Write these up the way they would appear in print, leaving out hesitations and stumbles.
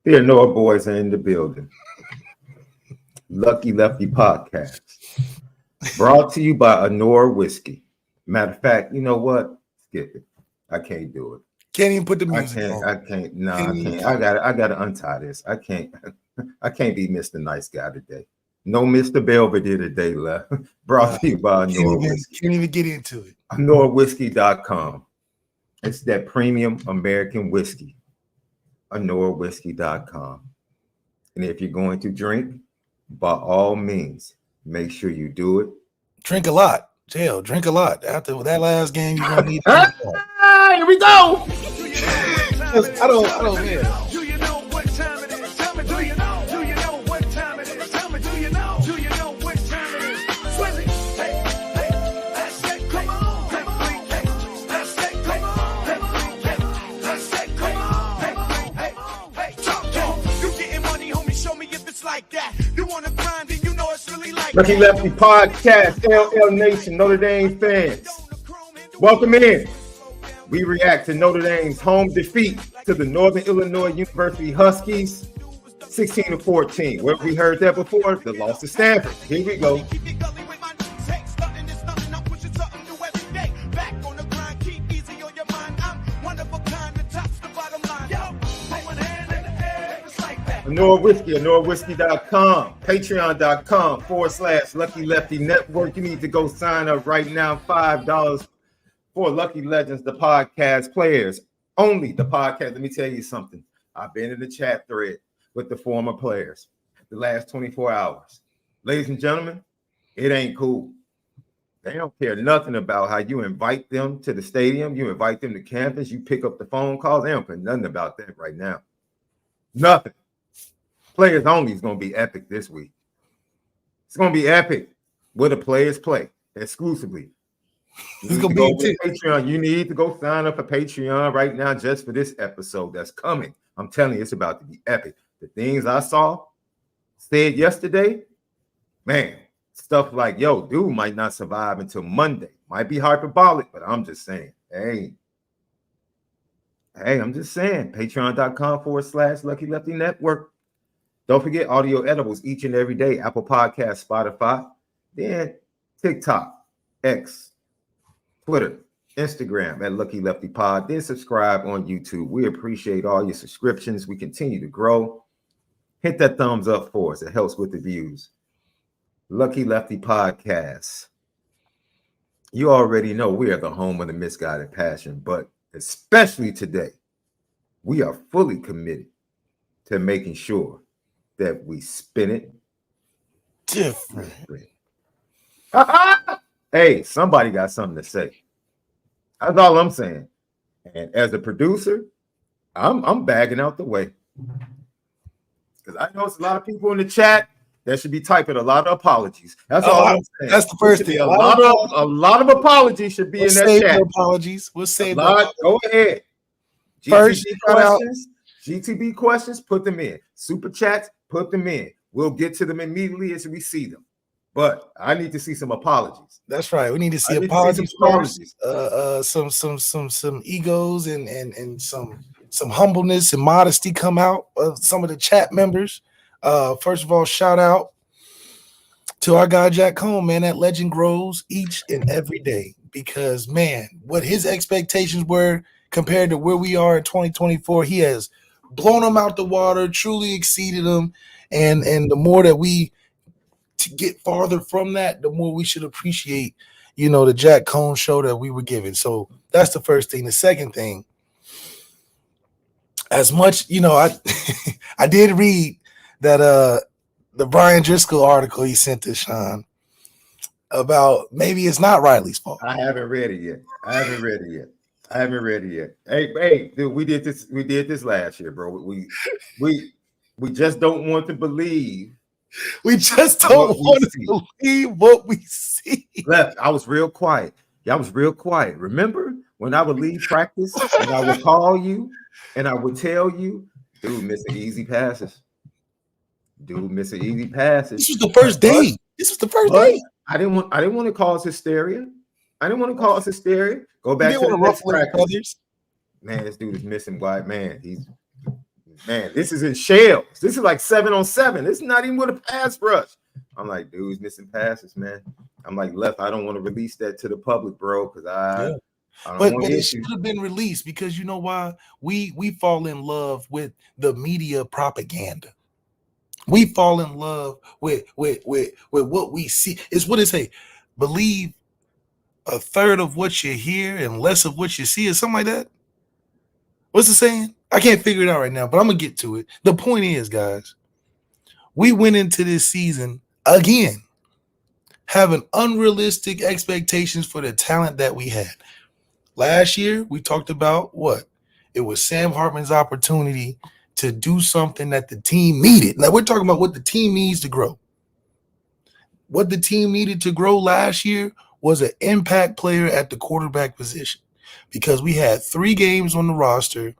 The Honora boys are in the building. Lucky Lefty podcast. Brought to you by ONORA whiskey. Matter of fact, you know what? Skip it. I can't do it. Can't even put the music on. I can't. No, I can't. I gotta untie this. I can't be Mr. Nice Guy today. No Mr. Belvedere today left. Brought to you by ONORA whiskey. Can't even get into it. ONORAwhiskey.com. It's that premium American whiskey. ONORAwhiskey.com. And if you're going to drink, by all means, make sure you do it. Drink a lot. Jail, drink a lot. After that last game, you're gonna need to drink a lot. Here we go. I don't man. Do you know what time it is? Tell me, do you know? Do you know what time it is? Tell me, do you know? Do you know what time it is? Swizzy, hey, hey, I said, come on, I said, come on, I said, come on, hey, talk. You getting money, homie? Show me if it's like that. You wanna grind and you know it's really like Lucky Lefty podcast, LL Nation, Notre Dame fans. Welcome in. We react to Notre Dame's home defeat to the Northern Illinois University Huskies, 16-14. Where we heard that before, the loss to Stanford. Here we go. Onora Whiskey, ONORAwhiskey.com, Patreon.com/Lucky Lefty Network. You need to go sign up right now. $5 for Lucky Legends, the podcast players. Only the podcast. Let me tell you something. I've been in the chat thread with the former players the last 24 hours. Ladies and gentlemen, it ain't cool. They don't care nothing about how you invite them to the stadium. You invite them to campus. You pick up the phone calls. They don't care nothing about that right now. Nothing. Players only is going to be epic this week. It's going to be epic where the players play exclusively. It's going to be Patreon. You need to go sign up for Patreon right now just for this episode that's coming. I'm telling you, it's about to be epic. The things I said yesterday, man, stuff like, yo, dude might not survive until Monday. Might be hyperbolic, but I'm just saying, hey, I'm just saying, patreon.com/Lucky Lefty Network. Don't forget audio edibles each and every day. Apple Podcasts, Spotify, then TikTok, X, Twitter, Instagram at Lucky Lefty Pod. Then subscribe on YouTube. We appreciate all your subscriptions. We continue to grow. Hit that thumbs up for us. It helps with the views. Lucky Lefty Podcast. You already know we are the home of the misguided passion, but especially today, we are fully committed to making sure that we spin it different. Hey, somebody got something to say. That's all I'm saying. And as a producer, I'm bagging out the way. Because I know it's a lot of people in the chat that should be typing a lot of apologies. That's all I'm saying. That's the first thing. A lot of apologies should be in that chat. Apologies. We'll save them. Go ahead. First questions, GTB questions, put them in. Super chats, put them in. We'll get to them immediately as we see them. But I need to see some apologies. That's right. We need to see apologies. Some egos and some humbleness and modesty come out of some of the chat members. First of all, shout out to our guy Jack Cohn, man. That legend grows each and every day because, man, what his expectations were compared to where we are in 2024, he has blown them out the water, truly exceeded them. And the more that we to get farther from that, the more we should appreciate, the Jack Cohn show that we were given. So that's the first thing. The second thing, as much, I did read that the Brian Driscoll article he sent to Sean about maybe it's not Riley's fault. I haven't read it yet. Hey, dude, we did this last year, bro. We just don't want to believe. We just don't want to believe what we see. Left, I was real quiet. Yeah, I was real quiet. Remember when I would leave practice and I would call you and I would tell you, dude, missing easy passes. This was the first day. I didn't want to cause hysteria. Go back to the next practice. Man, this dude is missing wide man. He's man, this is in shells. This is like 7-on-7. This is not even with a pass rush. I'm like, dude, he's missing passes, man. I'm like, Left, I don't want to release that to the public, bro, because I don't But want it issues. should have been released because you know why? We fall in love with the media propaganda. We fall in love with what we see. It's what it say. Believe a third of what you hear and less of what you see, or something like that. What's it saying? I can't figure it out right now, but I'm gonna get to it. The point is, guys, we went into this season again having unrealistic expectations for the talent that we had. Last year, we talked about what? It was Sam Hartman's opportunity to do something that the team needed. Now, we're talking about what the team needs to grow. What the team needed to grow last year was an impact player at the quarterback position because we had 3 games on the roster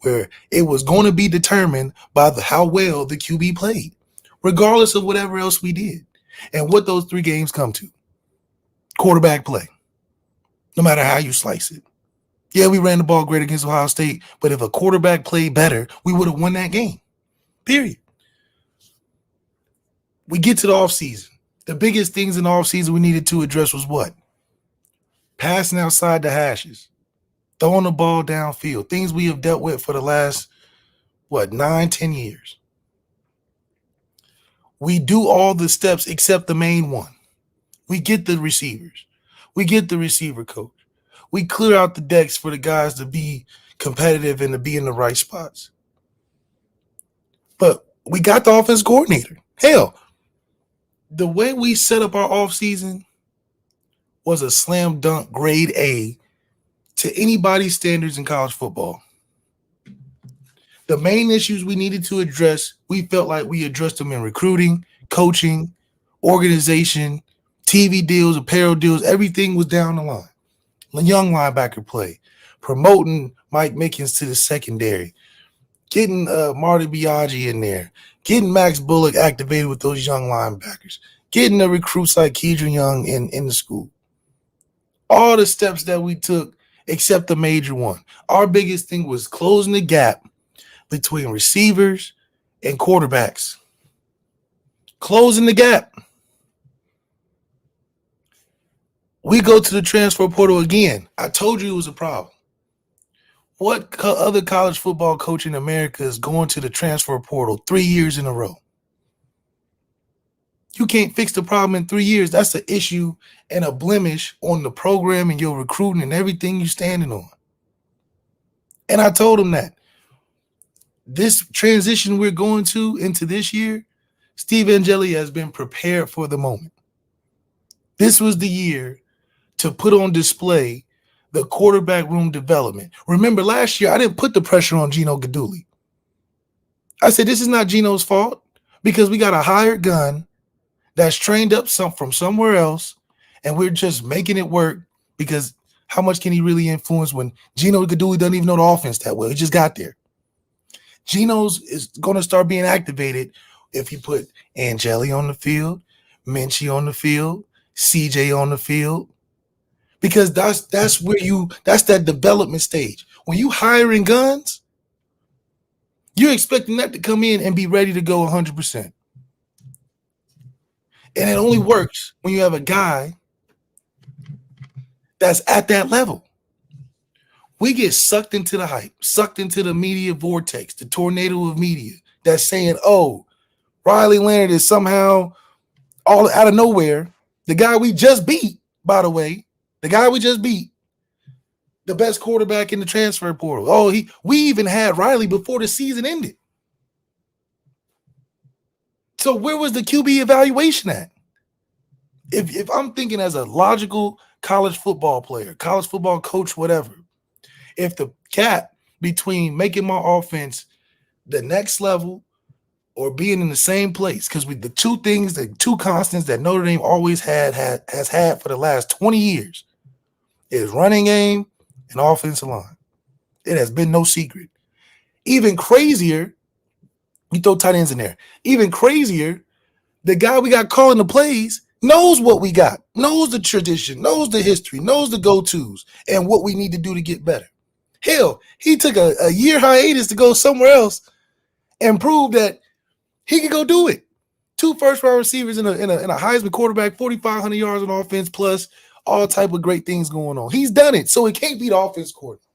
where it was going to be determined by how well the QB played, regardless of whatever else we did. And what those 3 games come to? Quarterback play, no matter how you slice it. Yeah, we ran the ball great against Ohio State, but if a quarterback played better, we would have won that game, period. We get to the offseason. The biggest things in the offseason we needed to address was what? Passing outside the hashes, throwing the ball downfield, things we have dealt with for the last, 9-10 years. We do all the steps except the main one. We get the receivers. We get the receiver coach. We clear out the decks for the guys to be competitive and to be in the right spots. But we got the offense coordinator. Hell, the way we set up our offseason was a slam dunk grade A to anybody's standards in college football. The main issues we needed to address, we felt like we addressed them in recruiting, coaching, organization, TV deals, apparel deals. Everything was down the line. The young linebacker play, promoting Mike Mickens to the secondary, getting Marty Biaggi in there, getting Max Bullock activated with those young linebackers, getting the recruits like Kedron Young in the school. All the steps that we took except the major one. Our biggest thing was closing the gap between receivers and quarterbacks. Closing the gap. We go to the transfer portal again. I told you it was a problem. What other college football coach in America is going to the transfer portal 3 years in a row? You can't fix the problem in 3 years. That's an issue and a blemish on the program and your recruiting and everything you're standing on. And I told him that. This transition we're going to into this year, Steve Angeli has been prepared for the moment. This was the year to put on display the quarterback room development. Remember last year, I didn't put the pressure on Gino Guidugli. I said, this is not Gino's fault because we got a hired gun that's trained up from somewhere else, and we're just making it work because how much can he really influence when Gino Guidugli doesn't even know the offense that well? He just got there. Gino's is going to start being activated if you put Angeli on the field, Minchie on the field, CJ on the field, because that's that development stage. When you hiring guns, you're expecting that to come in and be ready to go 100%. And it only works when you have a guy that's at that level. We get sucked into the hype, sucked into the media vortex, the tornado of media that's saying, oh, Riley Leonard is somehow all out of nowhere. The guy we just beat, by the way, the best quarterback in the transfer portal. Oh, we even had Riley before the season ended. So where was the QB evaluation at? If I'm thinking as a logical college football player, college football coach, whatever, if the gap between making my offense the next level or being in the same place, because the two constants that Notre Dame always has had for the last 20 years is running game and offensive line. It has been no secret. Even crazier, you throw tight ends in there. Even crazier, the guy we got calling the plays knows what we got, knows the tradition, knows the history, knows the go-tos, and what we need to do to get better. Hell, he took a year hiatus to go somewhere else and prove that he can go do it. 2 first-round receivers in a Heisman quarterback, 4,500 yards on offense, plus all type of great things going on. He's done it, so it can't be the offense coordinator.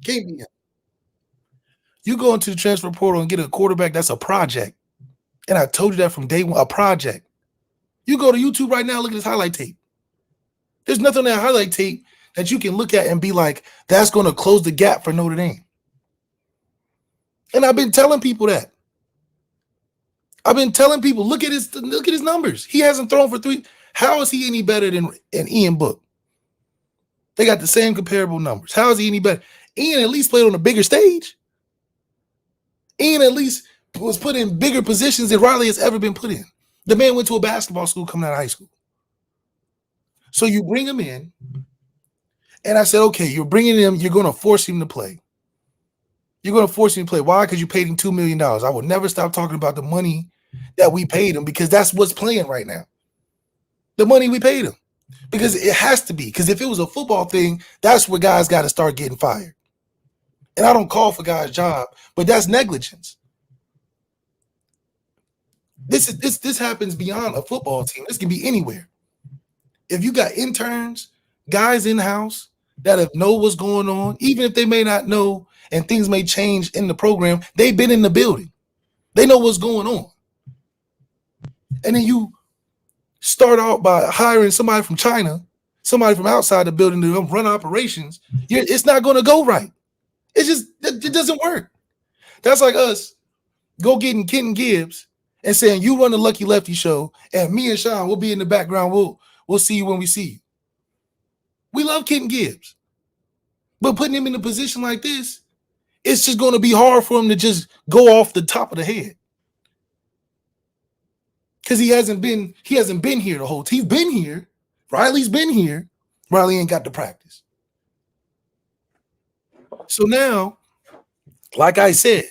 Can't be him. You go into the transfer portal and get a quarterback that's a project. And I told you that from day one, a project. You go to YouTube right now, look at his highlight tape. There's nothing on that highlight tape that you can look at and be like, that's going to close the gap for Notre Dame. And I've been telling people that. I've been telling people, look at his numbers. He hasn't thrown for 3. How is he any better than Ian Book? They got the same comparable numbers. How is he any better? Ian at least played on a bigger stage. Ian at least was put in bigger positions than Riley has ever been put in. The man went to a basketball school coming out of high school. So you bring him in, and I said, okay, you're bringing him, you're going to force him to play. You're going to force him to play. Why? Because you paid him $2 million. I will never stop talking about the money that we paid him because that's what's playing right now. The money we paid him. Because it has to be. Because if it was a football thing, that's where guys got to start getting fired. And I don't call for guys' job, but that's negligence. This happens beyond a football team. This can be anywhere. If you got interns, guys in-house that know what's going on, even if they may not know and things may change in the program, they've been in the building. They know what's going on. And then you start out by hiring somebody from China, somebody from outside the building to run operations. It's not going to go right. It doesn't work. That's like us go getting Kenton Gibbs and saying, you run the Lucky Lefty show, and me and Sean will be in the background. We'll see you when we see you. We love Kenton Gibbs. But putting him in a position like this, it's just going to be hard for him to just go off the top of the head. Because he hasn't been here the whole time. He's been here. Riley's been here. Riley ain't got to practice. So now, like I said,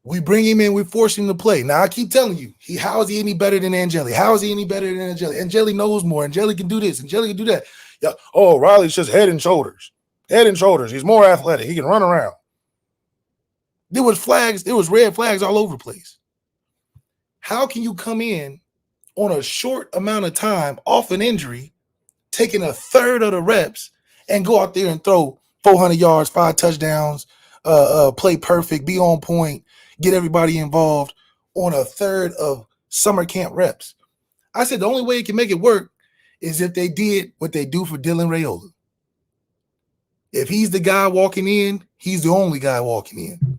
we bring him in, we force him to play. Now, I keep telling you, how is he any better than Angeli? How is he any better than Angeli? Angeli knows more. Angeli can do this. Angeli can do that. Yeah. Oh, Riley's just head and shoulders. Head and shoulders. He's more athletic. He can run around. There was red flags all over the place. How can you come in on a short amount of time off an injury, taking a third of the reps, and go out there and throw 400 yards, 5 touchdowns, play perfect, be on point, get everybody involved on a third of summer camp reps? I said the only way it can make it work is if they did what they do for Dylan Raiola. If he's the guy walking in, he's the only guy walking in.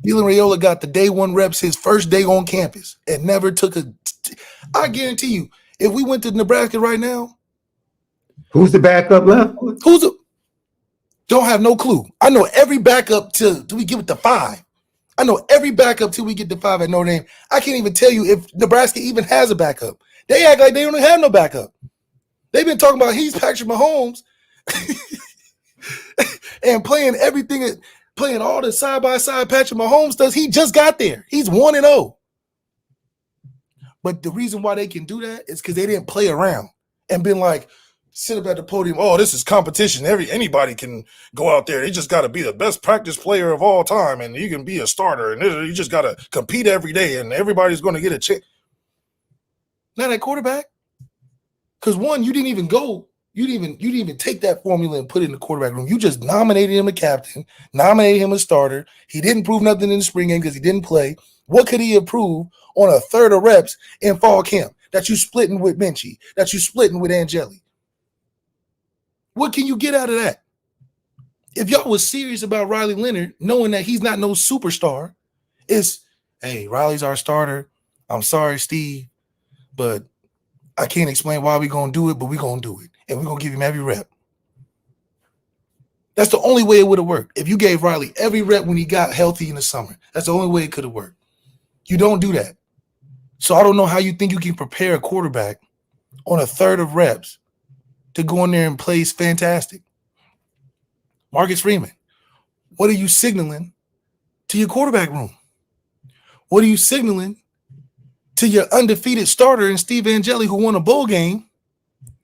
Dylan Raiola got the day 1 reps his first day on campus and never took I guarantee you, if we went to Nebraska right now. Who's the backup left? Don't have no clue. I know every backup till we get to 5. I know every backup till we get to 5 at Notre Dame. I can't even tell you if Nebraska even has a backup. They act like they don't have no backup. They've been talking about he's Patrick Mahomes and playing everything, playing all the side-by-side Patrick Mahomes does. He just got there. He's 1-0. But the reason why they can do that is because they didn't play around and been like, sit up at the podium, oh, this is competition. Anybody can go out there. They just got to be the best practice player of all time, and you can be a starter, and you just got to compete every day, and everybody's going to get a chance. Not at quarterback. Because one, you didn't even go. You didn't even take that formula and put it in the quarterback room. You just nominated him a captain, nominated him a starter. He didn't prove nothing in the spring game because he didn't play. What could he improve on a third of reps in fall camp that you splitting with Minchie, that you splitting with Angeli? What can you get out of that? If y'all was serious about Riley Leonard, knowing that he's not no superstar, it's, hey, Riley's our starter. I'm sorry, Steve, but I can't explain why we're going to do it, but we're going to do it. And we're going to give him every rep. That's the only way it would have worked. If you gave Riley every rep when he got healthy in the summer, that's the only way it could have worked. You don't do that. So I don't know how you think you can prepare a quarterback on a third of reps to go in there and play fantastic. Marcus Freeman, what are you signaling to your quarterback room? What are you signaling to your undefeated starter in Steve Angeli, who won a bowl game,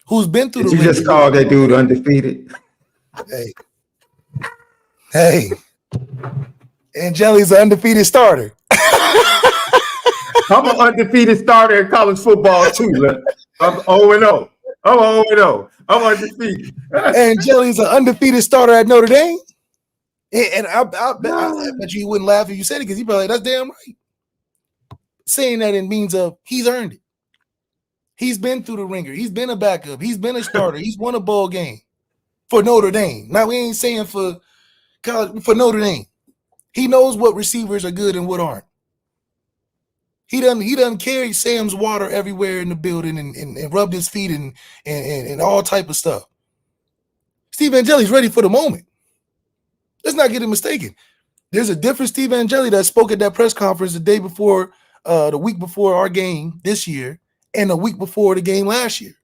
who's been through Did the you just call that dude undefeated? Hey, And Jelly's an undefeated starter. I'm an undefeated starter in college football too. Look. I'm 0-0. I'm 0-0. I'm undefeated. And Jelly's an undefeated starter at Notre Dame. And I bet you wouldn't laugh if you said it because he'd be like, that's damn right. Saying that in means of he's earned it. He's been through the ringer. He's been a backup. He's been a starter. He's won a bowl game for Notre Dame. Now, we ain't saying for college, for Notre Dame. He knows what receivers are good and what aren't. He doesn't carry Sam's water everywhere in the building and rubbed his feet and all type of stuff. Steve Angeli's ready for the moment. Let's not get it mistaken. There's a different Steve Angeli that spoke at that press conference the week before our game this year and the week before the game last year.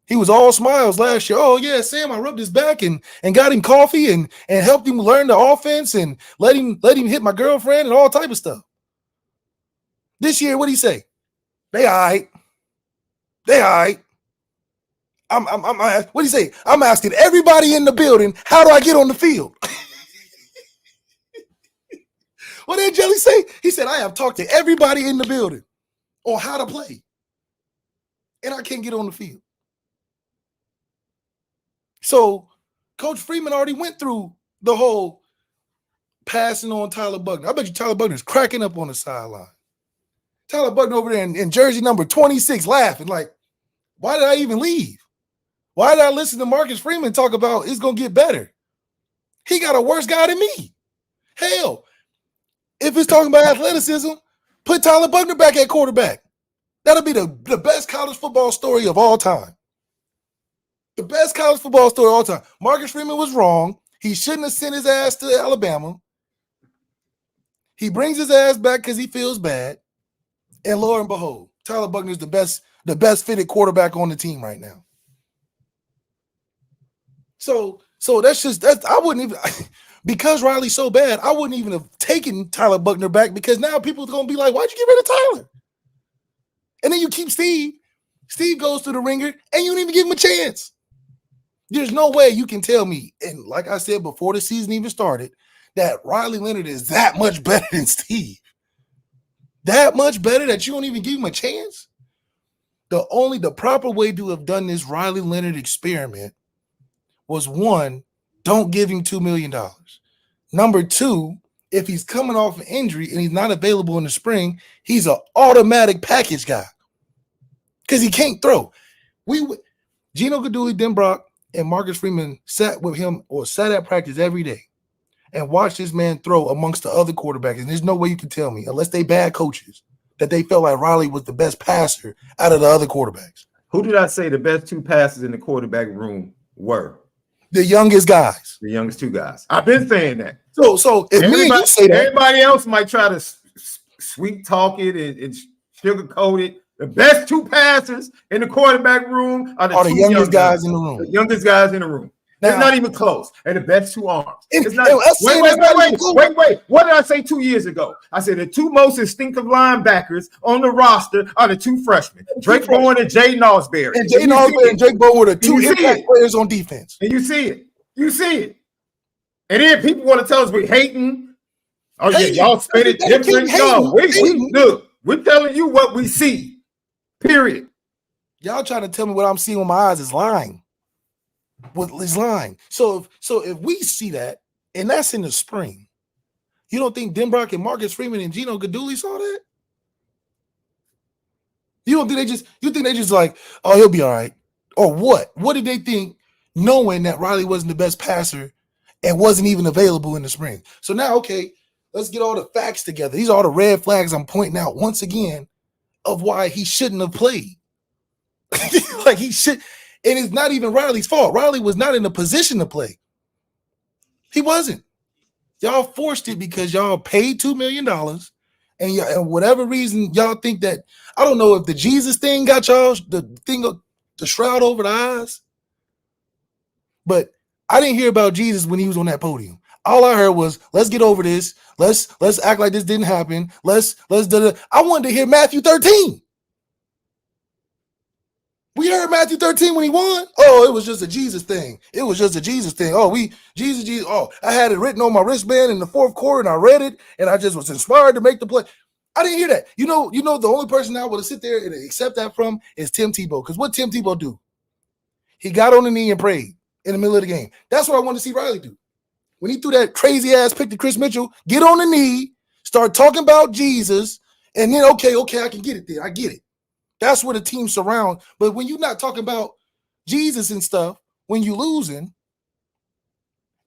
He was all smiles last year. Oh, yeah, Sam, I rubbed his back and got him coffee and helped him learn the offense and let him hit my girlfriend and all type of stuff. This year, what'd he say? They all right. They all right. What'd he say? I'm asking everybody in the building, how do I get on the field? What did Jelly say? He said, I have talked to everybody in the building on how to play. And I can't get on the field. So Coach Freeman already went through the whole passing on Tyler Buckner. I bet you Tyler Buckner's cracking up on the sideline. Tyler Buckner over there in jersey number 26 laughing like, why did I even leave? Why did I listen to Marcus Freeman talk about it's going to get better? He got a worse guy than me. Hell, if it's talking about athleticism, put Tyler Buckner back at quarterback. That'll be the best college football story of all time. The best college football story of all time. Marcus Freeman was wrong. He shouldn't have sent his ass to Alabama. He brings his ass back because he feels bad. And lo and behold, Tyler Buckner is the best fitted quarterback on the team right now. So that's I wouldn't even because Riley's so bad, I wouldn't even have taken Tyler Buckner back because now people are gonna be like, why'd you get rid of Tyler? And then you keep Steve. Steve goes to the ringer and you don't even give him a chance. There's no way you can tell me, and like I said before the season even started, that Riley Leonard is that much better than Steve. That much better that you don't even give him a chance? The proper way to have done this Riley Leonard experiment was, one, don't give him $2 million. Number two, if he's coming off an injury and he's not available in the spring, he's an automatic package guy because he can't throw. Gino Gaduli, Denbrock, and Marcus Freeman sat with him or sat at practice every day and watched this man throw amongst the other quarterbacks. And there's no way you can tell me, unless they bad coaches, that they felt like Riley was the best passer out of the other quarterbacks. Who did I say the best two passers in the quarterback room were? The youngest guys. The youngest two guys. I've been saying that. So if me and you say that, everybody else might try to sweet talk it and sugarcoat it. The best two passers in the quarterback room are the youngest guys in the room. The youngest guys in the room. Now, it's not even close. And the best two arms. It's not, wait. What did I say 2 years ago? I said the two most instinctive linebackers on the roster are the two freshmen, Drake Bowen and Jay Nosberry. And Jay Nosberry and Drake Bowen were the two impact players on defense. And you see it. You see it. And then people want to tell us we're hating. Oh, yeah, y'all spin it different. No, look, we're telling you what we see. Period. Y'all trying to tell me what I'm seeing with my eyes is lying. What is lying? So if we see that, and that's in the spring, you don't think Denbrock and Marcus Freeman and Gino Gaduli saw that? You think they just like, oh, he'll be all right? Or what? What did they think, knowing that Riley wasn't the best passer and wasn't even available in the spring? So now, okay, let's get all the facts together. These are all the red flags I'm pointing out once again of why he shouldn't have played. Like he should. And it's not even Riley's fault. Riley was not in a position to play. He wasn't. Y'all forced it because y'all paid $2 million. And whatever reason, y'all think that, I don't know if the Jesus thing got y'all, the shroud over the eyes. But I didn't hear about Jesus when he was on that podium. All I heard was, let's get over this. Let's act like this didn't happen. Let's I wanted to hear Matthew 13. We heard Matthew 13 when he won. Oh, it was just a Jesus thing. It was just a Jesus thing. Oh, Jesus. Oh, I had it written on my wristband in the fourth quarter, and I read it, and I just was inspired to make the play. I didn't hear that. You know, the only person I would sit there and accept that from is Tim Tebow. Because what Tim Tebow do? He got on the knee and prayed in the middle of the game. That's what I wanted to see Riley do. When he threw that crazy ass pick to Chris Mitchell, get on the knee, start talking about Jesus, and then okay, I can get it there. I get it. That's where the team surround. But when you're not talking about Jesus and stuff, when you're losing,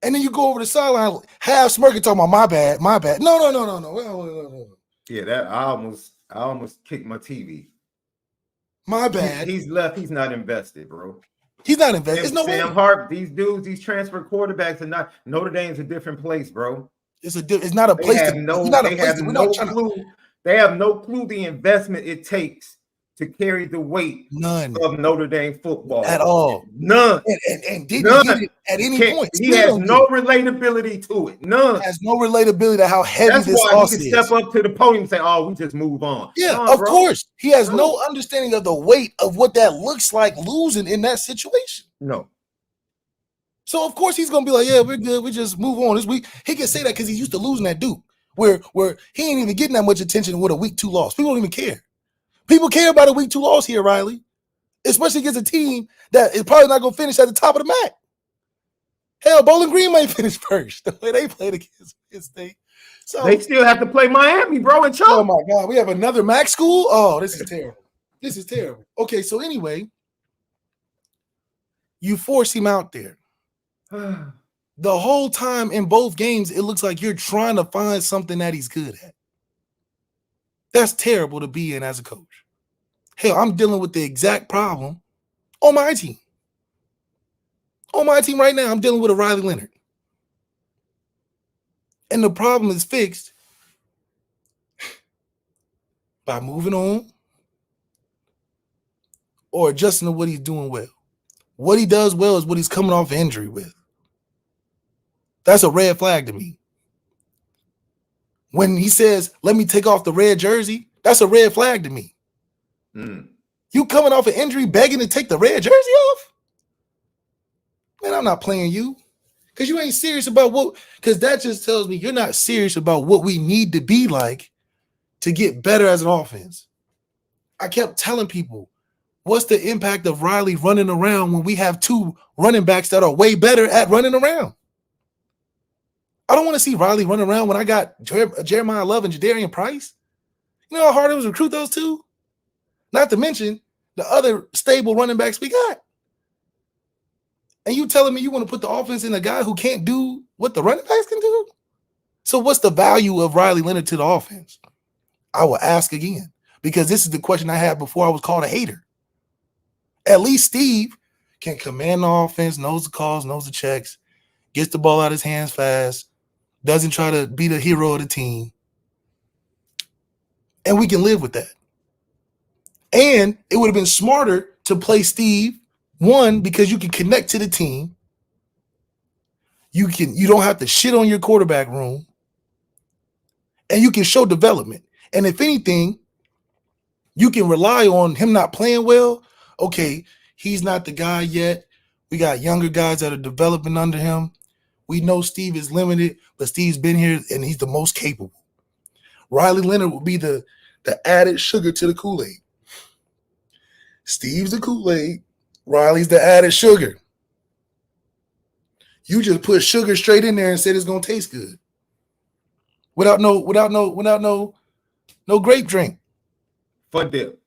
and then you go over the sideline, half smirking, talking about my bad. No. Yeah, that I almost kicked my TV. My bad. He's left. He's not invested, bro. He's not invested. It's no way. Sam Hart, these dudes, these transfer quarterbacks are not. Notre Dame's a different place, bro. It's not a place. They have no clue. They have no clue the investment it takes to carry the weight of Notre Dame football at all. None. And didn't get it at any point. He has no relatability to it. None. Has no relatability to how heavy That's this why loss he can is. step up to the podium and say, "Oh, we just move on." Yeah, of course. He has no understanding of the weight of what that looks like losing in that situation. No. So of course he's gonna be like, "Yeah, we're good. We just move on this week." He can say that because he's used to losing at Duke, where he ain't even getting that much attention with a week 2 loss. People don't even care. People care about a week 2 loss here, Riley, especially against a team that is probably not going to finish at the top of the MAC. Hell, Bowling Green may finish first the way they played against State. So they still have to play Miami, bro, and choke. Oh my God, we have another MAC school. Oh, this is terrible. This is terrible. Okay, so anyway, you force him out there. The whole time in both games, it looks like you're trying to find something that he's good at. That's terrible to be in as a coach. Hell, I'm dealing with the exact problem on my team. On my team right now, I'm dealing with a Riley Leonard. And the problem is fixed by moving on or adjusting to what he's doing well. What he does well is what he's coming off injury with. That's a red flag to me. When he says, "Let me take off the red jersey," that's a red flag to me. You coming off an injury begging to take the red jersey off? Man, I'm not playing you. Because you ain't serious about because that just tells me you're not serious about what we need to be like to get better as an offense. I kept telling people, what's the impact of Riley running around when we have 2 running backs that are way better at running around? I don't want to see Riley run around when I got Jeremiah Love and Jadarian Price. You know how hard it was to recruit those 2? Not to mention the other stable running backs we got. And you telling me you want to put the offense in a guy who can't do what the running backs can do? So what's the value of Riley Leonard to the offense? I will ask again, because this is the question I had before I was called a hater. At least Steve can command the offense, knows the calls, knows the checks, gets the ball out of his hands fast, doesn't try to be the hero of the team. And we can live with that. And it would have been smarter to play Steve, one, because you can connect to the team. You don't have to shit on your quarterback room. And you can show development. And if anything, you can rely on him not playing well. Okay, he's not the guy yet. We got younger guys that are developing under him. We know Steve is limited, but Steve's been here and he's the most capable. Riley Leonard will be the added sugar to the Kool-Aid. Steve's the Kool-Aid. Riley's the added sugar. You just put sugar straight in there and said it's gonna taste good. Without no grape drink. Fun dip.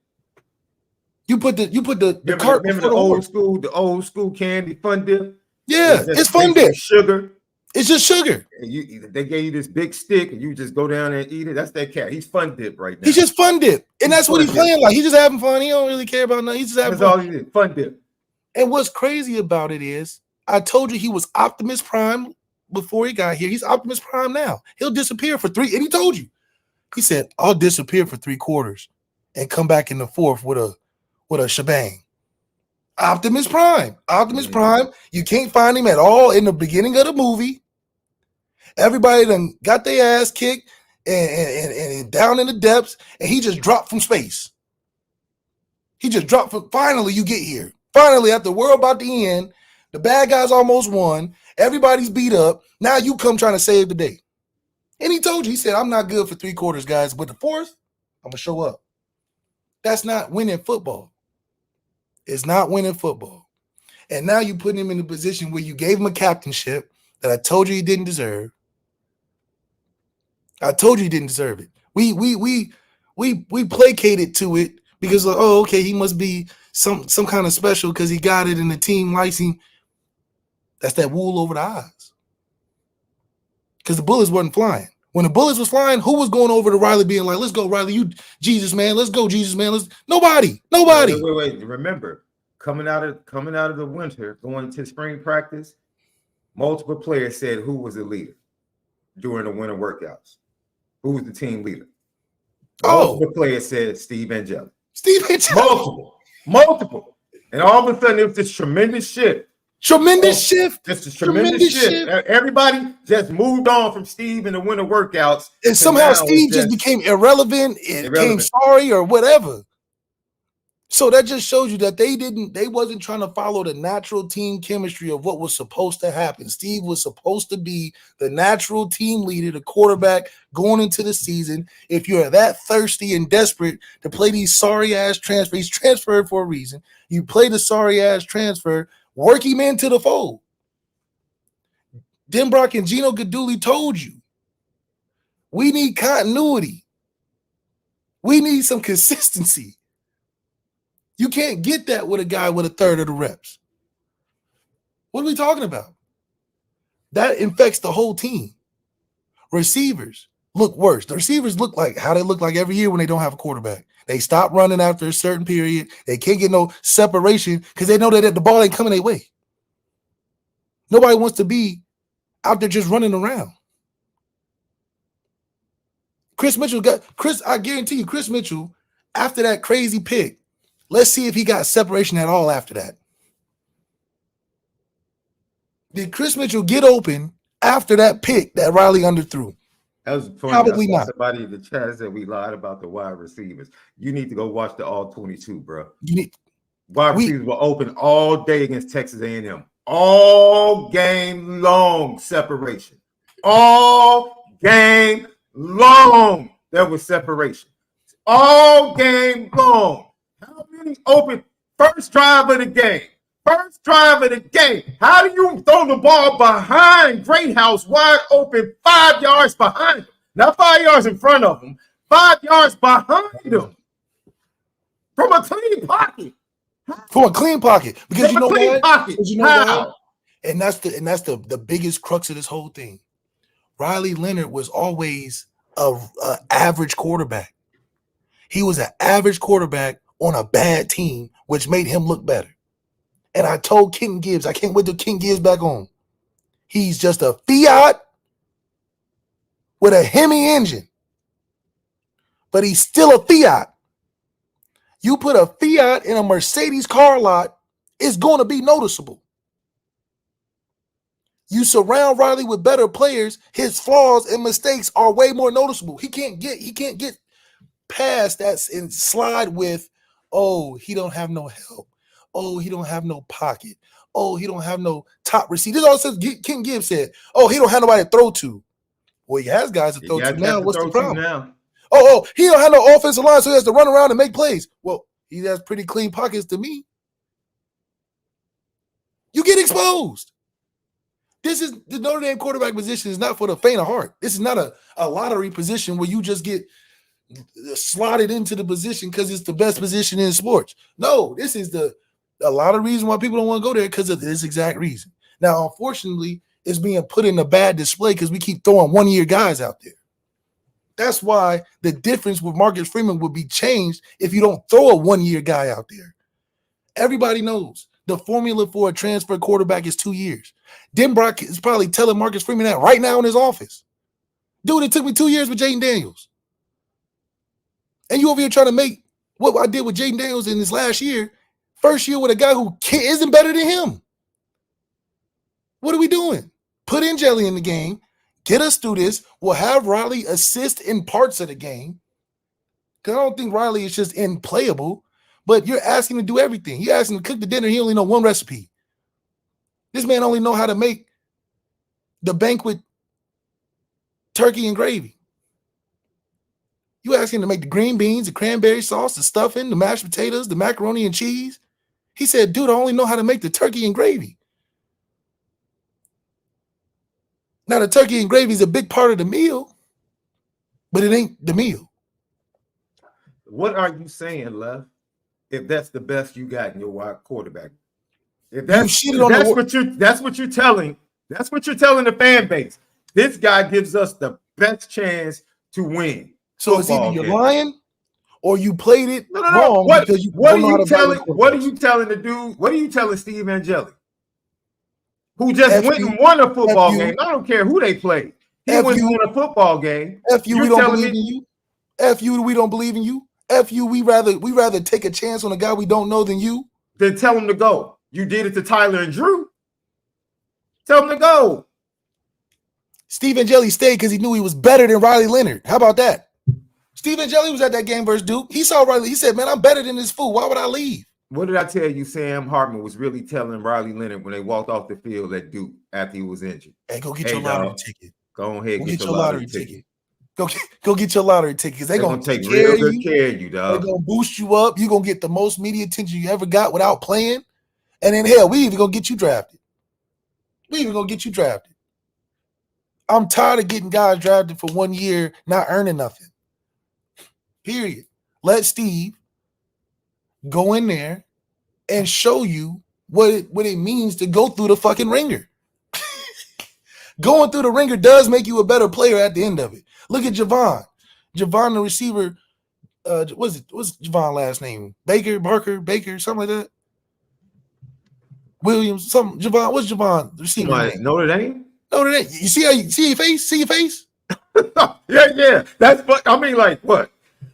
You put the cart remember the old school candy Fun Dip? Yeah, it's Fun Dip. Sugar. It's just sugar. And they gave you this big stick and you just go down there and eat it. That's that cat. He's Fun Dip right now. He's just Fun Dip. And that's what he's playing like. He's just having fun. He don't really care about nothing. He's just having fun. That's all he did. Fun Dip. And what's crazy about it is, I told you he was Optimus Prime before he got here. He's Optimus Prime now. He'll disappear for 3. And he told you. He said, I'll disappear for 3 quarters and come back in the 4th with a shebang. Optimus Prime. Optimus Prime. You can't find him at all in the beginning of the movie. Everybody done got their ass kicked and down in the depths, and he just dropped from space. He just dropped. Finally, you get here. Finally, after the world about to end, the bad guys almost won. Everybody's beat up. Now you come trying to save the day. And he told you, he said, I'm not good for 3 quarters, guys, but the fourth, I'm going to show up. That's not winning football. It's not winning football. And now you put him in a position where you gave him a captainship that I told you he didn't deserve. I told you he didn't deserve it. We placated to it because, oh, okay, he must be some kind of special because he got it and the team likes him. That's that wool over the eyes. Because the bullets wasn't flying. When the bullets was flying, who was going over to Riley being like, let's go, Riley, you Jesus, man. Let's go, Jesus, man. Nobody. Wait. Remember, coming out of the winter, going to spring practice, multiple players said who was the leader during the winter workouts. Who was the team leader? Multiple players said Steve Angeli. Multiple. And all of a sudden, it was this tremendous shift. Just a tremendous shift. Everybody just moved on from Steve in the winter workouts. And somehow Steve just became irrelevant. It became sorry or whatever. So that just shows you that they wasn't trying to follow the natural team chemistry of what was supposed to happen. Steve was supposed to be the natural team leader, the quarterback going into the season. If you're that thirsty and desperate to play these sorry-ass transfers, he's transferred for a reason. You play the sorry-ass transfer, work him into the fold. Denbrock and Gino Gaduli told you, we need continuity. We need some consistency. You can't get that with a guy with a third of the reps. What are we talking about? That infects the whole team. Receivers look worse. The receivers look like how they look like every year when they don't have a quarterback. They stop running after a certain period. They can't get no separation because they know that the ball ain't coming their way. Nobody wants to be out there just running around. I guarantee you, Chris Mitchell, after that crazy pick, let's see if he got separation at all after that. Did Chris Mitchell get open after that pick that Riley underthrew? That was funny. Probably not. Somebody in the chat said we lied about the wide receivers. You need to go watch the all 22, bro. Wide receivers were open all day against Texas A&M. All game long separation. All game long there was separation. All game long. How many open first drive of the game? How do you throw the ball behind Greathouse wide open 5 yards behind him? Not 5 yards in front of him, 5 yards behind him. From a clean pocket. Because you know what? And that's the biggest crux of this whole thing. Riley Leonard was always a average quarterback. He was an average quarterback on a bad team, which made him look better. And I told King Gibbs, I can't wait till King Gibbs back on. He's just a Fiat with a Hemi engine. But he's still a Fiat. You put a Fiat in a Mercedes car lot, it's going to be noticeable. You surround Riley with better players, his flaws and mistakes are way more noticeable. He can't get past that and slide with, oh, he don't have no help. Oh, he don't have no pocket. Oh, he don't have no top receiver. This all says King Gibbs said, oh, he don't have nobody to throw to. Well, he has guys to throw to now. What's the problem? Oh, he don't have no offensive line, so he has to run around and make plays. Well, he has pretty clean pockets to me. You get exposed. This is the Notre Dame quarterback position is not for the faint of heart. This is not a lottery position where you just get slotted into the position because it's the best position in sports. No, this is a lot of reason why people don't want to go there because of this exact reason. Now, unfortunately, it's being put in a bad display because we keep throwing one-year guys out there. That's why the difference with Marcus Freeman would be changed if you don't throw a one-year guy out there. Everybody knows the formula for a transfer quarterback is 2 years. Denbrock is probably telling Marcus Freeman that right now in his office. Dude, it took me 2 years with Jaden Daniels. And you over here trying to make what I did with Jaden Daniels in this last year, first year with a guy who isn't better than him. What are we doing? Put Angeli in the game. Get us through this. We'll have Riley assist in parts of the game. Because I don't think Riley is just unplayable. but you're asking him to do everything. You're asking him to cook the dinner. He only know one recipe. This man only know how to make the banquet turkey and gravy. You ask him to make the green beans, the cranberry sauce, the stuffing, the mashed potatoes, the macaroni and cheese. He said, dude, I only know how to make the turkey and gravy. Now, the turkey and gravy is a big part of the meal, but it ain't the meal. What are you saying, Left? If that's the best you got in your wide quarterback, if that's what you're telling the fan base. This guy gives us the best chance to win. So it's either you're lying or you played it wrong. What are you telling the dude? What are you telling Steve Angeli, who just went and won a football game? I don't care who they played. He went and won a football game. F you, we don't believe in you. F you, we don't believe in you. F you, we rather take a chance on a guy we don't know than you. Then tell him to go. You did it to Tyler and Drew. Tell him to go. Steve Angeli stayed because he knew he was better than Riley Leonard. How about that? Steve Angeli was at that game versus Duke. He saw Riley. He said, man, I'm better than this fool. Why would I leave? What did I tell you? Sam Hartman was really telling Riley Leonard when they walked off the field at Duke after he was injured. Hey, go get your lottery ticket. Go ahead, get your lottery ticket. Go get your lottery ticket because they're gonna take real good care of you, dog. They're gonna boost you up. You're gonna get the most media attention you ever got without playing. And then hell, we even gonna get you drafted. I'm tired of getting guys drafted for 1 year, not earning nothing. Period. Let Steve go in there and show you what it means to go through the fucking ringer. Going through the ringer does make you a better player at the end of it. Look at Javon. Javon, the receiver, what's Javon's last name? Baker, something like that. Williams, something. Javon, what's Javon? The receiver name? Notre Dame. You see your face? See your face? yeah. That's what I mean. Like what?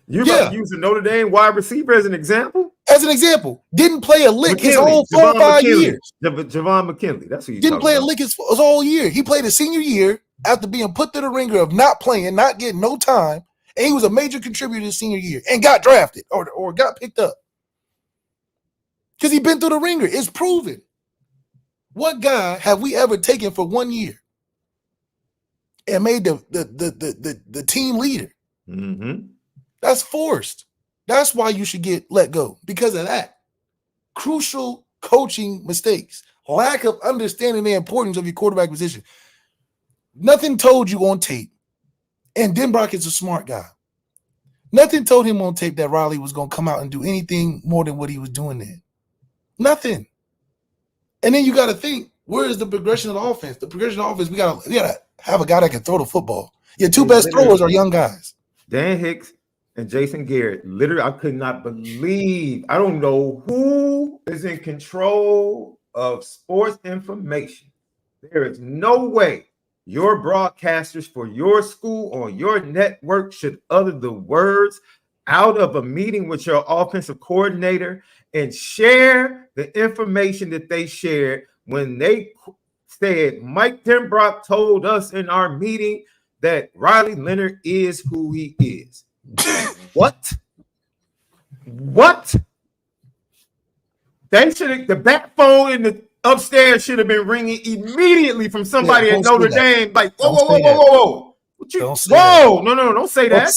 You got to use a Notre Dame wide receiver as an example? As an example, didn't play a lick his whole 4 or 5 years. Javon McKinley, that's who you didn't play a lick his whole year. He played his senior year after being put through the ringer of not playing, not getting no time, and he was a major contributor his senior year and got drafted or got picked up because he'd been through the ringer. It's proven. What guy have we ever taken for 1 year and made the team leader? Mm-hmm. That's forced. That's why you should get let go because of that. Crucial coaching mistakes, lack of understanding the importance of your quarterback position. Nothing told you on tape, and Denbrock is a smart guy. Nothing told him on tape that Riley was going to come out and do anything more than what he was doing then. Nothing. And then you got to think, where is the progression of the offense? The progression of the offense, we got to have a guy that can throw the football. Your two best throwers are young guys. Dan Hicks and Jason Garrett. Literally, I could not believe. I don't know who is in control of sports information. There is no way your broadcasters for your school or your network should utter the words out of a meeting with your offensive coordinator and share the information that they shared when they said Mike Denbrock told us in our meeting that Riley Leonard is who he is. What? They should have, the back phone in the upstairs should have been ringing immediately from somebody at Notre Dame. Like, whoa. What you? Whoa, no, don't say that.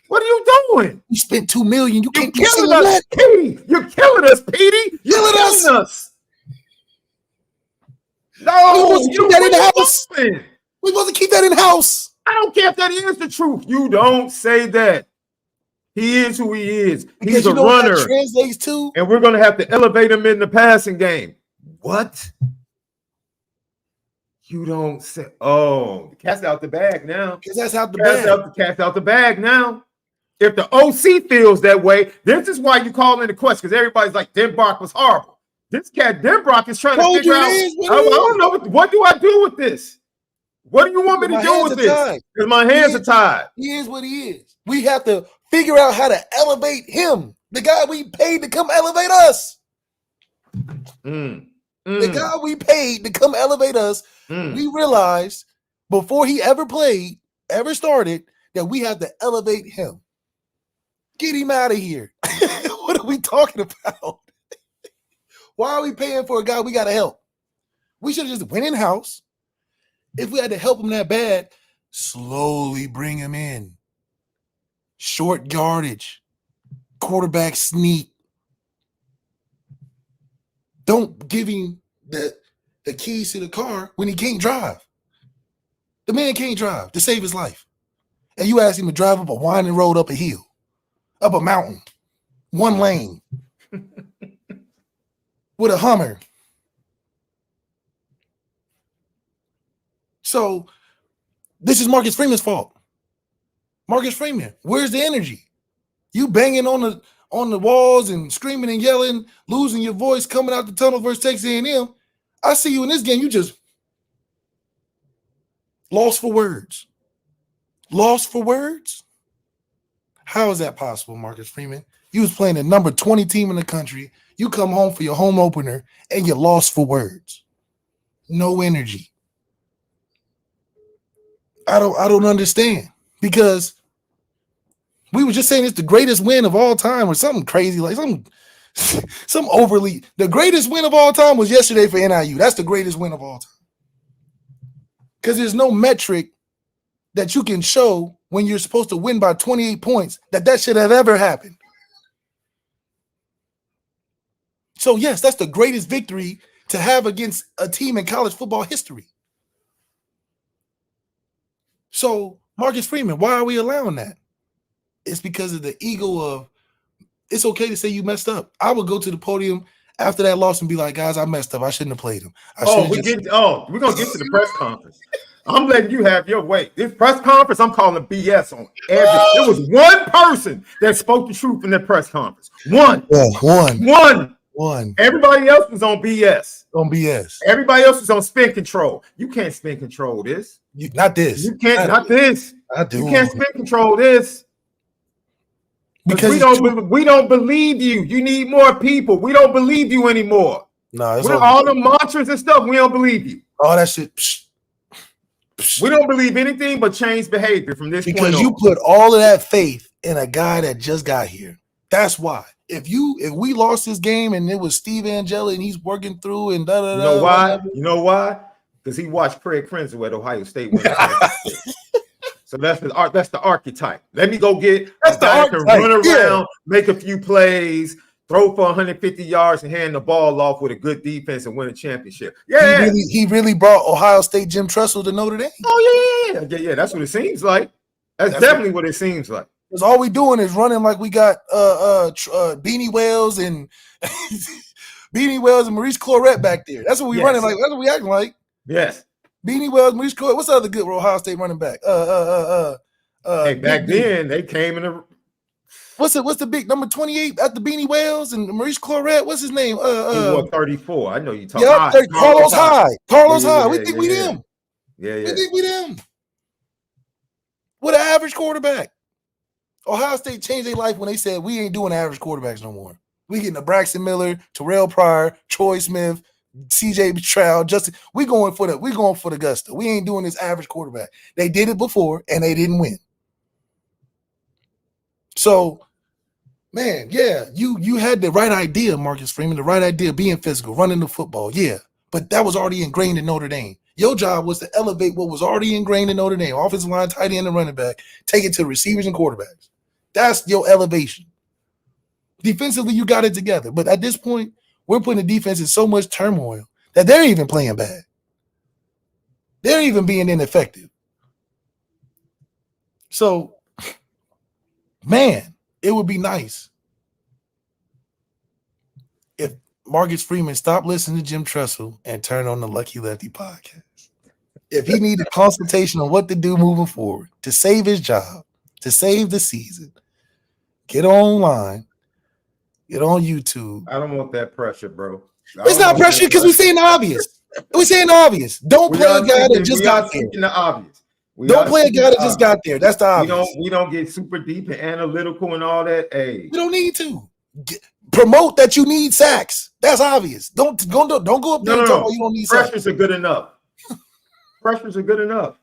What are you doing? You spent $2 million. You can't killing us, Petey. You're killing us, Petey. You're killing us. No, we keep that in the house. We supposed to keep that in the house. I don't care if that is the truth. You don't say that. He is who he is. He's a runner. What that translates to? And we're going to have to elevate him in the passing game. What? You don't say, oh, the cat's out the bag now. Because that's out the bag. Cat's out the bag now. If the OC feels that way, this is why you call in the question, because everybody's like, Denbrock was horrible. This cat, Denbrock, is trying to figure out, I don't know, what do I do with this? What do you want me to do with this? Because my hands are tied. He is what he is. We have to figure out how to elevate him, the guy we paid to come elevate us. The guy we paid to come elevate us, we realized before he ever played, ever started, that we have to elevate him. Get him out of here. What What are we talking about? Why are we paying for a guy we got to help? We should have just went in-house. If we had to help him that bad, slowly bring him in. Short yardage. Quarterback sneak. Don't give him the keys to the car when he can't drive. The man can't drive to save his life. And you ask him to drive up a winding road, up a hill, up a mountain, one lane, with a Hummer. So this is Marcus Freeman's fault. Marcus Freeman, where's the energy? You banging on the walls and screaming and yelling, losing your voice, coming out the tunnel versus Texas A&M. I see you in this game. You just lost for words. Lost for words? How is that possible, Marcus Freeman? You was playing the number 20 team in the country. You come home for your home opener and you lost for words. No energy. I don't understand, because we were just saying it's the greatest win of all time or something crazy, like some overly. The greatest win of all time was yesterday for NIU. That's the greatest win of all time. Because there's no metric that you can show when you're supposed to win by 28 points that should have ever happened. So yes, that's the greatest victory to have against a team in college football history. So Marcus Freeman, why are we allowing that? It's because of the ego of, it's okay to say you messed up. I would go to the podium after that loss and be like, guys, I messed up. I shouldn't have played him. We're gonna get to the press conference. I'm letting you have your way. This press conference, I'm calling BS on every. There was one person that spoke the truth in that press conference. One. Everybody else was on BS. On BS. Everybody else was on spin control. You can't spin control this. Not this. You can't. Not this. I do. You can't spin control this. Because we don't believe you. You need more people. We don't believe you anymore. No, with all the mantras and stuff, we don't believe you. All that shit. We don't believe anything but change behavior from this point on. Because you put all of that faith in a guy that just got here. That's why. If we lost this game and it was Steve Angeli and he's working through and da da da. You know why? You know why? Because he watched Craig Krenzel at Ohio State. So that's the archetype. Let me go get a guy that can run around, make a few plays, throw for 150 yards, and hand the ball off with a good defense and win a championship. Yeah, he really brought Ohio State Jim Tressel to Notre Dame. Oh yeah. That's what it seems like. That's definitely what it seems like. Because all we doing is running like we got Beanie Wells and Maurice Clarett back there. That's what we running like. That's what we acting like. Yes. Beanie Wells, Maurice Clarett. What's the other good Ohio State running back? Hey, back then they came in a. What's the big number 28 at the Beanie Wells and Maurice Clarett? What's his name? 34. I know you talking. Yeah, Carlos Hyde. Carlos Hyde. We think we them. Yeah. We think we them. What an average quarterback. Ohio State changed their life when they said we ain't doing average quarterbacks no more. We getting a Braxton Miller, Terrell Pryor, Troy Smith, CJ Stroud, Justin. We going for the gusto. We ain't doing this average quarterback. They did it before and they didn't win. So, man, yeah, you had the right idea, Marcus Freeman, the right idea, being physical, running the football, yeah. But that was already ingrained in Notre Dame. Your job was to elevate what was already ingrained in Notre Dame, offensive line, tight end, and running back, take it to receivers and quarterbacks. That's your elevation. Defensively, you got it together. But at this point, we're putting the defense in so much turmoil that they're even playing bad. They're even being ineffective. So, man, it would be nice if Marcus Freeman stopped listening to Jim Tressel and turned on the Lucky Lefty podcast. If he needed consultation on what to do moving forward to save his job, to save the season, get online, get on YouTube. I don't want that pressure, bro. It's not pressure because we're saying the obvious. We're saying the obvious. Don't play a guy that just got there. The obvious. Don't play a guy that just got there. That's the obvious. We don't get super deep and analytical and all that. Hey, we don't need to promote that you need sacks. That's obvious. Don't go up there and talk about you don't need sacks. Pressures are good enough. Pressures are good enough.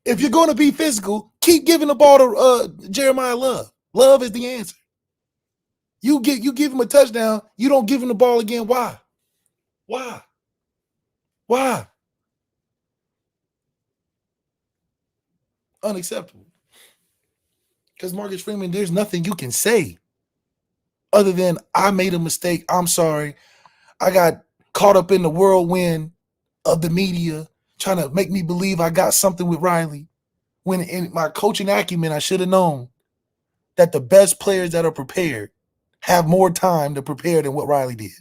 If you're going to be physical, keep giving the ball to Jeremiah Love. Love is the answer. You give him a touchdown, you don't give him the ball again. Why? Unacceptable. Because Marcus Freeman, there's nothing you can say other than I made a mistake. I'm sorry. I got caught up in the whirlwind of the media trying to make me believe I got something with Riley. When in my coaching acumen, I should have known that the best players that are prepared have more time to prepare than what Riley did.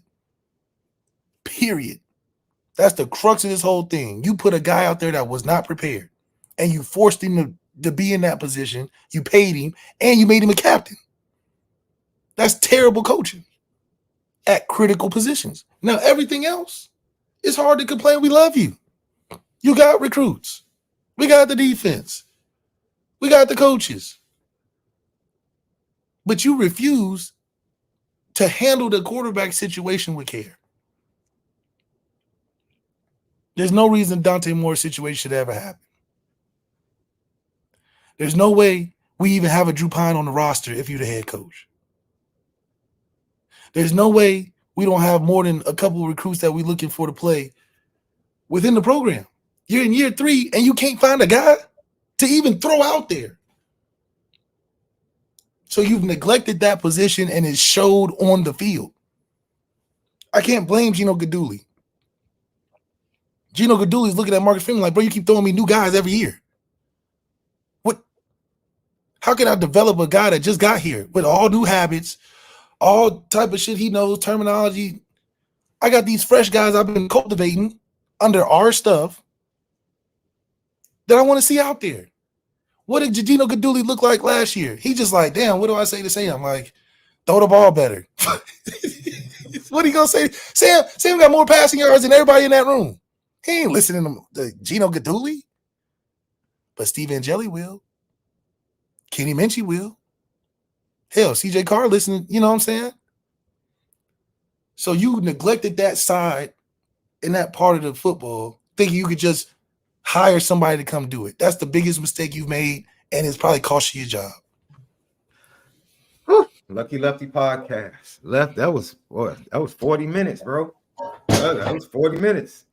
Period. That's the crux of this whole thing. You put a guy out there that was not prepared, and you forced him to be in that position. You paid him, and you made him a captain. That's terrible coaching at critical positions. Now, everything else, it's hard to complain. We love you. You got recruits. We got the defense. We got the coaches. But you refuse to handle the quarterback situation with care. There's no reason Dante Moore's situation should ever happen. There's no way we even have a Drew Pine on the roster if you're the head coach. There's no way we don't have more than a couple of recruits that we're looking for to play within the program. You're in year 3 and you can't find a guy to even throw out there. So you've neglected that position and it showed on the field. I can't blame Gino Guidugli. Gino Guidugli is looking at Marcus Freeman like, bro, you keep throwing me new guys every year. What? How can I develop a guy that just got here with all new habits, all type of shit he knows, terminology? I got these fresh guys I've been cultivating under our stuff that I want to see out there. What did Gino Guidugli look like last year? He just like, damn, what do I say to Sam? Like, throw the ball better. What he gonna say? Sam got more passing yards than everybody in that room. He ain't listening to Gino Guidugli. But Steve Angeli will. Kenny Minchie will. Hell, CJ Carr listening, you know what I'm saying? So you neglected that side in that part of the football, thinking you could just hire somebody to come do it. That's the biggest mistake you've made, and it's probably cost you your job. Whew. Lucky Lefty podcast. That was 40 minutes, bro. That was 40 minutes.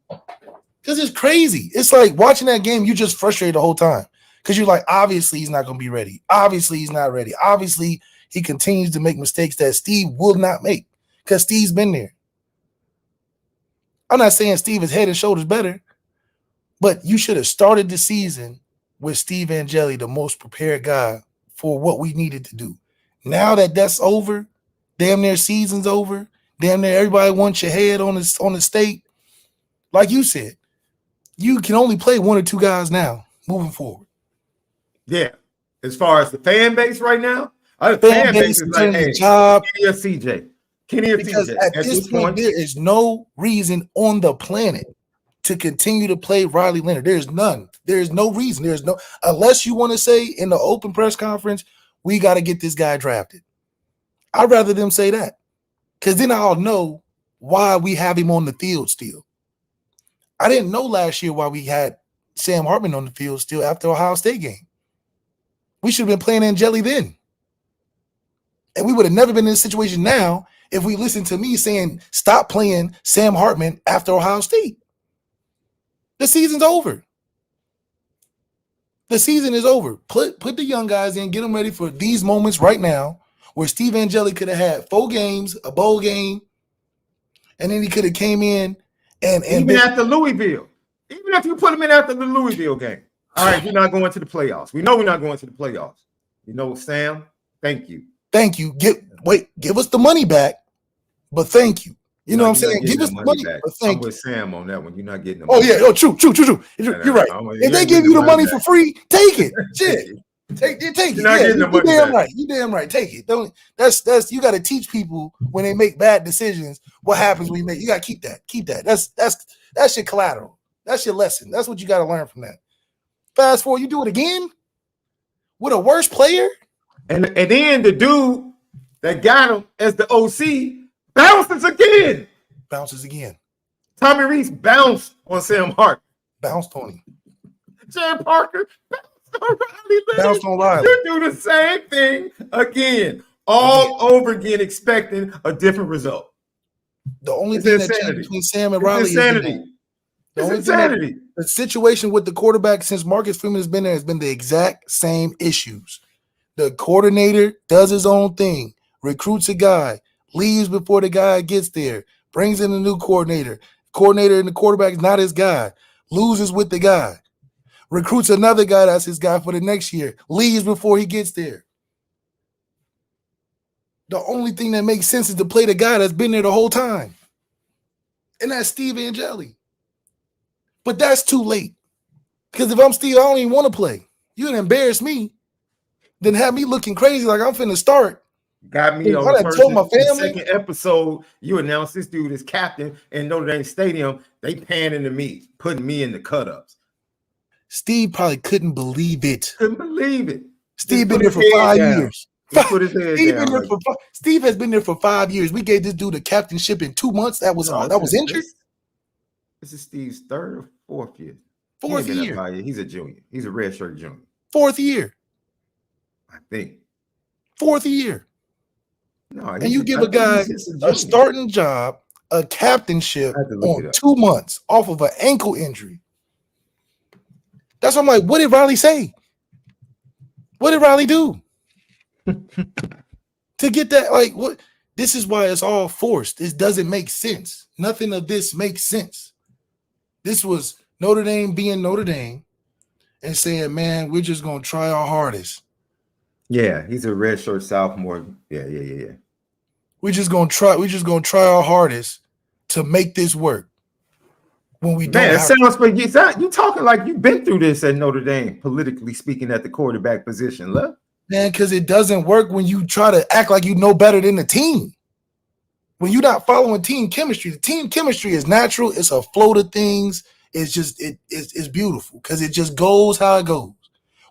Because it's crazy. It's like watching that game, you just frustrated the whole time. Because you're like, obviously he's not going to be ready. Obviously he's not ready. Obviously he continues to make mistakes that Steve will not make because Steve's been there. I'm not saying Steve is head and shoulders better, but you should have started the season with Steve Angeli, the most prepared guy for what we needed to do. Now that that's over, damn near season's over, damn near everybody wants your head on the state. Like you said, you can only play one or two guys now moving forward. Yeah. As far as the fan base right now, the fan base is like, hey, Kenny or CJ. Because at this point, there is no reason on the planet to continue to play Riley Leonard. There's none. There's no reason. There's no, unless you want to say in the open press conference, we got to get this guy drafted. I'd rather them say that because then I'll know why we have him on the field still. I didn't know last year why we had Sam Hartman on the field still after Ohio State game. We should have been playing Angeli then. And we would have never been in this situation now if we listened to me saying, stop playing Sam Hartman after Ohio State. The season's over. The season is over. Put the young guys in, get them ready for these moments right now where Steve Angeli could have had 4 games, a bowl game, and then he could have came in and even after Louisville. Even if you put him in after the Louisville game. All right, we're not going to the playoffs. We know we're not going to the playoffs. You know, Sam, thank you. Thank you. Give us the money back, but thank you. You know what I'm saying? Give us the money back, but thank you. I'm with Sam on that one. You're not getting the money. Oh, yeah. Oh, true. You're right. If they give you the money for free, take it. Shit. Take it. You're not getting the money damn back. right. You damn right. Take it. That's you got to teach people when they make bad decisions what happens when you make. You got to keep that. Keep that. That's your collateral. That's your lesson. That's what you got to learn from that. Fast forward, you do it again with a worse player. And then the dude that got him as the OC bounces again. Bounces again. Tommy Reese bounced on Sam Hart. Bounced on him. Jan Parker bounced on Riley Leonard. Bounced on Riley. You do the same thing again, all over again, expecting a different result. The only It's thing that insanity. changed between Sam and It's Riley insanity. is the It's only thing that, insanity. the situation with the quarterback since Marcus Freeman has been there has been the exact same issues. The coordinator does his own thing, recruits a guy, leaves before the guy gets there, brings in a new coordinator. Coordinator and the quarterback is not his guy, loses with the guy, recruits another guy that's his guy for the next year, leaves before he gets there. The only thing that makes sense is to play the guy that's been there the whole time. And that's Steve Angeli. But that's too late. Because if I'm Steve, I don't even want to play. You would embarrass me, then have me looking crazy like I'm finna start. Got me I on the done first told my the family. second episode. You announced this dude as captain in Notre Dame Stadium. They panning to me, putting me in the cut-ups. Steve probably couldn't believe it. Couldn't believe it. Steve Just been put there his for head 5 down. years. Just put his head Steve, down. been there Like, for, Steve has been there for 5 years. We gave this dude a captainship in 2 months. That was injured. This is Steve's third or fourth year. He Fourth ain't been that year. 5 years. He's a junior. He's a redshirt junior, Fourth year. I think. Fourth year. No, And you give a guy a starting job, a captainship I had to look it on up. 2 months off of an ankle injury. That's why I'm like, what did Riley say? What did Riley do? To get that, like, what? This is why it's all forced. This doesn't make sense. Nothing of this makes sense. This was Notre Dame being Notre Dame and saying, man, we're just going to try our hardest. Yeah, he's a redshirt sophomore. Yeah. We're just going to try our hardest to make this work. When we Man, don't it have sounds like you talking like you've been through this at Notre Dame, politically speaking, at the quarterback position. Look, man, because it doesn't work when you try to act like you know better than the team. When you're not following team chemistry, the team chemistry is natural. It's a flow to things. It's just it's beautiful because it just goes how it goes.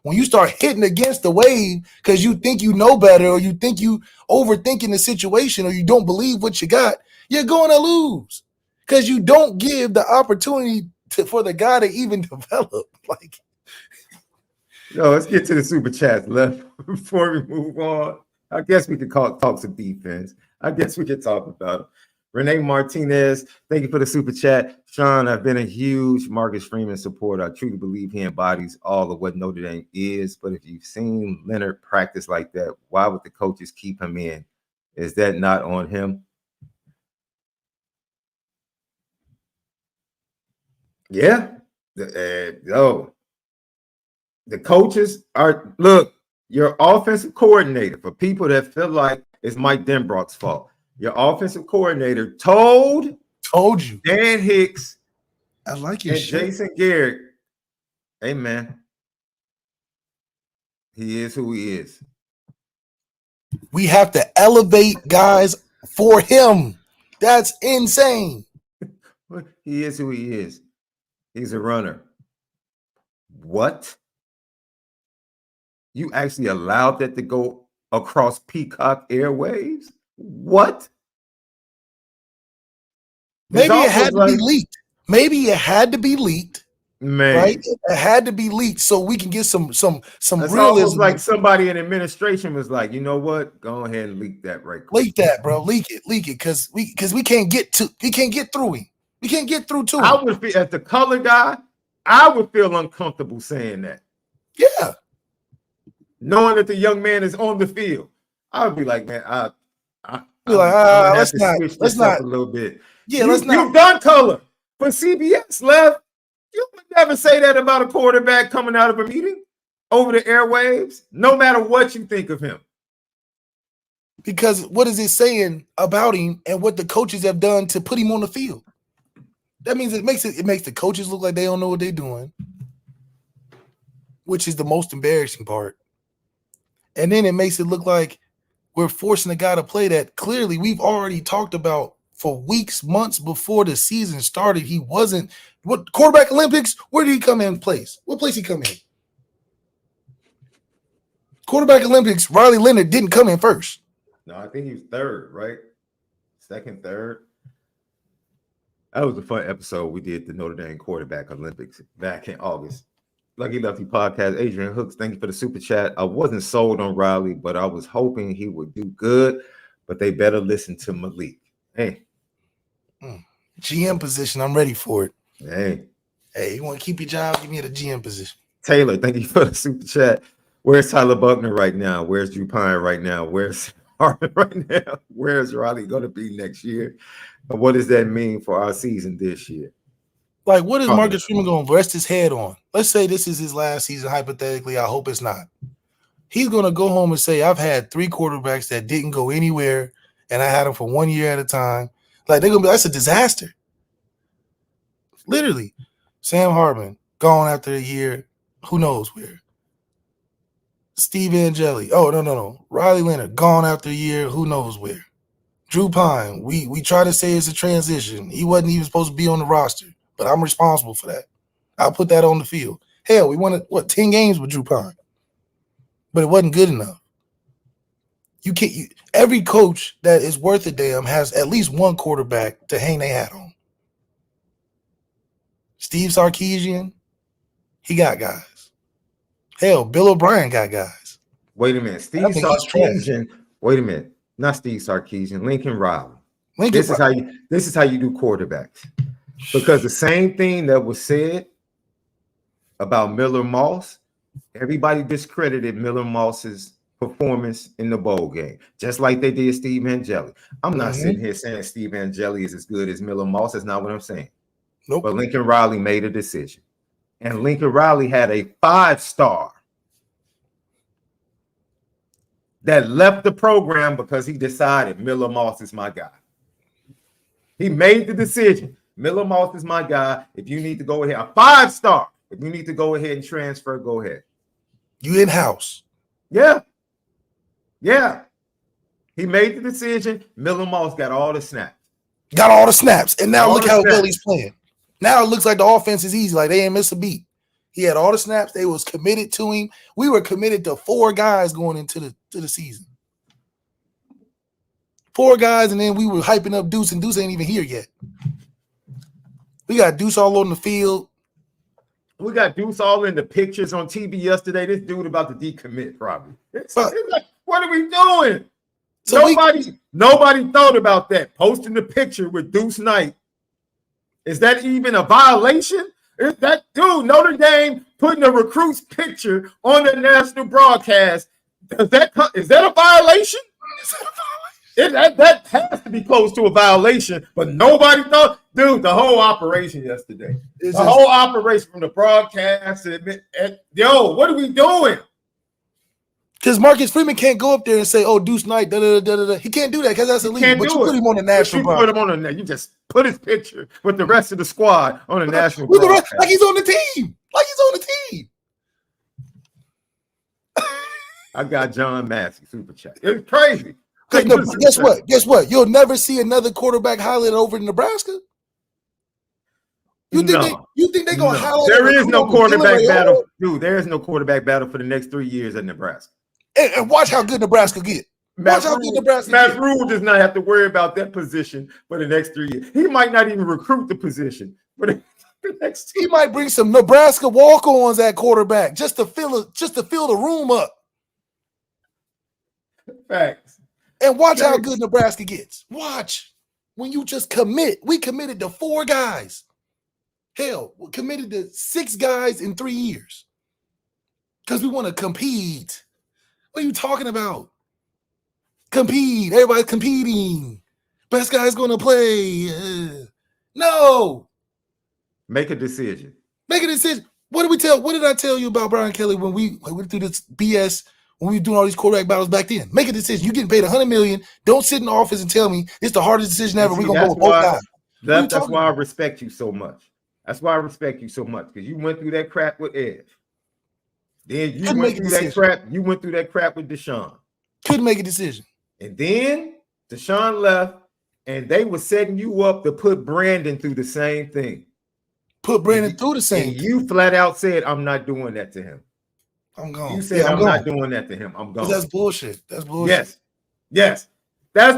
When you start hitting against the wave because you think you know better or you think you overthinking the situation or you don't believe what you got, you're going to lose because you don't give the opportunity for the guy to even develop. Like, no, let's get to the super chats left before we move on. I guess we could talk some defense. I guess we could talk about it. Renee Martinez, thank you for the super chat. Sean, I've been a huge Marcus Freeman supporter. I truly believe he embodies all of what Notre Dame is. But if you've seen Leonard practice like that, why would the coaches keep him in? Is that not on him? Yeah. The coaches are, look, your offensive coordinator, for people that feel like it's Mike Denbrock's fault, your offensive coordinator told you. Dan Hicks I like your and shit. Jason Garrett, hey, man, he is who he is. We have to elevate guys for him. That's insane. He is who he is. He's a runner. What? You actually allowed that to go across Peacock airwaves? What? Maybe it had to be leaked. Maybe it had to be leaked. Man, right? It had to be leaked so we can get some it's realism. almost like somebody in administration was like, you know what? Go ahead and leak that right quick. Leak that, bro. Leak it, because we can't get through him. We can't get through to him. I would feel, as the color guy, I would feel uncomfortable saying that. Yeah. Knowing that the young man is on the field, I would be like, man, let's not a little bit. Yeah, let's not. You've done color for CBS, Lev. You would never say that about a quarterback coming out of a meeting over the airwaves, no matter what you think of him. Because what is it saying about him and what the coaches have done to put him on the field? That means it makes the coaches look like they don't know what they're doing, which is the most embarrassing part. And then it makes it look like we're forcing a guy to play that clearly we've already talked about for weeks, months before the season started. He wasn't what quarterback Olympics. Where did he come in place? What place he come in? Quarterback Olympics, Riley Leonard didn't come in first. No, I think he was third, right? Second, third. That was a fun episode we did, the Notre Dame Quarterback Olympics back in August. Lucky Lefty podcast. Adrian Hooks, thank you for the super chat. I wasn't sold on Riley, but I was hoping he would do good. But they better listen to Malik. Hey, GM position, I'm ready for it. hey, You want to keep your job? Give me the GM position. Taylor, thank you for the super chat. Where's Tyler Buckner right now? Where's Drew Pine right now? Where's Harvin right now? Where's Riley going to be next year? And what does that mean for our season this year? Like, what is Marcus Freeman going to rest his head on? Let's say this is his last season, hypothetically. I hope it's not. He's going to go home and say, I've had 3 quarterbacks that didn't go anywhere, and I had them for 1 year at a time. Like, they're going to be, that's a disaster. Literally. Sam Hartman, gone after a year, who knows where. Steve Angeli. Oh, no. Riley Leonard, gone after a year, who knows where. Drew Pine, we try to say it's a transition. He wasn't even supposed to be on the roster, but I'm responsible for that. I'll put that on the field. Hell, we won 10 games with Drew Pine, but it wasn't good enough. Every coach that is worth a damn has at least one quarterback to hang their hat on. Steve Sarkisian, he got guys. Hell, Bill O'Brien got guys. Wait a minute. Steve Sarkisian. Wait a minute. Not Steve Sarkisian. Lincoln Riley. This is how you do quarterbacks. Because the same thing that was said about Miller Moss, everybody discredited Miller Moss's performance in the bowl game, just like they did Steve Angeli. I'm not sitting here saying Steve Angeli is as good as Miller Moss. That's not what I'm saying. Nope. But Lincoln Riley made a decision. And Lincoln Riley had a 5-star that left the program because he decided Miller Moss is my guy. He made the decision. Miller Moss is my guy. If you need to go ahead, a 5-star. If you need to go ahead and transfer, go ahead. You in-house. Yeah. He made the decision. Miller Moss got all the snaps. And now look how well he's playing. Now it looks like the offense is easy. Like they ain't miss a beat. He had all the snaps. They was committed to him. We were committed to 4 guys going into the season. 4 guys, and then we were hyping up Deuce, and Deuce ain't even here yet. We got Deuce all on the field. We got Deuce all in the pictures on TV yesterday. This dude about to decommit probably. It's like, what are we doing? So nobody thought about that. Posting the picture with Deuce Knight. Is that even a violation? Is that dude Notre Dame putting a recruit's picture on the national broadcast? Is that a violation? That has to be close to a violation, but nobody thought, dude, the whole operation yesterday. Whole operation from the broadcast. What are we doing? Because Marcus Freeman can't go up there and say, "Oh, Deuce Knight." He can't do that because that's illegal. But you put him on the national broadcast. You just put his picture with the rest of the squad on the national broadcast. Like he's on the team. I got John Massey super chat. It's crazy. Guess what? You'll never see another quarterback highlight over in Nebraska. You think they're gonna highlight? There is no quarterback battle, dude. There is no quarterback battle for the next 3 years at Nebraska. And watch how good Nebraska get. Matt Rule does not have to worry about that position for the next 3 years. He might not even recruit the position, but he might bring some Nebraska walk-ons at quarterback just to fill the room up. Facts. And watch how good Nebraska gets. Watch when you just commit. We committed to 4 guys. Hell, we committed to 6 guys in 3 years because we want to compete. What are you talking about? Compete. Everybody's competing. Best guy's going to play. No. Make a decision. What did I tell you about Brian Kelly when we went through this BS when we were doing all these quarterback battles back then? Make a decision. You're getting paid $100 million. Don't sit in the office and tell me it's the hardest decision ever. We're going to go with both guys. That's why I respect you so much. That's why I respect you so much, because you went through that crap with Ed. Then you went through that crap. You went through that crap with Deshaun. Couldn't make a decision. And then Deshaun left, and they were setting you up to put Brandon through the same thing. And you flat out said, "I'm not doing that to him." I'm gone. You said, "I'm not doing that to him. I'm gone." That's bullshit. Yes. That's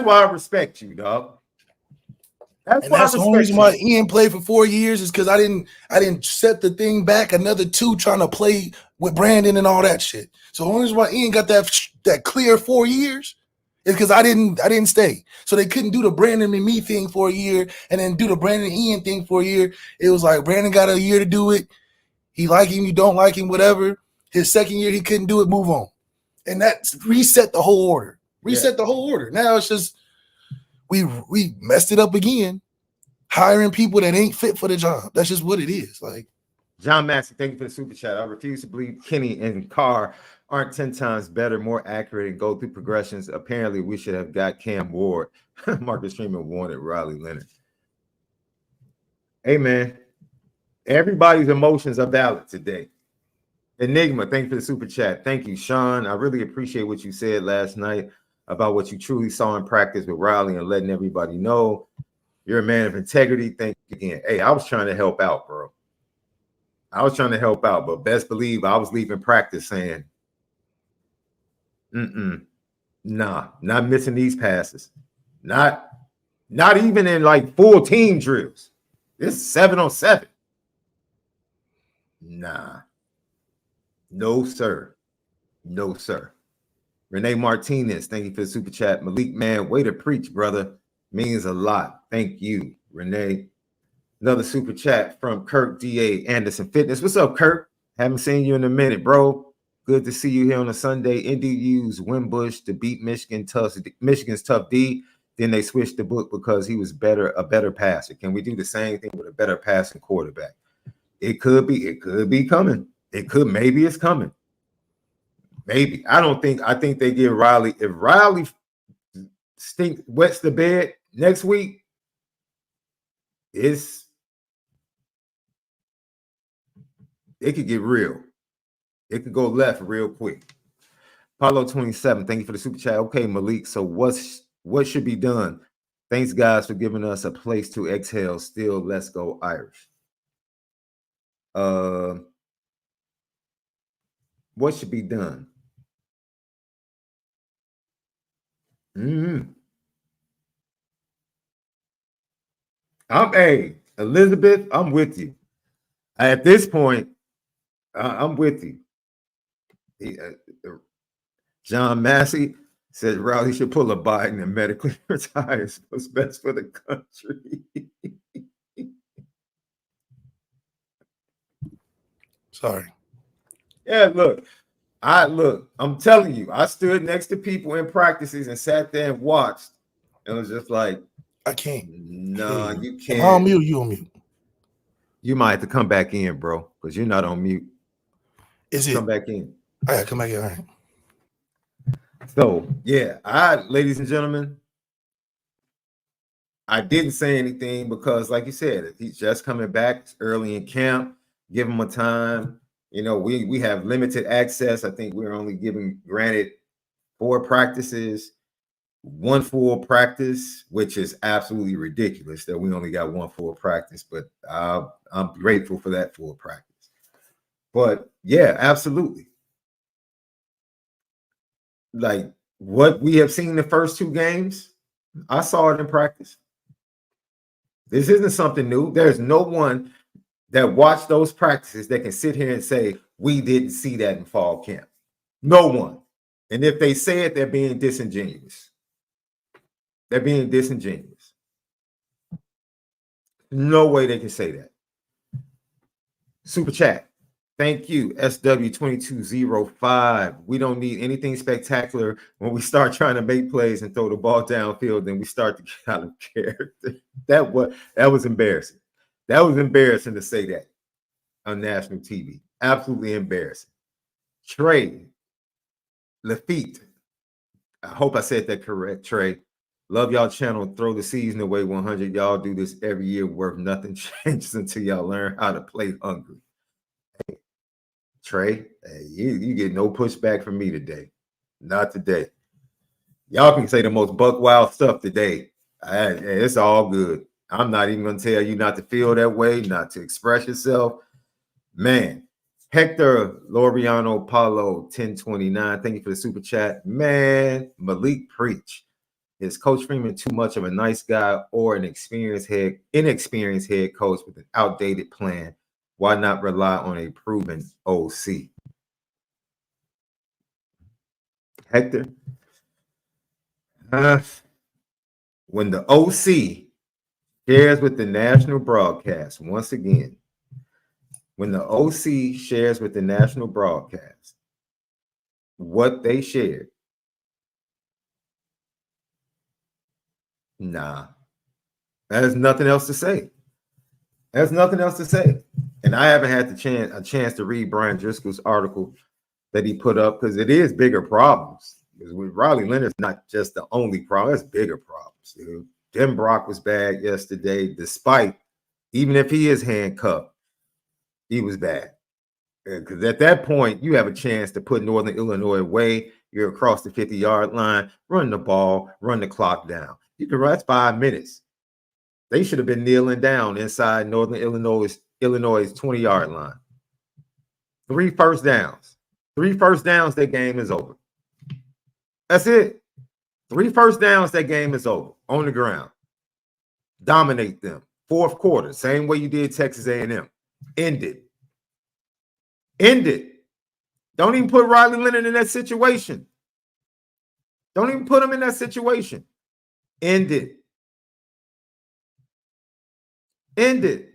why I respect you, dog. That's And why I that's the only reason why respect you. Ian played for 4 years is because I didn't set the thing back another 2 trying to play with Brandon and all that shit. So the only reason why Ian got that clear 4 years is because I didn't stay. So they couldn't do the Brandon and me thing for a year and then do the Brandon and Ian thing for a year. It was like Brandon got a year to do it. He like him, you don't like him, whatever. His second year he couldn't do it, move on. And that reset the whole order. Reset the whole order. Now it's just we messed it up again, hiring people that ain't fit for the job. That's just what it is. Like John Massey, thank you for the super chat. I refuse to believe Kenny and Carr aren't 10 times better, more accurate, and go through progressions. Apparently, we should have got Cam Ward. Marcus Freeman wanted Riley Leonard. Hey, man. Everybody's emotions are valid today. Enigma, thank you for the super chat. Thank you, Sean. I really appreciate what you said last night about what you truly saw in practice with Riley and letting everybody know you're a man of integrity. Thank you again. Hey, I was trying to help out, bro. I was trying to help out, but best believe I was leaving practice saying, nah, not missing these passes. Not even in like full team drills. This is 7-on-7. Nah. No, sir. No, sir. Renee Martinez, thank you for the super chat. Malik, man, way to preach, brother. Means a lot. Thank you, Renee. Another super chat from Kirk D.A. Anderson Fitness. What's up, Kirk? Haven't seen you in a minute, bro. Good to see you here on a Sunday. Indy used Wimbush to beat Michigan's tough D. Then they switched the book because he was a better passer. Can we do the same thing with a better passing quarterback? It could be coming. Maybe it's coming. Maybe. I think they give Riley, if Riley wets the bed next week, it could get real. It could go left real quick. Paulo 27, thank you for the super chat. Okay, Malik, so what should be done? Thanks, guys, for giving us a place to exhale. Still, let's go Irish. What should be done? Hey, Elizabeth, I'm with you. At this point, I'm with you. John Massey said Rowley should pull a Biden and medically retire. What's best for the country? sorry. Yeah, look, I'm telling you, I stood next to people in practices and sat there and watched. And it was just like, I can't. No, you can't. Am I on mute? You on mute? You might have to come back in, bro, because you're not on mute. Come back in? All right, come back in. All right. So, yeah, ladies and gentlemen, I didn't say anything because, like you said, he's just coming back early in camp. Give him a time. You know, we have limited access. I think we're only granted 4 practices, 1 full practice, which is absolutely ridiculous that we only got 1 full practice. But I'm grateful for that full practice. But yeah, absolutely. Like what we have seen the first 2 games, I saw it in practice. This isn't something new. There's no one that watched those practices that can sit here and say, we didn't see that in fall camp. No one. And if they say it, they're being disingenuous. They're being disingenuous. No way they can say that. Super chat. Thank you, SW2205. We don't need anything spectacular when we start trying to make plays and throw the ball downfield, then we start to get out of character. That was embarrassing. That was embarrassing to say that on national TV. Absolutely embarrassing. Trey Lefty. I hope I said that correct, Trey. Love y'all channel. Throw the season away 100. Y'all do this every year. Worth nothing changes until y'all learn how to play hungry. Hey, Trey, you get no pushback from me today. Not today. Y'all can say the most buck wild stuff today. It's all good. I'm not even going to tell you not to feel that way, not to express yourself. Man, Hector Loriano Paulo 1029. Thank you for the super chat. Man, Malik preach. Is Coach Freeman too much of a nice guy or an inexperienced head coach with an outdated plan? Why not rely on a proven OC? Hector, when the OC shares with the national broadcast, once again, when the OC shares with the national broadcast what they shared, nah, there's nothing else to say. There's nothing else to say. And I haven't had a chance to read Brian Driscoll's article that he put up because it is bigger problems. Because with Riley Leonard's not just the only problem, it's bigger problems. Dude. Jim Brock was bad yesterday, despite, even if he is handcuffed, he was bad. Because at that point, you have a chance to put Northern Illinois away. You're across the 50-yard line, run the ball, run the clock down. You can run, that's 5 minutes. They should have been kneeling down inside Northern Illinois' 20-yard line. 3 first downs. 3 first downs, that game is over. That's it. 3 first downs, that game is over. On the ground. Dominate them. 4th quarter, same way you did Texas A&M. End it. End it. Don't even put Riley Leonard in that situation. Don't even put him in that situation. End it. End it.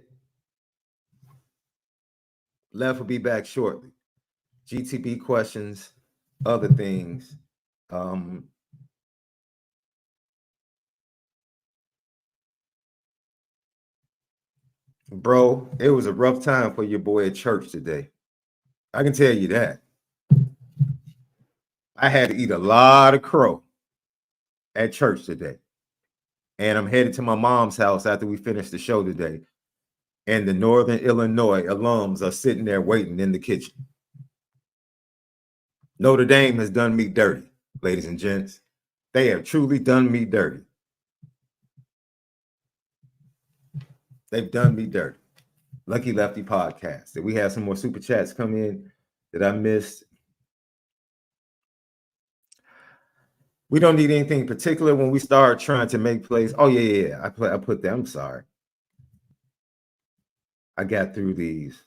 Left will be back shortly. GTB questions, other things. Bro, it was a rough time for your boy at church today. I can tell you that. I had to eat a lot of crow at church today. And I'm headed to my mom's house after we finish the show today. And the Northern Illinois alums are sitting there waiting in the kitchen. Notre Dame has done me dirty, ladies and gents. They have truly done me dirty. They've done me dirty. Lucky Lefty podcast. Did we have some more super chats come in that I missed? We don't need anything particular when we start trying to make plays. Oh, yeah. I put that. I'm sorry. I got through these.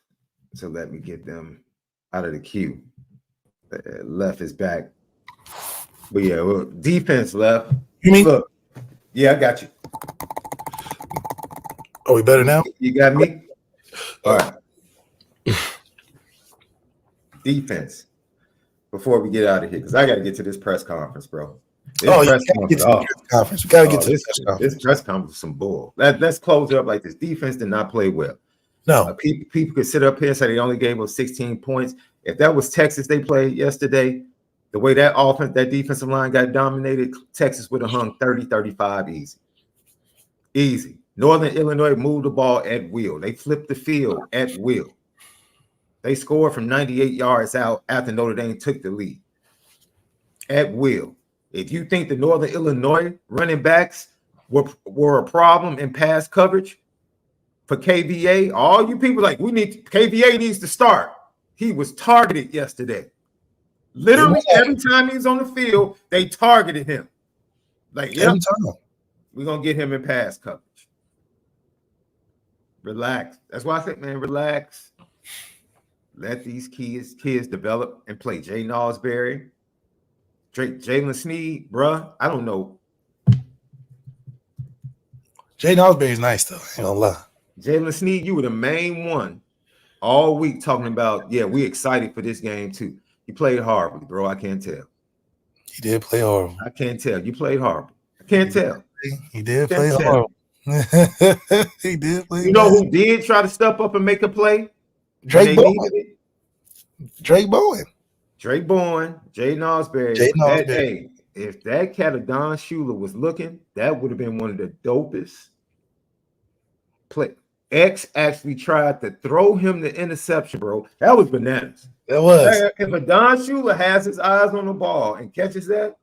So let me get them out of the queue. Left is back. But yeah, well, defense left. You mean? Look. Yeah, I got you. Are we better now? You got me? All right. Defense. Before we get out of here, because I got to get to this press conference, bro. You got to get to the press conference. We got to get to this press conference. This press conference is some bull. Let's close it up like this. Defense did not play well. No. People could sit up here and say they only gave us 16 points. If that was Texas they played yesterday, the way that defensive line got dominated, Texas would have hung 30-35 easy. Easy. Northern Illinois moved the ball at will. They flipped the field at will. They scored from 98 yards out after Notre Dame took the lead. At will. If you think the Northern Illinois running backs were a problem in pass coverage for KVA, all you people like, KVA needs to start. He was targeted yesterday. Literally every time he was on the field, they targeted him. Like, every time. We're going to get him in pass coverage. Relax. That's why I said, man, relax. Let these kids develop and play. Jay Nosberry, Jalen Sneed, bruh. I don't know. Jay Nosberry's nice, though. I ain't gonna lie. Jalen Sneed, you were the main one all week talking about, yeah, we excited for this game, too. You played horribly, bro. I can't tell. He did play horrible. I can't tell. You played horrible. I can't tell. He did play horrible. He did play. You know who did try to step up and make a play? Drake Bowen. Drake Bowen. Drake Bowen. Jay Nosberry. Hey, if that cat of Don Shula was looking, that would have been one of the dopest play. X actually tried to throw him the interception, bro. That was bananas. That was. If a Don Shula has his eyes on the ball and catches that,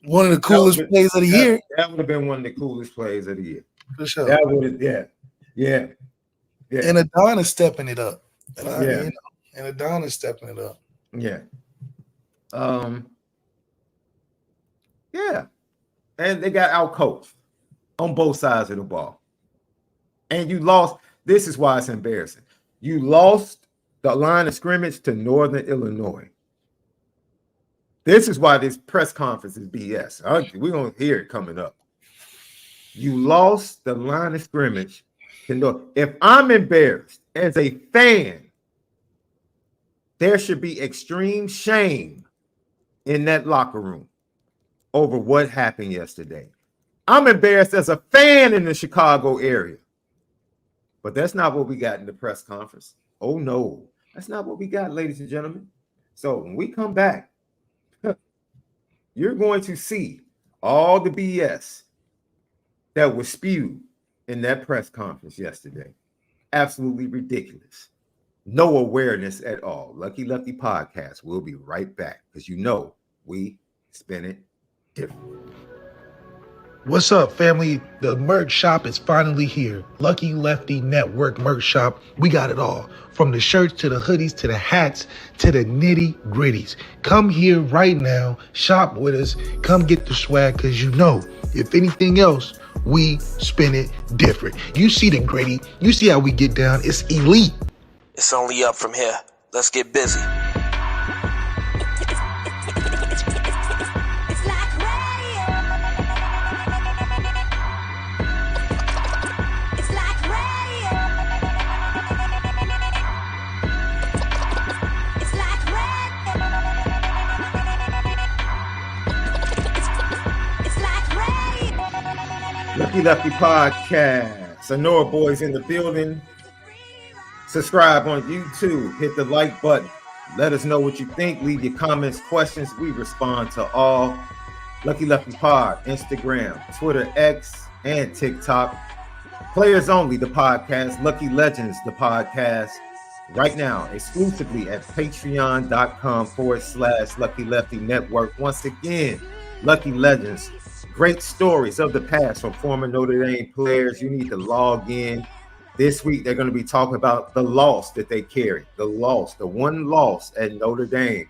one of the coolest plays of the year. That would have been one of the coolest plays of the year. For sure. That would have, yeah. And Adonis stepping it up. And Adonis stepping it up. Yeah. and they got outcoached on both sides of the ball. And you lost. This is why it's embarrassing. You lost the line of scrimmage to Northern Illinois. This is why this press conference is BS. We're going to hear it coming up. You lost the line of scrimmage to North. If I'm embarrassed as a fan, there should be extreme shame in that locker room over what happened yesterday. I'm embarrassed as a fan in the Chicago area. But that's not what we got in the press conference. Oh, no. That's not what we got, ladies and gentlemen. So when we come back, you're going to see all the BS that was spewed in that press conference yesterday. Absolutely ridiculous. No awareness at all. Lucky Lefty Podcast. We'll be right back because you know we spin it different. What's up, family? The merch shop is finally here. Lucky Lefty Network merch shop. We got it all. From the shirts to the hoodies to the hats to the nitty gritties. Come here right now. Shop with us. Come get the swag because you know, if anything else, we spin it different. You see the gritty. You see how we get down. It's elite. It's only up from here. Let's get busy. Lucky Lefty Podcast. Sonora Boys in the building. Subscribe on YouTube. Hit the like button. Let us know what you think. Leave your comments, questions. We respond to all. Lucky Lefty Pod, Instagram, Twitter, X, and TikTok. Players Only, the podcast. Lucky Legends, the podcast. Right now, exclusively at patreon.com/Lucky Lefty Network. Once again, Lucky Legends. Great stories of the past from former Notre Dame players. You need to log in. This week, they're going to be talking about the loss that they carry. The one loss at Notre Dame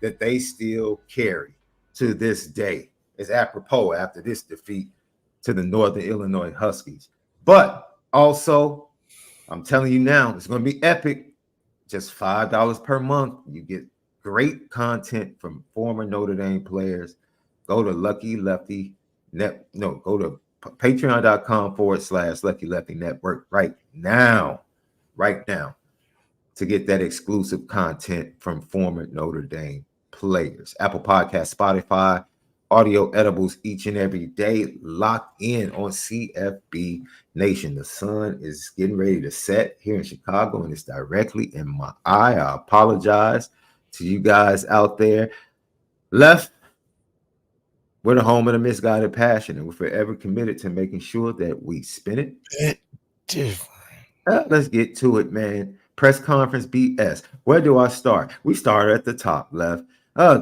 that they still carry to this day. Is apropos after this defeat to the Northern Illinois Huskies. But also, I'm telling you now, it's going to be epic. Just $5 per month. You get great content from former Notre Dame players. Go to Lucky Lefty go to patreon.com/Lucky Lefty Network right now to get that exclusive content from former Notre Dame players. Apple Podcasts, Spotify, audio edibles each and every day. Locked in on CFB Nation. The sun is getting ready to set here in Chicago, and it's directly in my eye. I apologize to you guys out there. We're the home of the misguided passion, and we're forever committed to making sure that we spin it different. Let's get to it, man. Press conference BS. Where do I start? We started at the top, Left.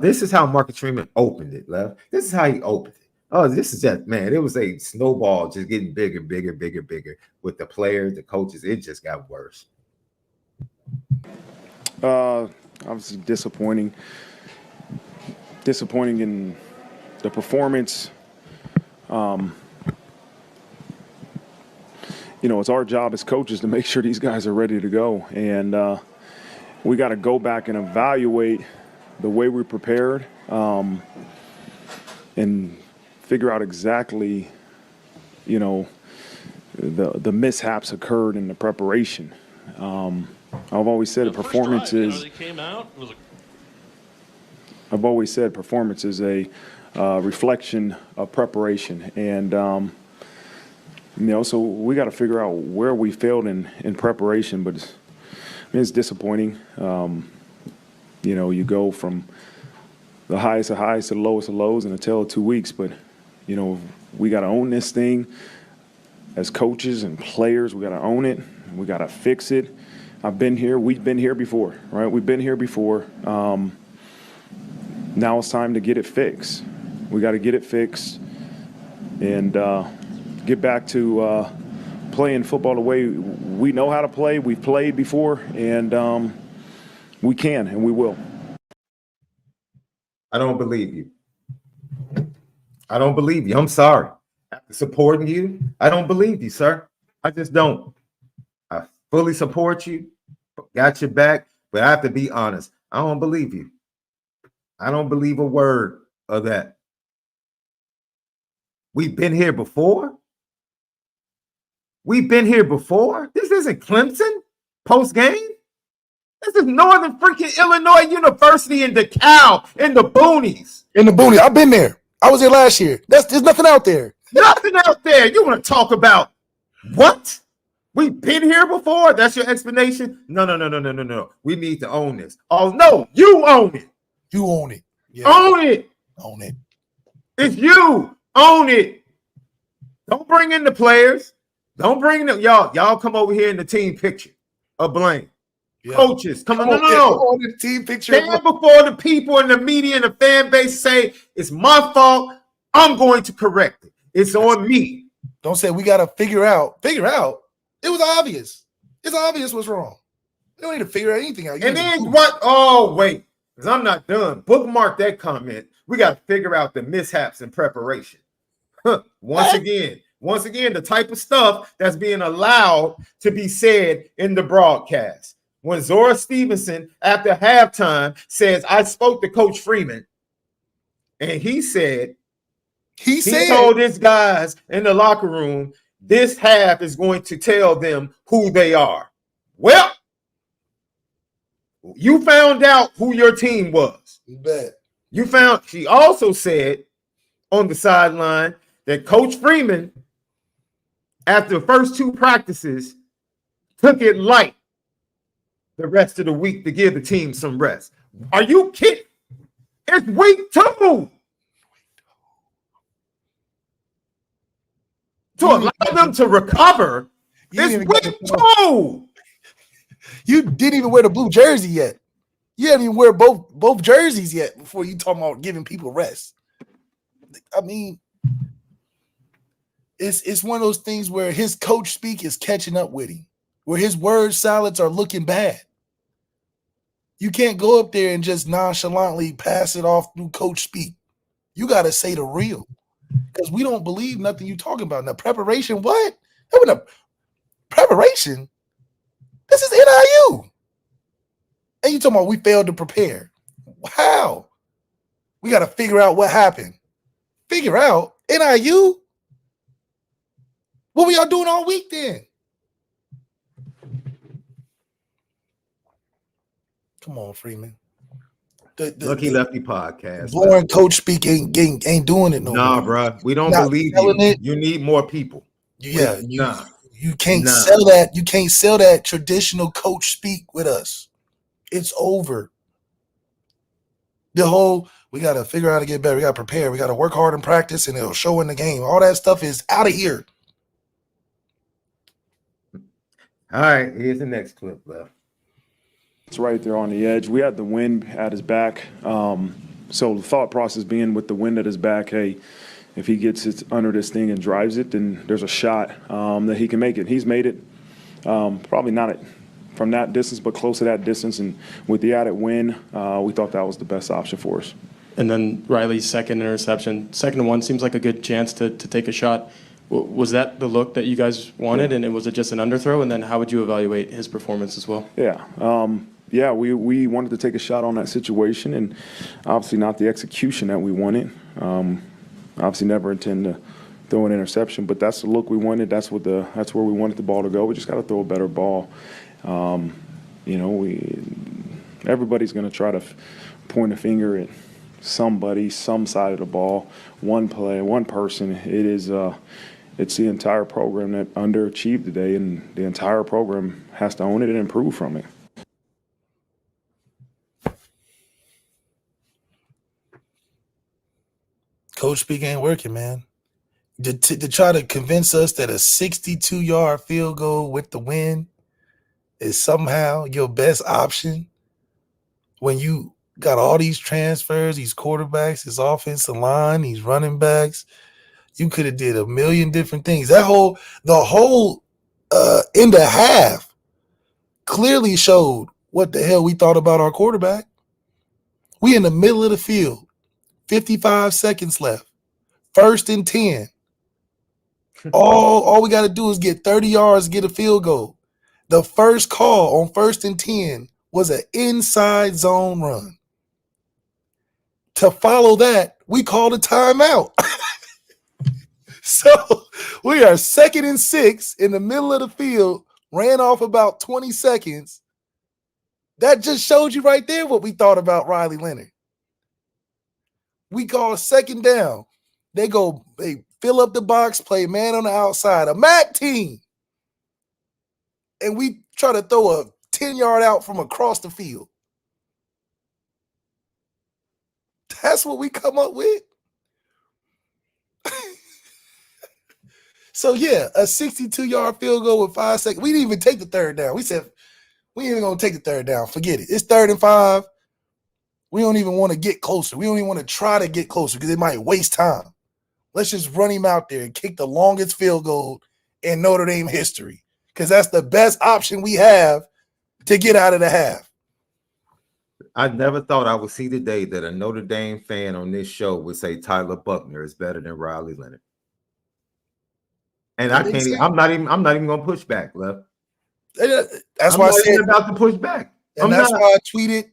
This is how Marcus Freeman opened it, Left. This is how he opened it. This is just, man, it was a snowball just getting bigger with the players, the coaches. It just got worse. Obviously disappointing in the performance. It's our job as coaches to make sure these guys are ready to go. And we got to go back and evaluate the way we prepared and figure out exactly, the mishaps occurred in the preparation. I've always said performance is a reflection of preparation. And, so we got to figure out where we failed in preparation, but it's disappointing. You go from the highest of highs to the lowest of lows in a tale of 2 weeks, but, we got to own this thing as coaches and players. We got to own it. We got to fix it. I've been here. We've been here before, right? We've been here before. Now it's time to get it fixed. We got to get it fixed and get back to playing football the way we know how to play. We've played before, and we can and we will. I don't believe you. I don't believe you. I'm sorry. After supporting you, I don't believe you, sir. I just don't. I fully support you, got your back, but I have to be honest. I don't believe you. I don't believe a word of that. We've been here before. We've been here before. This isn't Clemson post-game. This is Northern freaking Illinois University in DeKalb, in the boonies. In the boonies. I've been there. I was there last year. There's nothing out there. Nothing out there. You want to talk about what? We've been here before? That's your explanation? No. We need to own this. Oh, no. You own it. You own it. Yeah. Own it. Own it. It's you. Own it. Don't bring in the players. Don't bring them. Y'all come over here in the team picture of blame. Yeah. Coaches, come on. No. On the team picture. Stand before the people and the media and the fan base, say, it's my fault. I'm going to correct it. It's on me. Don't say we got to figure out. Figure out. It was obvious. It's obvious what's wrong. You don't need to figure anything out. And then what? Oh, wait. Because I'm not done. Bookmark that comment. We got to figure out the mishaps in preparation. Once again, the type of stuff that's being allowed to be said in the broadcast. When Zora Stevenson, after halftime, says, I spoke to Coach Freeman, and he told his guys in the locker room, this half is going to tell them who they are. Well, you found out who your team was. You bet. She also said on the sideline that Coach Freeman, after the first two practices, took it light the rest of the week to give the team some rest. Are you kidding? It's week 2. To allow them to recover, it's week 2. You didn't even wear the blue jersey yet. You haven't even wear both jerseys yet before you talking about giving people rest. I mean, it's one of those things where his coach speak is catching up with him, where his word salads are looking bad. You can't go up there and just nonchalantly pass it off through coach speak. You got to say the real, because we don't believe nothing you talking about. Now, preparation, what? Preparation? This is NIU. And you talking about we failed to prepare. How? We got to figure out what happened. Figure out? NIU? What were y'all doing all week then? Come on, Freeman. Lucky Lefty podcast. Boring coach speak ain't doing it no more. Nah, bro. We don't believe you. You need more people. Yeah, you can't sell that. You can't sell that traditional coach speak with us. It's over. The whole, we got to figure out how to get better. We got to prepare. We got to work hard in practice, and it'll show in the game. All that stuff is out of here. All right, here's the next clip, left. It's right there on the edge. We had the wind at his back. So the thought process being with the wind at his back, hey, if he gets it under this thing and drives it, then there's a shot that he can make it. He's made it. Probably not from that distance, but close to that distance. And with the added wind, we thought that was the best option for us. And then Riley's second interception. 2nd and 1 seems like a good chance to take a shot. Was that the look that you guys wanted, and was it just an underthrow? And then how would you evaluate his performance as well? Yeah. We wanted to take a shot on that situation, and obviously not the execution that we wanted. Obviously never intend to throw an interception, but that's the look we wanted. That's where we wanted the ball to go. We just got to throw a better ball. Everybody's going to try to point a finger at somebody, some side of the ball, one play, one person. It's the entire program that underachieved today, and the entire program has to own it and improve from it. Coach speak ain't working, man. To try to convince us that a 62-yard field goal with the win is somehow your best option when you got all these transfers, these quarterbacks, this offensive line, these running backs. You could have did a million different things. The whole end of half clearly showed what the hell we thought about our quarterback. We in the middle of the field, 55 seconds left, 1st and 10. All we got to do is get 30 yards, get a field goal. The first call on 1st and 10 was an inside zone run. To follow that, we called a timeout. So we are 2nd and 6 in the middle of the field, ran off about 20 seconds. That just showed you right there what we thought about Riley Leonard. We call 2nd down. They fill up the box, play man on the outside, a MAC team. And we try to throw a 10-yard out from across the field. That's what we come up with. So, yeah, a 62-yard field goal with 5 seconds. We didn't even take the 3rd down. We said, we ain't even going to take the 3rd down. Forget it. It's 3rd and 5. We don't even want to get closer. We don't even want to try to get closer because it might waste time. Let's just run him out there and kick the longest field goal in Notre Dame history because that's the best option we have to get out of the half. I never thought I would see the day that a Notre Dame fan on this show would say Tyler Buckner is better than Riley Leonard. And I'm not even gonna push back, Left. That's why I said about to push back. And that's why I tweeted,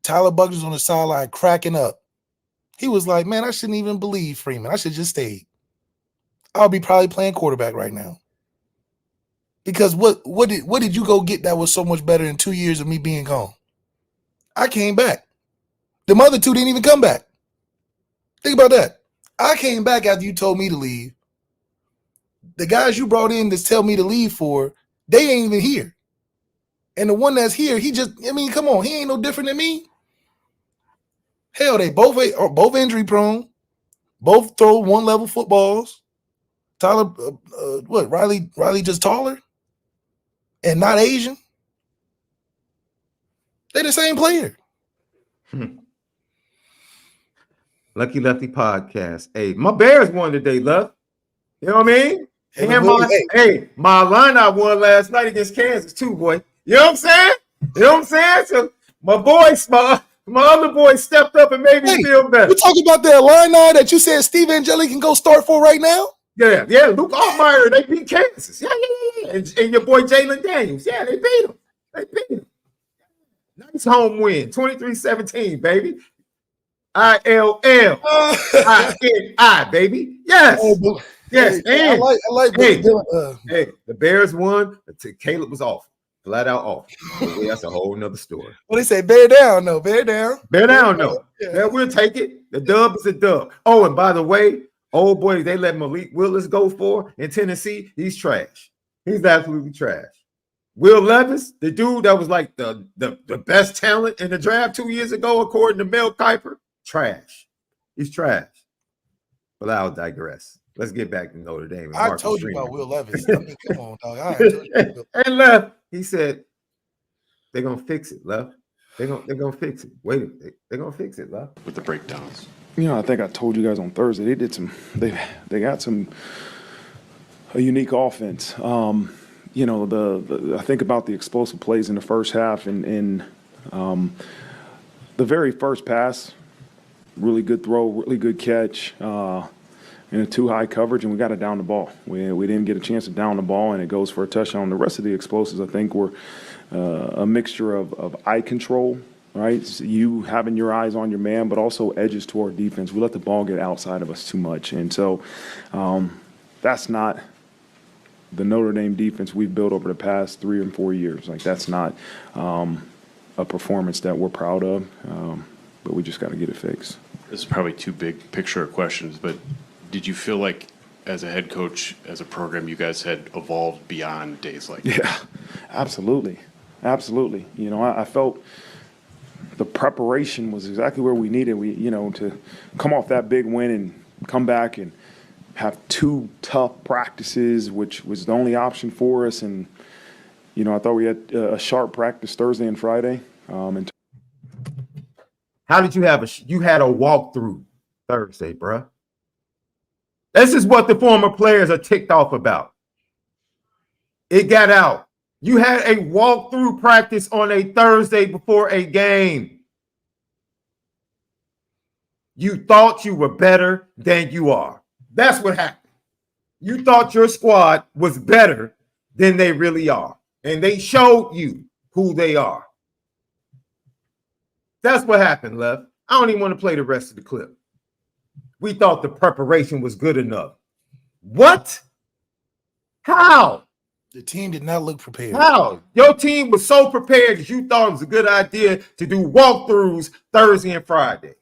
Tyler Buckner's on the sideline cracking up. He was like, man, I shouldn't even believe Freeman. I should just stay. I'll be probably playing quarterback right now. Because what did you go get that was so much better in 2 years of me being gone? I came back. The other two didn't even come back. Think about that. I came back after you told me to leave. The guys you brought in to tell me to leave for, they ain't even here. And the one that's here, come on, he ain't no different than me. Hell, they both injury prone, both throw 1-level footballs. Tyler, Riley just taller and not Asian. They're the same player. Lucky Lefty podcast. Hey, my Bears won today, Love. You know what I mean? My lineup won last night against Kansas too, boy. You know what I'm saying? So my other boys stepped up and made me feel better. You talking about that line now that you said Steve Angeli can go start for right now? Yeah. Luke Altmaier, they beat Kansas. Yeah. And your boy Jalen Daniels. Yeah, they beat him. Nice home win. 23-17, baby. ILL. Baby. Yes. Yes. Hey, and I like the Bears won. Caleb was off. Flat out off. That's a whole nother story. Well, they say bear down, no. Bear down. Yeah, we'll take it. The dub is a dub. Oh, and by the way, old boy, they let Malik Willis go for in Tennessee. He's trash. He's absolutely trash. Will Levis, the dude that was like the best talent in the draft 2 years ago, according to Mel Kiper, trash. He's trash. But I'll digress. Let's get back to Notre Dame. I told you about Will Levis. I mean, come on, dog. And Left, he said, they're gonna fix it, Left. They're gonna fix it. Wait a minute. They're gonna fix it, Left. With the breakdowns. I think I told you guys on Thursday, they got a unique offense. I think about the explosive plays in the first half and the very first pass, really good throw, really good catch, in a too high coverage, and we got to down the ball. We didn't get a chance to down the ball, and it goes for a touchdown. The rest of the explosives, I think, were a mixture of eye control, right? So you having your eyes on your man, but also edges to our defense. We let the ball get outside of us too much, and so that's not the Notre Dame defense we've built over the past 3 and 4 years. Like, that's not a performance that we're proud of, but we just got to get it fixed. This is probably too big picture of questions, but did you feel like as a head coach, as a program, you guys had evolved beyond days like that? Yeah, absolutely. I felt the preparation was exactly where we needed. To come off that big win and come back and have 2 tough practices, which was the only option for us. And, I thought we had a sharp practice Thursday and Friday. How did you you had a walkthrough Thursday, bruh? This is what the former players are ticked off about. It got out. You had a walkthrough practice on a Thursday before a game. You thought you were better than you are. That's what happened. You thought your squad was better than they really are. And they showed you who they are. That's what happened, Lev. I don't even want to play the rest of the clip. We thought the preparation was good enough. What? How? The team did not look prepared. How? Your team was so prepared that you thought it was a good idea to do walkthroughs Thursday and Friday.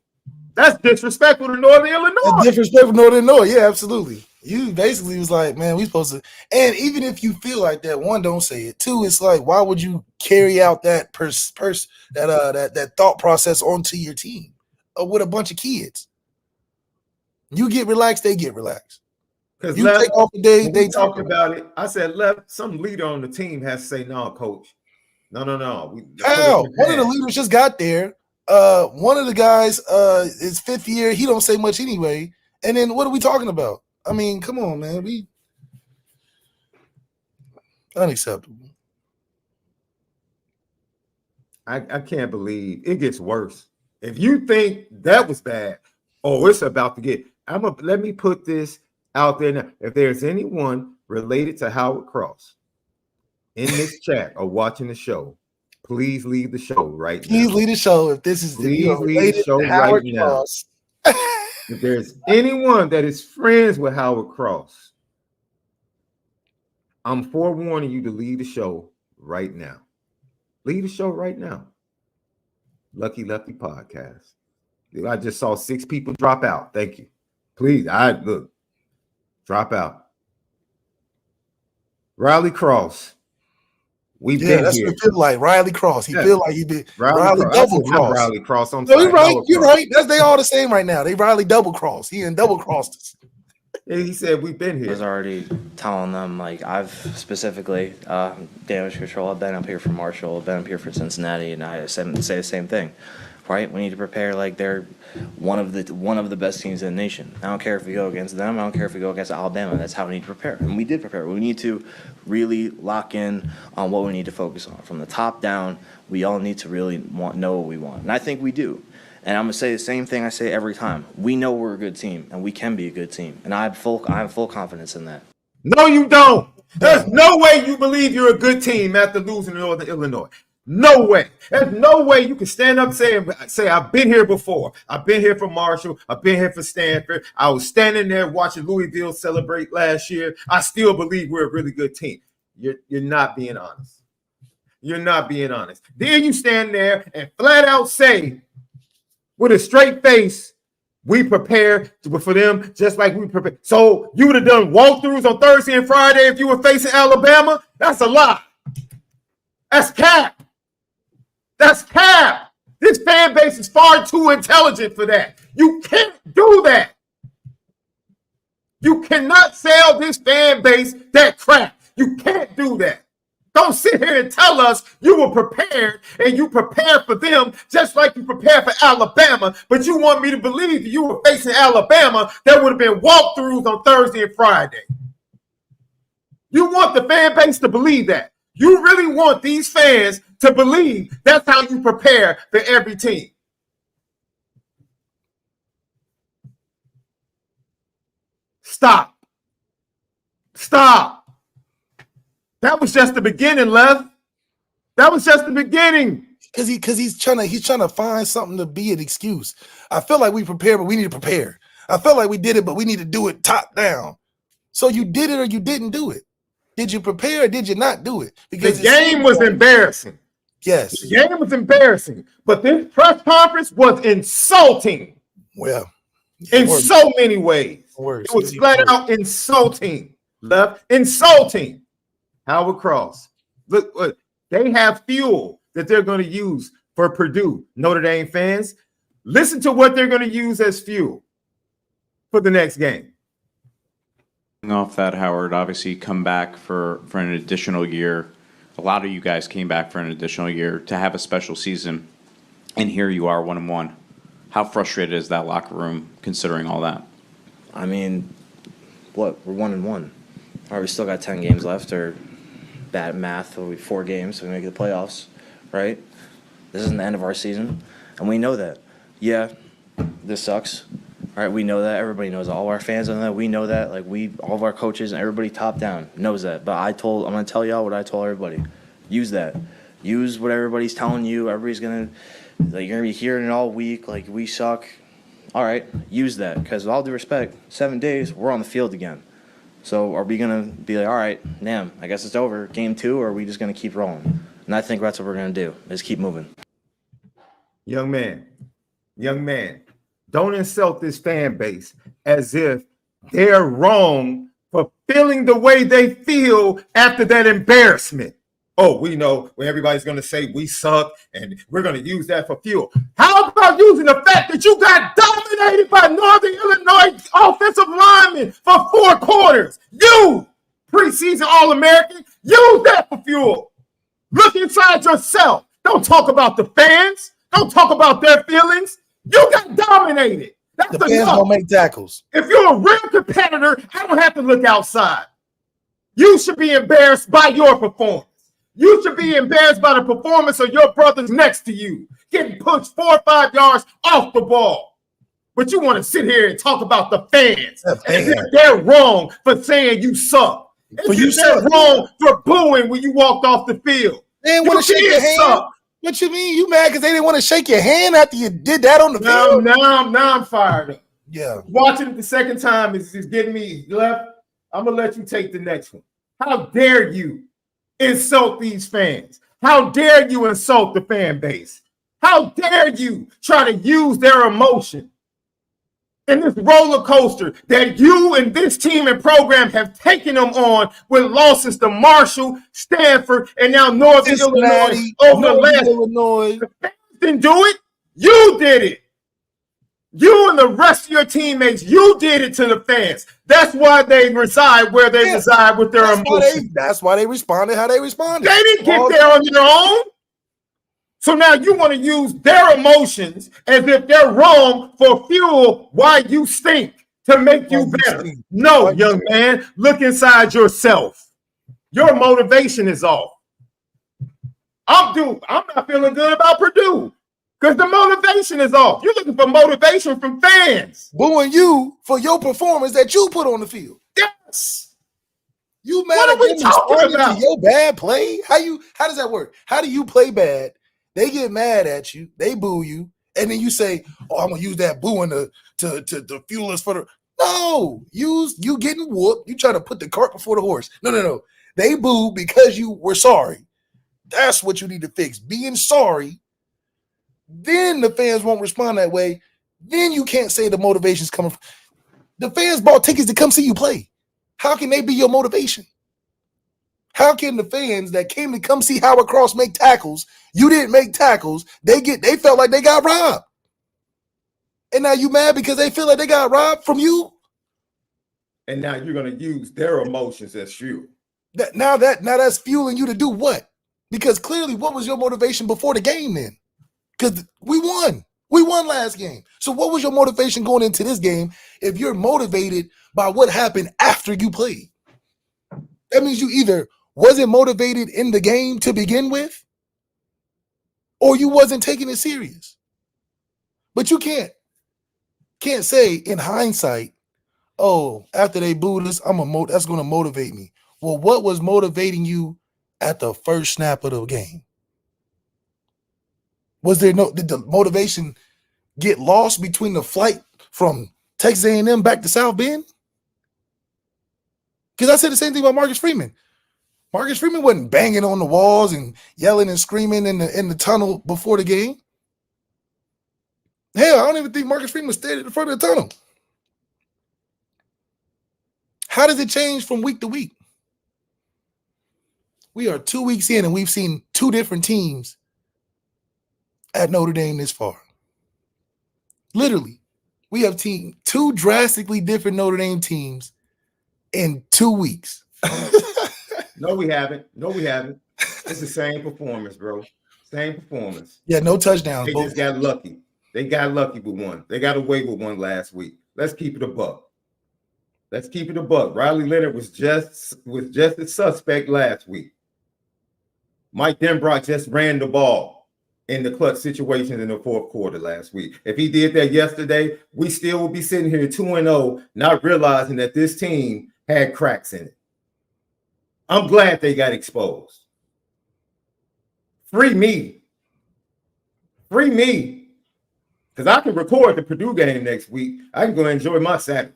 That's disrespectful to Northern Illinois. That's disrespectful to Northern Illinois. Yeah, absolutely. You basically was like, man, we supposed to. And even if you feel like that, one, don't say it. Two, it's like, why would you carry out that that thought process onto your team with a bunch of kids? You get relaxed, they get relaxed. Because you take off the day, they talk about it. I said, some leader on the team has to say, no, coach. No. Hell, one of the leaders just got there. One of the guys is fifth year. He don't say much anyway. And then what are we talking about? I mean, come on, man. Unacceptable. I can't believe it gets worse. If you think that was bad, it's about to get. Let me put this out there now. If there's anyone related to Howard Cross in this chat or watching the show, please leave the show right now. Please leave the show if this is leave the show right now. If there's anyone that is friends with Howard Cross, I'm forewarning you to leave the show right now. Leave the show right now. Lucky Lefty Podcast. I just saw 6 people drop out. Thank you. Please, drop out. Riley Cross. We've been that's here. what it feels like. Riley Cross. He feel like he been Riley double cross. Riley Cross. No, you're right. You're right. They all the same right now. They Riley double cross. He and double crossed us. And he said we've been here. I was already telling them, like, I've specifically damage control. I've been up here for Marshall. I've been up here for Cincinnati, and I say the same thing. Right? We need to prepare like they're one of the best teams in the nation. I don't care if we go against them. I don't care if we go against Alabama. That's how we need to prepare. And we did prepare. We need to really lock in on what we need to focus on. From the top down, we all need to really know what we want. And I think we do. And I'm going to say the same thing I say every time. We know we're a good team, and we can be a good team. And I have full confidence in that. No, you don't. There's no way you believe you're a good team after losing to Northern Illinois. No way. There's no way you can stand up and say, I've been here before. I've been here for Marshall. I've been here for Stanford. I was standing there watching Louisville celebrate last year. I still believe we're a really good team. You're not being honest. You're not being honest. Then you stand there and flat out say, with a straight face, we prepare for them just like we prepare. So you would have done walkthroughs on Thursday and Friday if you were facing Alabama? That's a lie. That's cap. That's cap. This fan base is far too intelligent for that. You can't do that. You cannot sell this fan base that crap. You can't do that. Don't sit here and tell us you were prepared and you prepared for them just like you prepared for Alabama, but you want me to believe you were facing Alabama, there would have been walkthroughs on Thursday and Friday. You want the fan base to believe that. You really want these fans to believe that's how you prepare for every team. Stop. That was just the beginning, Lev. That was just the beginning. Because he's trying to find something to be an excuse. I feel like we prepared, but we need to prepare. I felt like we did it, but we need to do it top down. So you did it or you didn't do it. Did you prepare or did you not do it? Because the game was embarrassing. Yes. The game was embarrassing. But this press conference was insulting. Well, in so many ways. It was flat out insulting. Insulting. Howard Cross. Look, they have fuel that they're going to use for Purdue. Notre Dame fans, listen to what they're going to use as fuel for the next game. Off that, Howard, obviously come back for an additional year. A lot of you guys came back for an additional year to have a special season, and here you are 1-1. How frustrated is that locker room considering all that? I mean, we're 1-1. All right, we still got 10 games left, or bad math, it'll be 4 games, so we make the playoffs, right? This isn't the end of our season, and we know that. Yeah, this sucks. All right, we know that. Everybody knows. All our fans know that. We know that. Like all of our coaches and everybody top down knows that. But I'm gonna tell y'all what I told everybody. Use that. Use what everybody's telling you. Everybody's gonna, like, you're gonna be hearing it all week. Like, we suck. All right, use that. Because with all due respect, 7 days, we're on the field again. So are we gonna be like, all right, damn, I guess it's over, game 2, or are we just gonna keep rolling? And I think that's what we're gonna do. Is keep moving. Young man, don't insult this fan base as if they're wrong for feeling the way they feel after that embarrassment. Oh, we know when everybody's going to say we suck and we're going to use that for fuel. How about using the fact that you got dominated by Northern Illinois offensive linemen for 4 quarters? You, preseason All-American, use that for fuel. Look inside yourself. Don't talk about the fans. Don't talk about their feelings. You got dominated. That's The fans don't make tackles. If you're a real competitor, I don't have to look outside. You should be embarrassed by your performance. You should be embarrassed by the performance of your brothers next to you, getting pushed 4 or 5 yards off the ball. But you want to sit here and talk about the fans. And they're wrong for saying you suck. They're wrong for booing when you walked off the field. They didn't want to shake your hand. Suck. What you mean? You mad because they didn't want to shake your hand after you did that on the field? Now I'm fired up. Yeah. Watching it the second time is getting me left. I'm going to let you take the next one. How dare you insult these fans? How dare you insult the fan base? How dare you try to use their emotion in this roller coaster that you and this team and program have taken them on with losses to Marshall, Stanford, and now Northern Illinois over the last. The fans didn't do it. You did it. You and the rest of your teammates, you did it to the fans. That's why they reside where they reside with their emotions. That's why they responded how they responded. They didn't get there on their own. So now you want to use their emotions as if they're wrong for fuel why you stink to make you better. No, young man, look inside yourself. Your motivation is off. I'm not feeling good about Purdue because the motivation is off. You're looking for motivation from fans. Booing you for your performance that you put on the field. Yes. You mad What at are we them talking responding about? to your bad play? How does that work? How do you play bad? They get mad at you, they boo you, and then you say, "Oh, I'm gonna use that booing to fuel us for the." No, you getting whooped. You try to put the cart before the horse. No. They boo because you were sorry. That's what you need to fix. Being sorry, then the fans won't respond that way. Then you can't say the motivation's coming from the fans bought tickets to come see you play. How can they be your motivation? How can the fans that came to come see Howard Cross make tackles, you didn't make tackles, they felt like they got robbed. And now you mad because they feel like they got robbed from you? And now you're going to use their emotions as fuel. Now that's fueling you to do what? Because clearly, what was your motivation before the game then? Because we won. We won last game. So what was your motivation going into this game if you're motivated by what happened after you played? That means you either wasn't motivated in the game to begin with, or you wasn't taking it serious. But you can't say in hindsight, oh, after they booed us, that's going to motivate me. Well, what was motivating you at the first snap of the game? Did the motivation get lost between the flight from Texas A&M back to South Bend? Because I said the same thing about Marcus Freeman. Marcus Freeman wasn't banging on the walls and yelling and screaming in the tunnel before the game. Hell, I don't even think Marcus Freeman stayed at the front of the tunnel. How does it change from week to week? We are 2 weeks in and we've seen 2 different teams at Notre Dame this far. Literally, we have 2 drastically different Notre Dame teams in 2 weeks. No, we haven't. It's the same performance, bro. Same performance. Yeah, no touchdowns. They just got lucky. They got lucky with one. They got away with one last week. Let's keep it a buck. Riley Leonard was just a suspect last week. Mike Denbrock just ran the ball. in the clutch situations in the fourth quarter last week. If he did that yesterday, we still would be sitting here 2-0, not realizing that this team had cracks in it. I'm glad they got exposed. Free me. Free me. Because I can record the Purdue game next week. I can go enjoy my Saturday.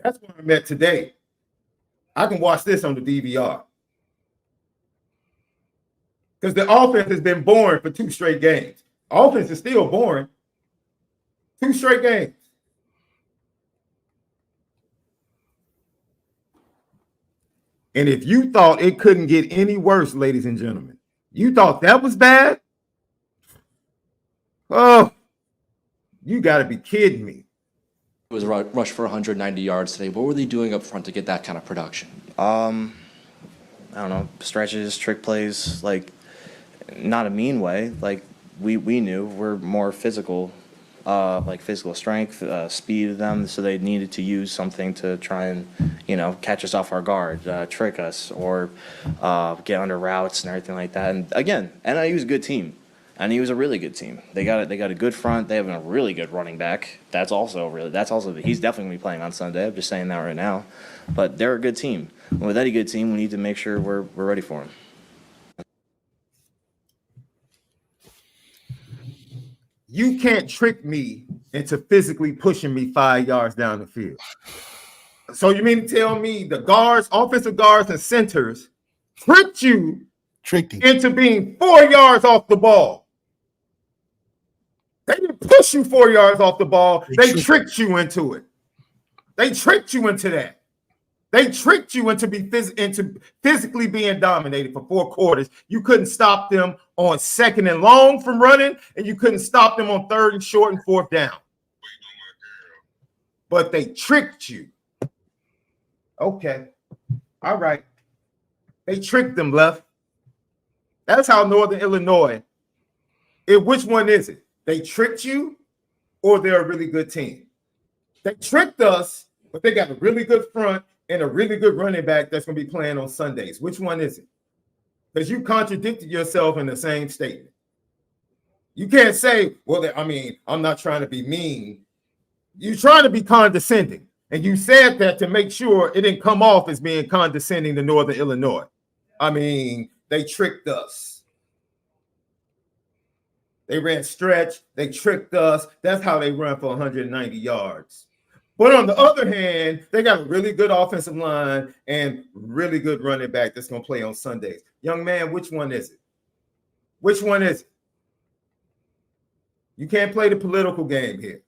That's where I'm at today. I can watch this on the DVR. Because the offense has been boring for 2 straight games. Offense is still boring. 2 straight games. And if you thought it couldn't get any worse, ladies and gentlemen, you thought that was bad? Oh, you got to be kidding me. It was rushed for 190 yards today. What were they doing up front to get that kind of production? I don't know, stretches, trick plays, like not a mean way. Like we knew we're more physical, like physical strength, speed of them. So they needed to use something to try and, catch us off our guard, trick us, or get under routes and everything like that. And again, NIU's a good team. And he was a really good team. They got a good front. They have a really good running back. He's definitely gonna be playing on Sunday. I'm just saying that right now. But they're a good team. And with any good team, we need to make sure we're ready for them. You can't trick me into physically pushing me 5 yards down the field. So you mean to tell me the guards, offensive guards, and centers tricked you into being 4 yards off the ball? They didn't push you 4 yards off the ball. They tricked you into it. They tricked you into that. They tricked you into physically being dominated for 4 quarters. You couldn't stop them on 2nd and long from running, and you couldn't stop them on 3rd and short and 4th down. But they tricked you. Okay. All right. They tricked them, Left. That's how Northern Illinois. Which one is it? They tricked you, or they're a really good team? They tricked us, but they got a really good front and a really good running back that's going to be playing on Sundays. Which one is it? Because you contradicted yourself in the same statement. You can't say, well, I'm not trying to be mean. You're trying to be condescending. And you said that to make sure it didn't come off as being condescending to Northern Illinois. They tricked us. They ran stretch. They tricked us. That's how they run for 190 yards. But on the other hand, they got a really good offensive line and really good running back that's going to play on Sundays. Young man, which one is it? Which one is it? You can't play the political game here.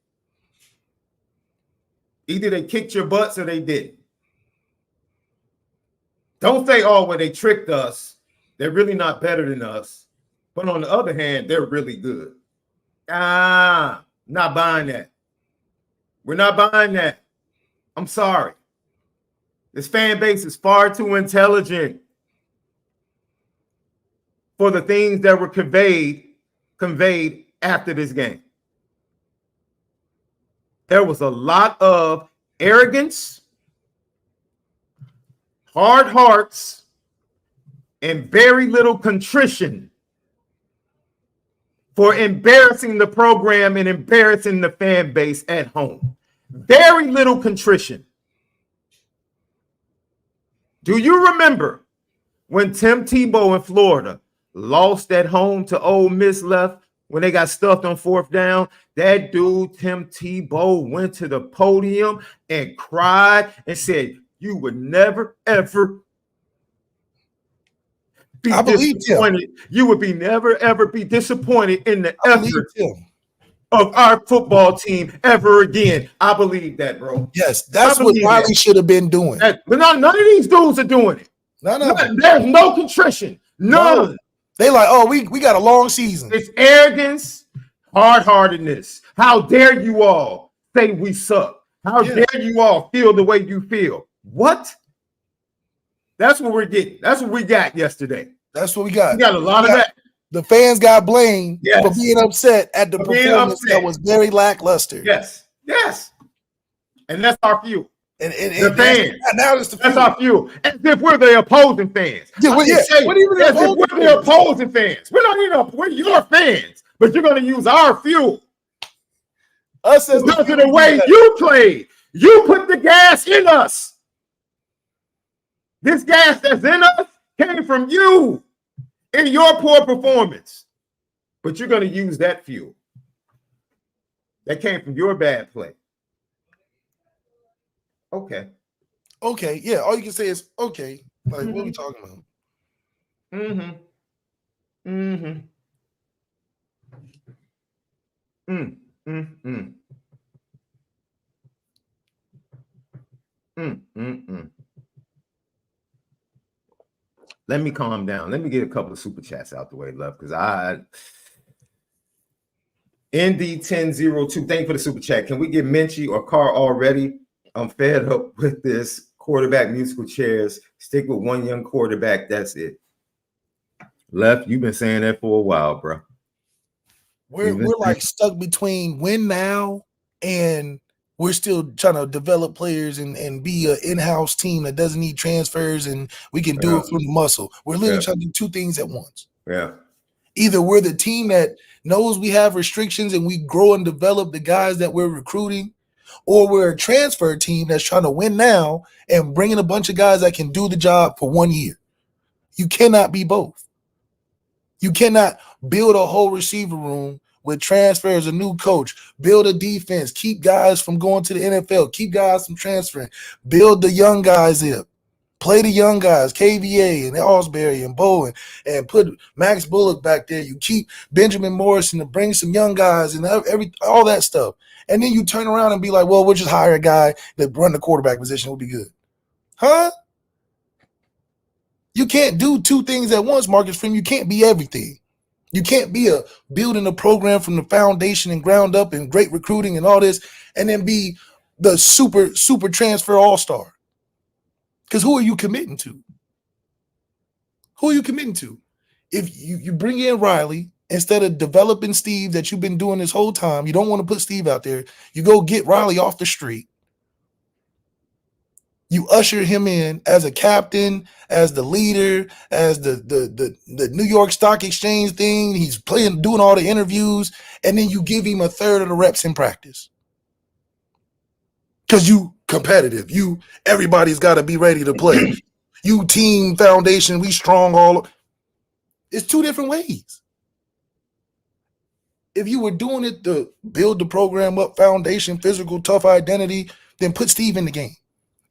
Either they kicked your butts or they didn't. Don't say, well, they tricked us. They're really not better than us. But on the other hand, they're really good. Not buying that. We're not buying that. I'm sorry. This fan base is far too intelligent for the things that were conveyed after this game. There was a lot of arrogance, hard hearts, and very little contrition for embarrassing the program and embarrassing the fan base at home. Very little contrition. Do you remember when Tim Tebow in Florida lost at home to Ole Miss Left when they got stuffed on 4th down? That dude, Tim Tebow, went to the podium and cried and said, you would never, ever be disappointed. You would be never, ever be disappointed in the effort of our football team ever again. I believe that, bro. Yes, that's what Riley should have been doing. But none of these dudes are doing it. There's no contrition. None. No. They like, we got a long season. It's arrogance, hard-heartedness. How dare you all say we suck? How dare you all feel the way you feel? What? That's what we're getting. That's what we got yesterday. That's what we got. We got a lot of that. The fans got blamed for being upset at the performance that was very lackluster. Yes. And that's our fuel. And fans. now it's the That's fuel. our fuel. As if we're the opposing fans. Yeah, well, I can yeah. say, What even the as if opposing we're the fans? opposing fans. We're not even we're your fans, but you're going to use our fuel. Us as Because of the way you played. You put the gas in us. This gas that's in us came from you in your poor performance. But you're going to use that fuel. That came from your bad play. Okay. Okay, yeah. All you can say is okay. Like, what are we talking about? Let me calm down. Let me get a couple of super chats out the way, love, because ND1002, thank you for the super chat. Can we get Minchie or Carr already? I'm fed up with this quarterback musical chairs. Stick with one young quarterback. That's it. Left, you've been saying that for a while, bro. We're like stuck between win now and we're still trying to develop players and be an in-house team that doesn't need transfers and we can do it from the muscle. We're literally trying to do two things at once. Yeah. Either we're the team that knows we have restrictions and we grow and develop the guys that we're recruiting, or we're a transfer team that's trying to win now and bring in a bunch of guys that can do the job for 1 year. You cannot be both. You cannot build a whole receiver room with transfers, a new coach, build a defense, keep guys from going to the NFL, keep guys from transferring, build the young guys up, play the young guys, KVA and Osbury and Bowen, and put Max Bullock back there. You keep Benjamin Morrison to bring some young guys and all that stuff. And then you turn around and be like, well, we'll just hire a guy that run the quarterback position. Will be good. Huh? You can't do two things at once, Marcus Freeman. You can't be everything. You can't be building a program from the foundation and ground up and great recruiting and all this, and then be the super transfer all-star. Because who are you committing to? Who are you committing to? If you bring in Riley, instead of developing Steve that you've been doing this whole time, you don't want to put Steve out there, you go get Riley off the street. You usher him in as a captain, as the leader, as the New York Stock Exchange thing. He's doing all the interviews, and then you give him a third of the reps in practice. Because you competitive. Everybody's got to be ready to play. You team foundation, we strong it's two different ways. If you were doing it to build the program up, foundation, physical, tough identity, then put Steve in the game.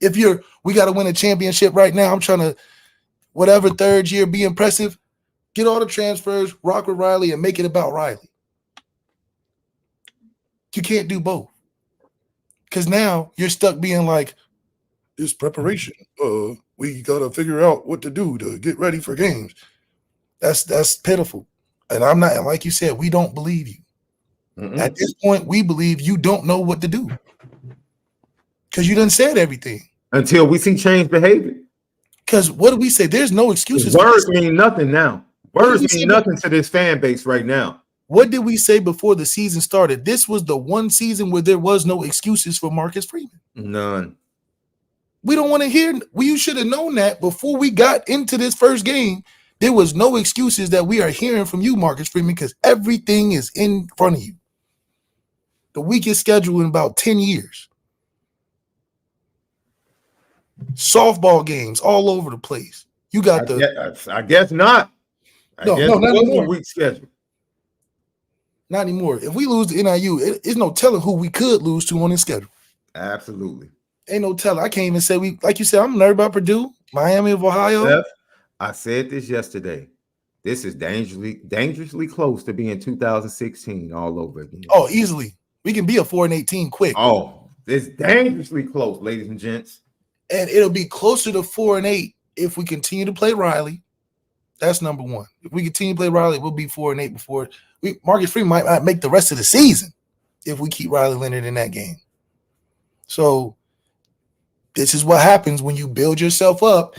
If we got to win a championship right now, I'm trying to, whatever, third year, be impressive, get all the transfers, rock with Riley, and make it about Riley. You can't do both. Because now you're stuck being like, it's preparation. We got to figure out what to do to get ready for games. That's pitiful. And I'm not, like you said, we don't believe you. At this point, we believe you don't know what to do. Because you done said everything. Until we see change behavior. Because what do we say? There's no excuses. Words mean nothing now. Words mean nothing to this fan base right now. What did we say before the season started? This was the one season where there was no excuses for Marcus Freeman. None. We don't want to hear. You should have known that before we got into this first game. There was no excuses that we are hearing from you, Marcus Freeman, because everything is in front of you. The weakest schedule in about 10 years. Softball games all over the place. You got I guess not. No, not anymore. A weak schedule. Not anymore. If we lose to NIU, it's no telling who we could lose to on this schedule. Absolutely. Ain't no telling. I can't even say like you said, I'm nervous about Purdue, Miami of Ohio. Steph, I said this yesterday. This is dangerously close to being 2016 all over again. Oh, easily. We can be a 4-18 quick. Oh, it's dangerously close, ladies and gents. And it'll be closer to 4-8 if we continue to play Riley. That's number one. If we continue to play Riley, we'll be 4-8 before Marcus Freeman might not make the rest of the season if we keep Riley Leonard in that game. So this is what happens when you build yourself up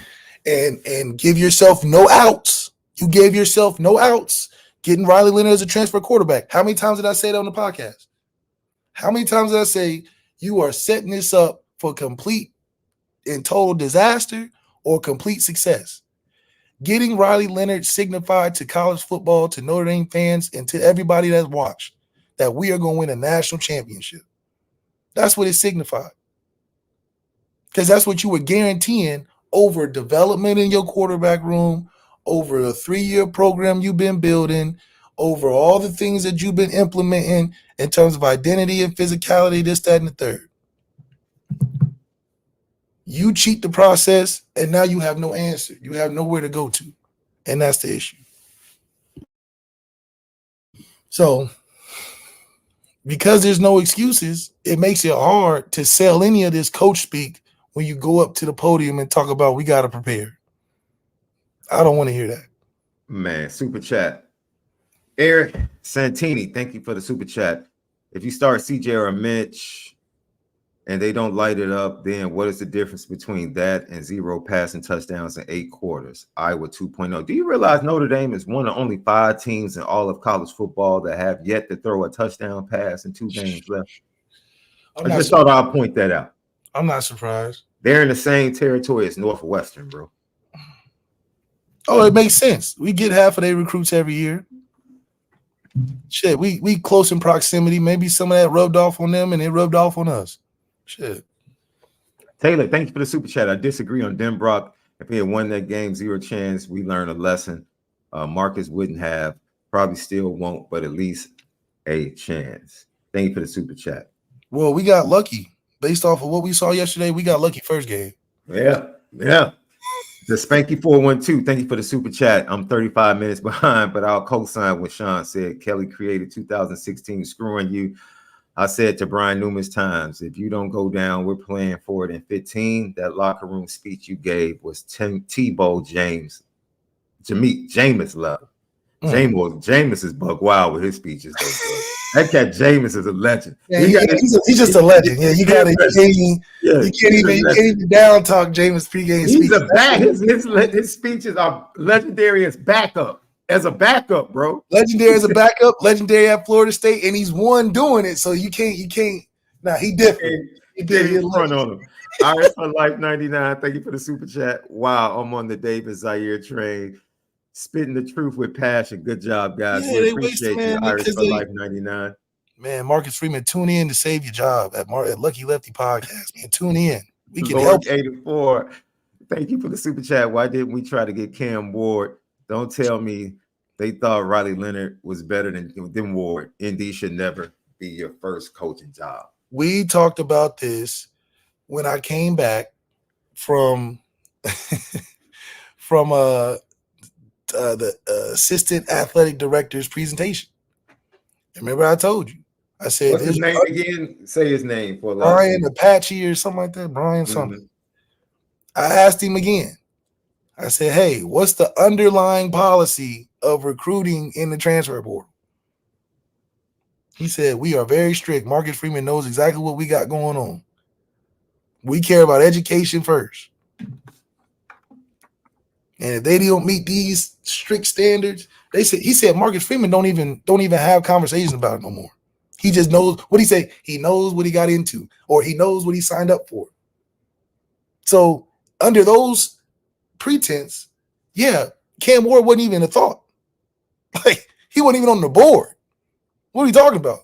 and give yourself no outs. You gave yourself no outs getting Riley Leonard as a transfer quarterback. How many times did I say that on the podcast? How many times did I say you are setting this up for complete in total disaster or complete success. Getting Riley Leonard signified to college football, to Notre Dame fans, and to everybody that's watched that we are going to win a national championship. That's what it signified. Because that's what you were guaranteeing over development in your quarterback room, over a 3-year program you've been building, over all the things that you've been implementing in terms of identity and physicality, this, that, and the third. You cheat the process, and now you have no answer. You have nowhere to go to, and that's the issue. So, because there's no excuses, it makes it hard to sell any of this coach speak when you go up to the podium and talk about we got to prepare. I don't want to hear that. Man, super chat. Eric Santini, thank you for the super chat. If you start CJ or Mitch and they don't light it up, then what is the difference between that and 0 passing touchdowns in 8 quarters? Iowa 2.0. Do you realize Notre Dame is one of only 5 teams in all of college football that have yet to throw a touchdown pass in 2 games left? I just thought I'd point that out. I'm not surprised. They're in the same territory as Northwestern, bro. Oh, it makes sense. We get half of their recruits every year. Shit, we close in proximity. Maybe some of that rubbed off on them and it rubbed off on us. Shit. Taylor, thank you for the super chat. I disagree on Denbrock. If he had won that game, 0 chance. We learned a lesson. Marcus wouldn't have, probably still won't, but at least a chance. Thank you for the super chat. Well, we got lucky. Based off of what we saw yesterday, we got lucky first game. Yeah. The Spanky 412, thank you for the super chat. I'm 35 minutes behind, but I'll co-sign what Sean said. Kelly created 2016 screwing you. I said to Brian numerous times, if you don't go down, we're playing for it in 15. That locker room speech you gave was Tebow James love. Jameis is bug wild with his speeches. That cat Jameis is a legend. Yeah, he's just a legend. Yeah, you can't even down talk Jameis pregame speech. He's a back. His speeches are legendary as backup. As a backup, bro. Legendary as a backup, legendary at Florida State, and he's one doing it. So you can't. Nah, he different. He front on him. Iris for Life 99. Thank you for the super chat. Wow, I'm on the David Zaire train. Spitting the truth with passion. Good job, guys. Yeah, we appreciate you, Iris for Life 99. Man, Marcus Freeman, tune in to save your job at Lucky Lefty Podcast. Man, tune in. We can help. 84. Thank you for the super chat. Why didn't we try to get Cam Ward? Don't tell me they thought Riley Leonard was better than Ward. Indy should never be your first coaching job. We talked about this when I came back from the assistant athletic director's presentation. Remember I told you. I said, what's his name again? Say his name for a lot. Brian Apache or something like that. Brian something. I asked him again. I said, hey, what's the underlying policy of recruiting in the transfer portal? He said, we are very strict. Marcus Freeman knows exactly what we got going on. We care about education first. And if they don't meet these strict standards, he said Marcus Freeman don't even have conversations about it no more. He just knows what he say. He knows what he got into, or he knows what he signed up for. So under those pretense, yeah, Cam Ward wasn't even a thought. Like, he wasn't even on the board. What are you talking about?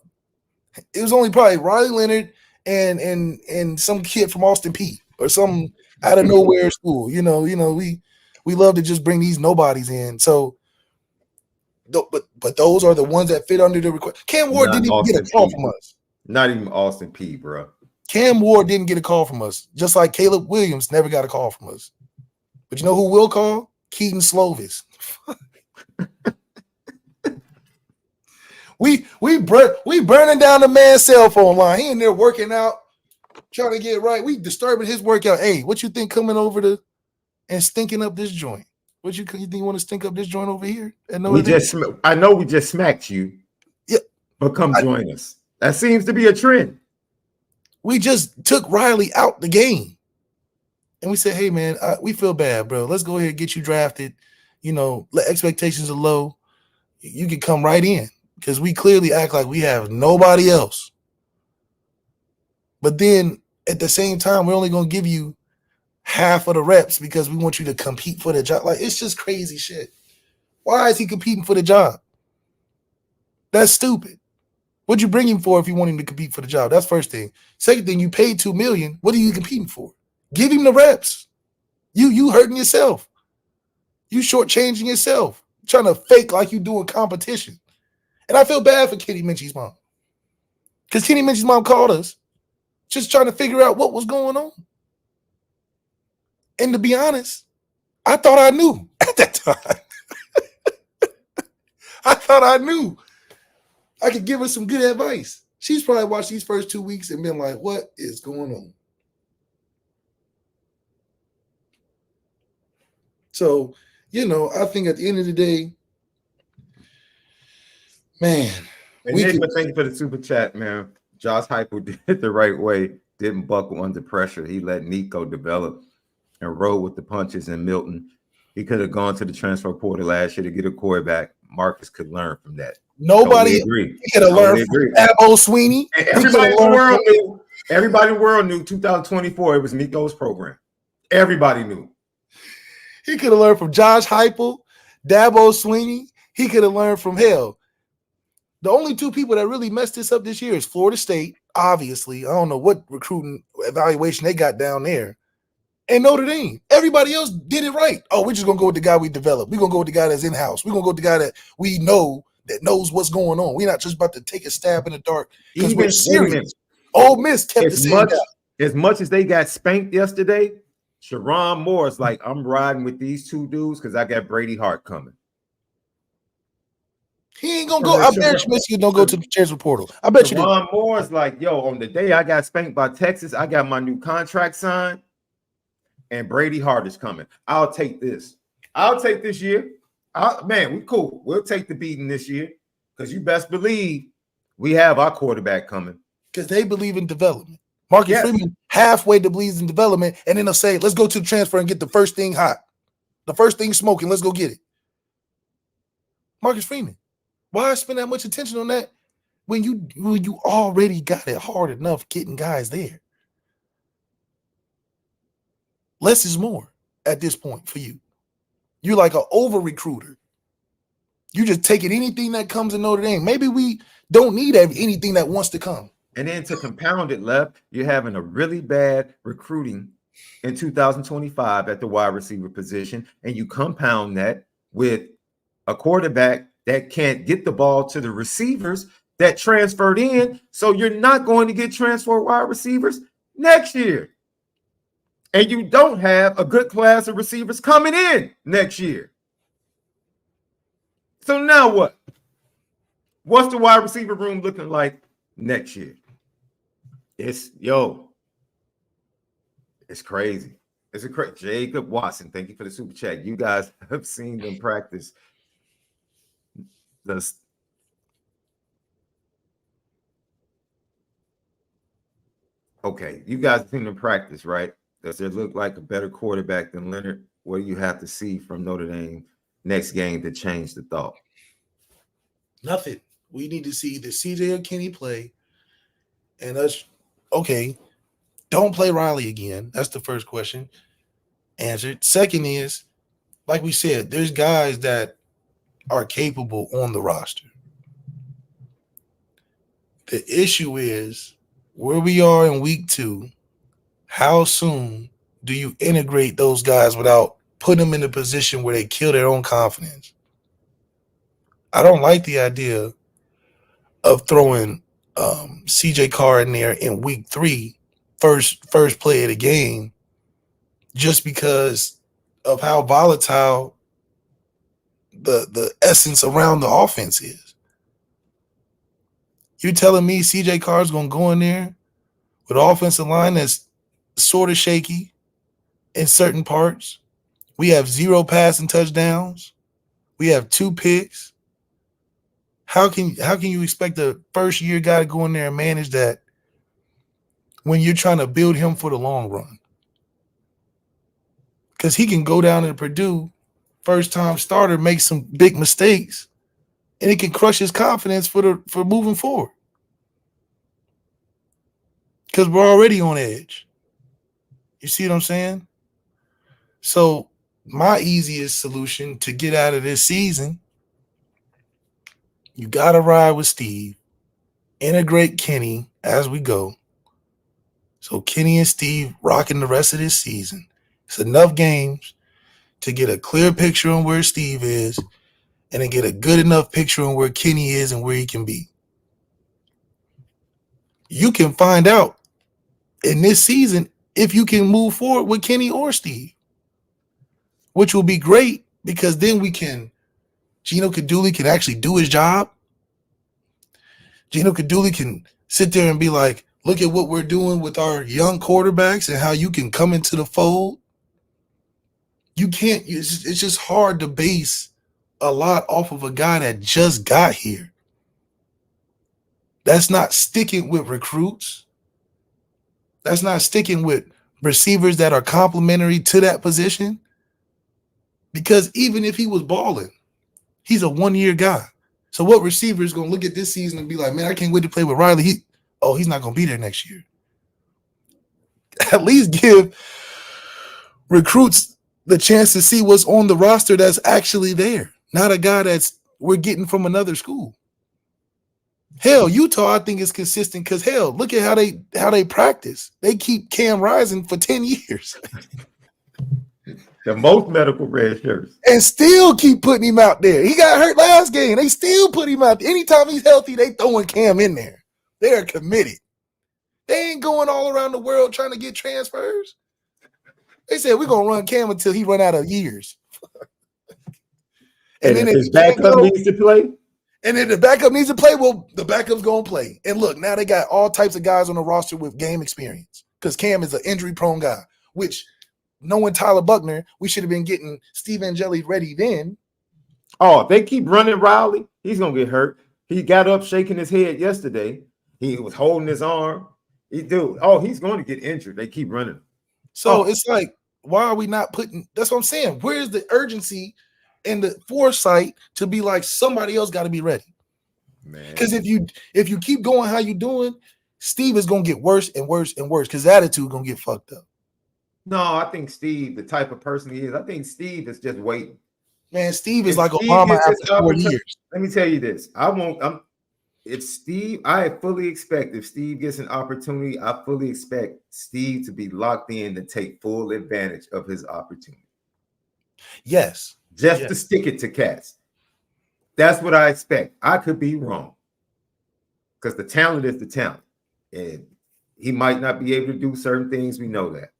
It was only probably Riley Leonard and some kid from Austin Peay or some out of nowhere school. You know, we love to just bring these nobodies in. So, but those are the ones that fit under the request. Cam Ward didn't even get a call from us. Not even Austin Peay, bro. Cam Ward didn't get a call from us, just like Caleb Williams never got a call from us. But you know who will call? Keaton Slovis. we burning down the man's cell phone line. He in there working out, trying to get right. We disturbing his workout. Hey, what you think coming over and stinking up this joint? What you think you want to stink up this joint over here? I know we just smacked you. Yeah, but come join us. That seems to be a trend. We just took Riley out the game, and we said, "Hey, man, we feel bad, bro. Let's go ahead and get you drafted. You know, expectations are low. You can come right in because we clearly act like we have nobody else. But then at the same time, we're only going to give you half of the reps because we want you to compete for the job. Like, it's just crazy shit. Why is he competing for the job? That's stupid. What'd you bring him for if you want him to compete for the job? That's first thing. Second thing, you paid $2 million. What are you competing for? Give him the reps. You hurting yourself. You shortchanging yourself. Trying to fake like you doing competition. And I feel bad for Kenny Minchie's mom. Because Kenny Minchie's mom called us just trying to figure out what was going on. And to be honest, I thought I knew at that time. I thought I knew. I could give her some good advice. She's probably watched these first 2 weeks and been like, what is going on? So, I think at the end of the day, man. And Nick, thank you for the super chat, man. Josh Heupel did it the right way. Didn't buckle under pressure. He let Nico develop and roll with the punches. And Milton, he could have gone to the transfer portal last year to get a quarterback. Marcus could learn from that. Nobody could have learned from Dabo Sweeney. Everybody in the world knew 2024 it was Nico's program. Everybody knew. He could have learned from Josh Heupel, Dabo Sweeney. He could have learned from hell. The only two people that really messed this up this year is Florida State, obviously. I don't know what recruiting evaluation they got down there. And Notre Dame. Everybody else did it right. Oh, we're just going to go with the guy we developed. We're going to go with the guy that's in-house. We're going to go with the guy that we know that knows what's going on. We're not just about to take a stab in the dark because we're serious. Ole Miss kept the same guy. As much as they got spanked yesterday, Sharon Moore's like, I'm riding with these two dudes because I got Brady Hart coming. He ain't gonna go. I bet you Michigan don't go to the transfer portal. I bet you. Sharon Moore's like, yo, on the day I got spanked by Texas, I got my new contract signed, and Brady Hart is coming. I'll take this. I'll take this year. Man, we cool. We'll take the beating this year because you best believe we have our quarterback coming. Because they believe in development. Marcus Freeman halfway believes in development, and then they'll say, let's go to the transfer and get the first thing hot. The first thing smoking, let's go get it. Marcus Freeman. Why spend that much attention on that when you already got it hard enough getting guys there? Less is more at this point for you. You're like an over-recruiter. You just taking anything that comes in Notre Dame. Maybe we don't need anything that wants to come. And then to compound it, Left, you're having a really bad recruiting in 2025 at the wide receiver position, and you compound that with a quarterback that can't get the ball to the receivers that transferred in, so you're not going to get transfer wide receivers next year. And you don't have a good class of receivers coming in next year. So now what? What's the wide receiver room looking like next year? It's crazy. It's a crazy. Jacob Watson, thank you for the super chat. You guys have seen them practice. Okay, you guys have seen them practice, right? Does it look like a better quarterback than Leonard? What do you have to see from Notre Dame next game to change the thought? Nothing. We need to see either CJ or Kenny play. And us, okay, don't play Riley again. That's the first question answered. Second is, like we said, there's guys that are capable on the roster. The issue is where we are in week 2. How soon do you integrate those guys without putting them in a position where they kill their own confidence? I don't like the idea of throwing CJ Carr in there in week 3, first play of the game, just because of how volatile the essence around the offense is. You telling me CJ Carr is going to go in there with an offensive line that's sort of shaky in certain parts? We have 0 passing touchdowns. We have 2 picks. How can you expect a first-year guy to go in there and manage that when you're trying to build him for the long run? Because he can go down to Purdue, first-time starter, make some big mistakes, and it can crush his confidence for moving forward. Because we're already on edge. You see what I'm saying? So my easiest solution to get out of this season, you got to ride with Steve, integrate Kenny as we go. So Kenny and Steve rocking the rest of this season. It's enough games to get a clear picture on where Steve is and to get a good enough picture on where Kenny is and where he can be. You can find out in this season if you can move forward with Kenny or Steve, which will be great because then Gino Caduli can actually do his job. Gino Caduli can sit there and be like, look at what we're doing with our young quarterbacks and how you can come into the fold. You can't, it's just hard to base a lot off of a guy that just got here. That's not sticking with recruits. That's not sticking with receivers that are complementary to that position. Because even if he was balling, he's a one-year guy. So what receiver is going to look at this season and be like, man, I can't wait to play with Riley. He's not going to be there next year. At least give recruits the chance to see what's on the roster that's actually there, not a guy we're getting from another school. Hell, Utah, I think, is consistent because, hell, look at how they practice. They keep Cam Rising for 10 years. The most medical red shirts. And still keep putting him out there. He got hurt last game. They still put him out there. Anytime he's healthy, they throwing Cam in there. They are committed. They ain't going all around the world trying to get transfers. They said, we're going to run Cam until he run out of years. And then if his backup needs to play? And then the backup needs to play, well, the backup's going to play. And look, now they got all types of guys on the roster with game experience because Cam is an injury-prone guy, which – knowing Tyler Buckner, we should have been getting Steve Angeli ready then. Oh, if they keep running Riley, he's going to get hurt. He got up shaking his head yesterday. He was holding his arm. He's going to get injured. They keep running. So it's like, why are we not putting – that's what I'm saying. Where's the urgency and the foresight to be like somebody else got to be ready? Because if you keep going how you doing, Steve is going to get worse and worse and worse because his attitude going to get fucked up. No, I think Steve, the type of person he is, I think Steve is just waiting. Man, Steve is like Obama after 4 years. Let me tell you this. If Steve, I fully expect if Steve gets an opportunity, I fully expect Steve to be locked in to take full advantage of his opportunity. Yes. To stick it to cats. That's what I expect. I could be wrong. Because the talent is the talent. And he might not be able to do certain things. We know that.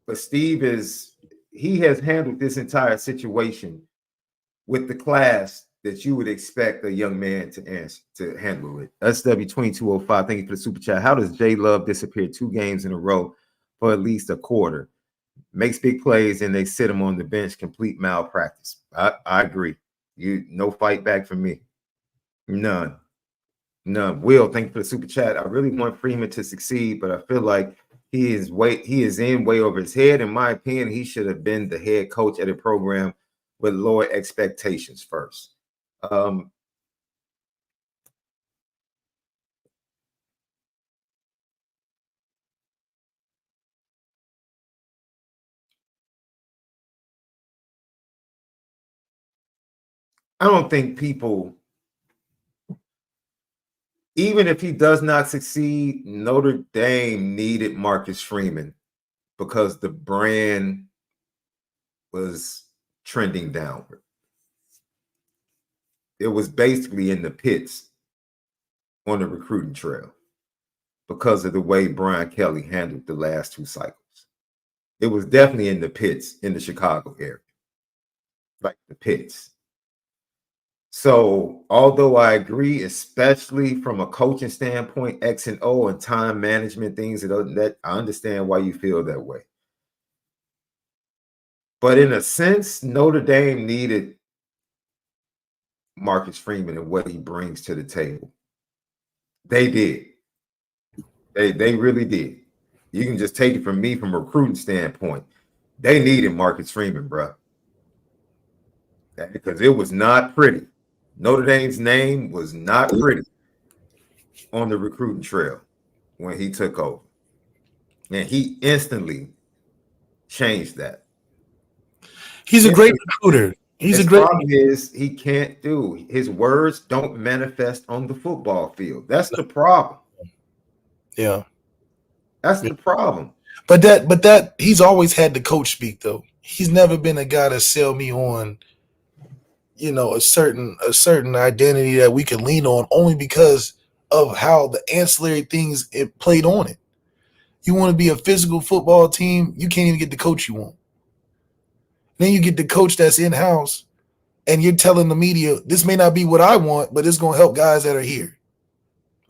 But Steve has handled this entire situation with the class that you would expect a young man to handle it. SW2205, thank you for the super chat. How does J Love disappear 2 games in a row for at least a quarter? Makes big plays and they sit him on the bench, complete malpractice. I agree. No fight back from me. None. Will, thank you for the super chat. I really want Freeman to succeed, but I feel like he is in way over his head. In my opinion, he should have been the head coach at a program with lower expectations first. I don't think people, even if he does not succeed, Notre Dame needed Marcus Freeman because the brand was trending downward. It was basically in the pits on the recruiting trail because of the way Brian Kelly handled the last 2 cycles. It was definitely in the pits in the Chicago area, like the pits. So, although I agree, especially from a coaching standpoint, X and O and time management things, that I understand why you feel that way. But in a sense, Notre Dame needed Marcus Freeman and what he brings to the table. They did. They really did. You can just take it from me from a recruiting standpoint. They needed Marcus Freeman, bro. Because it was not pretty. Notre Dame's name was not pretty on the recruiting trail when he took over. And he instantly changed that. He's a great recruiter. He's His a great. problem is he can't do. His words don't manifest on the football field. That's the problem. Yeah, That's the problem. but that he's always had the coach speak though. He's never been a guy to sell me on, a certain identity that we can lean on only because of how the ancillary things it played on it. You want to be a physical football team, you can't even get the coach you want. Then you get the coach that's in-house, and you're telling the media, this may not be what I want, but it's going to help guys that are here.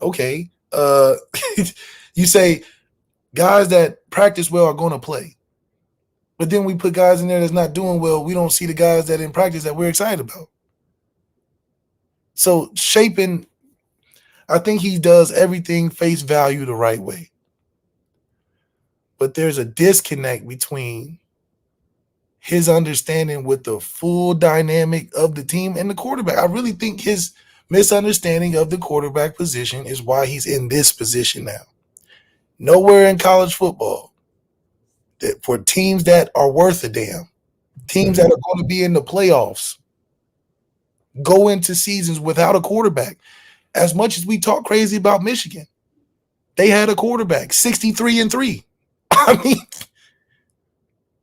Okay. You say guys that practice well are going to play. But then we put guys in there that's not doing well. We don't see the guys that in practice that we're excited about. So shaping, I think he does everything face value the right way. But there's a disconnect between his understanding with the full dynamic of the team and the quarterback. I really think his misunderstanding of the quarterback position is why he's in this position now. Nowhere in college football that for teams that are worth a damn, teams that are going to be in the playoffs, go into seasons without a quarterback. As much as we talk crazy about Michigan, they had a quarterback, 63-3. I mean,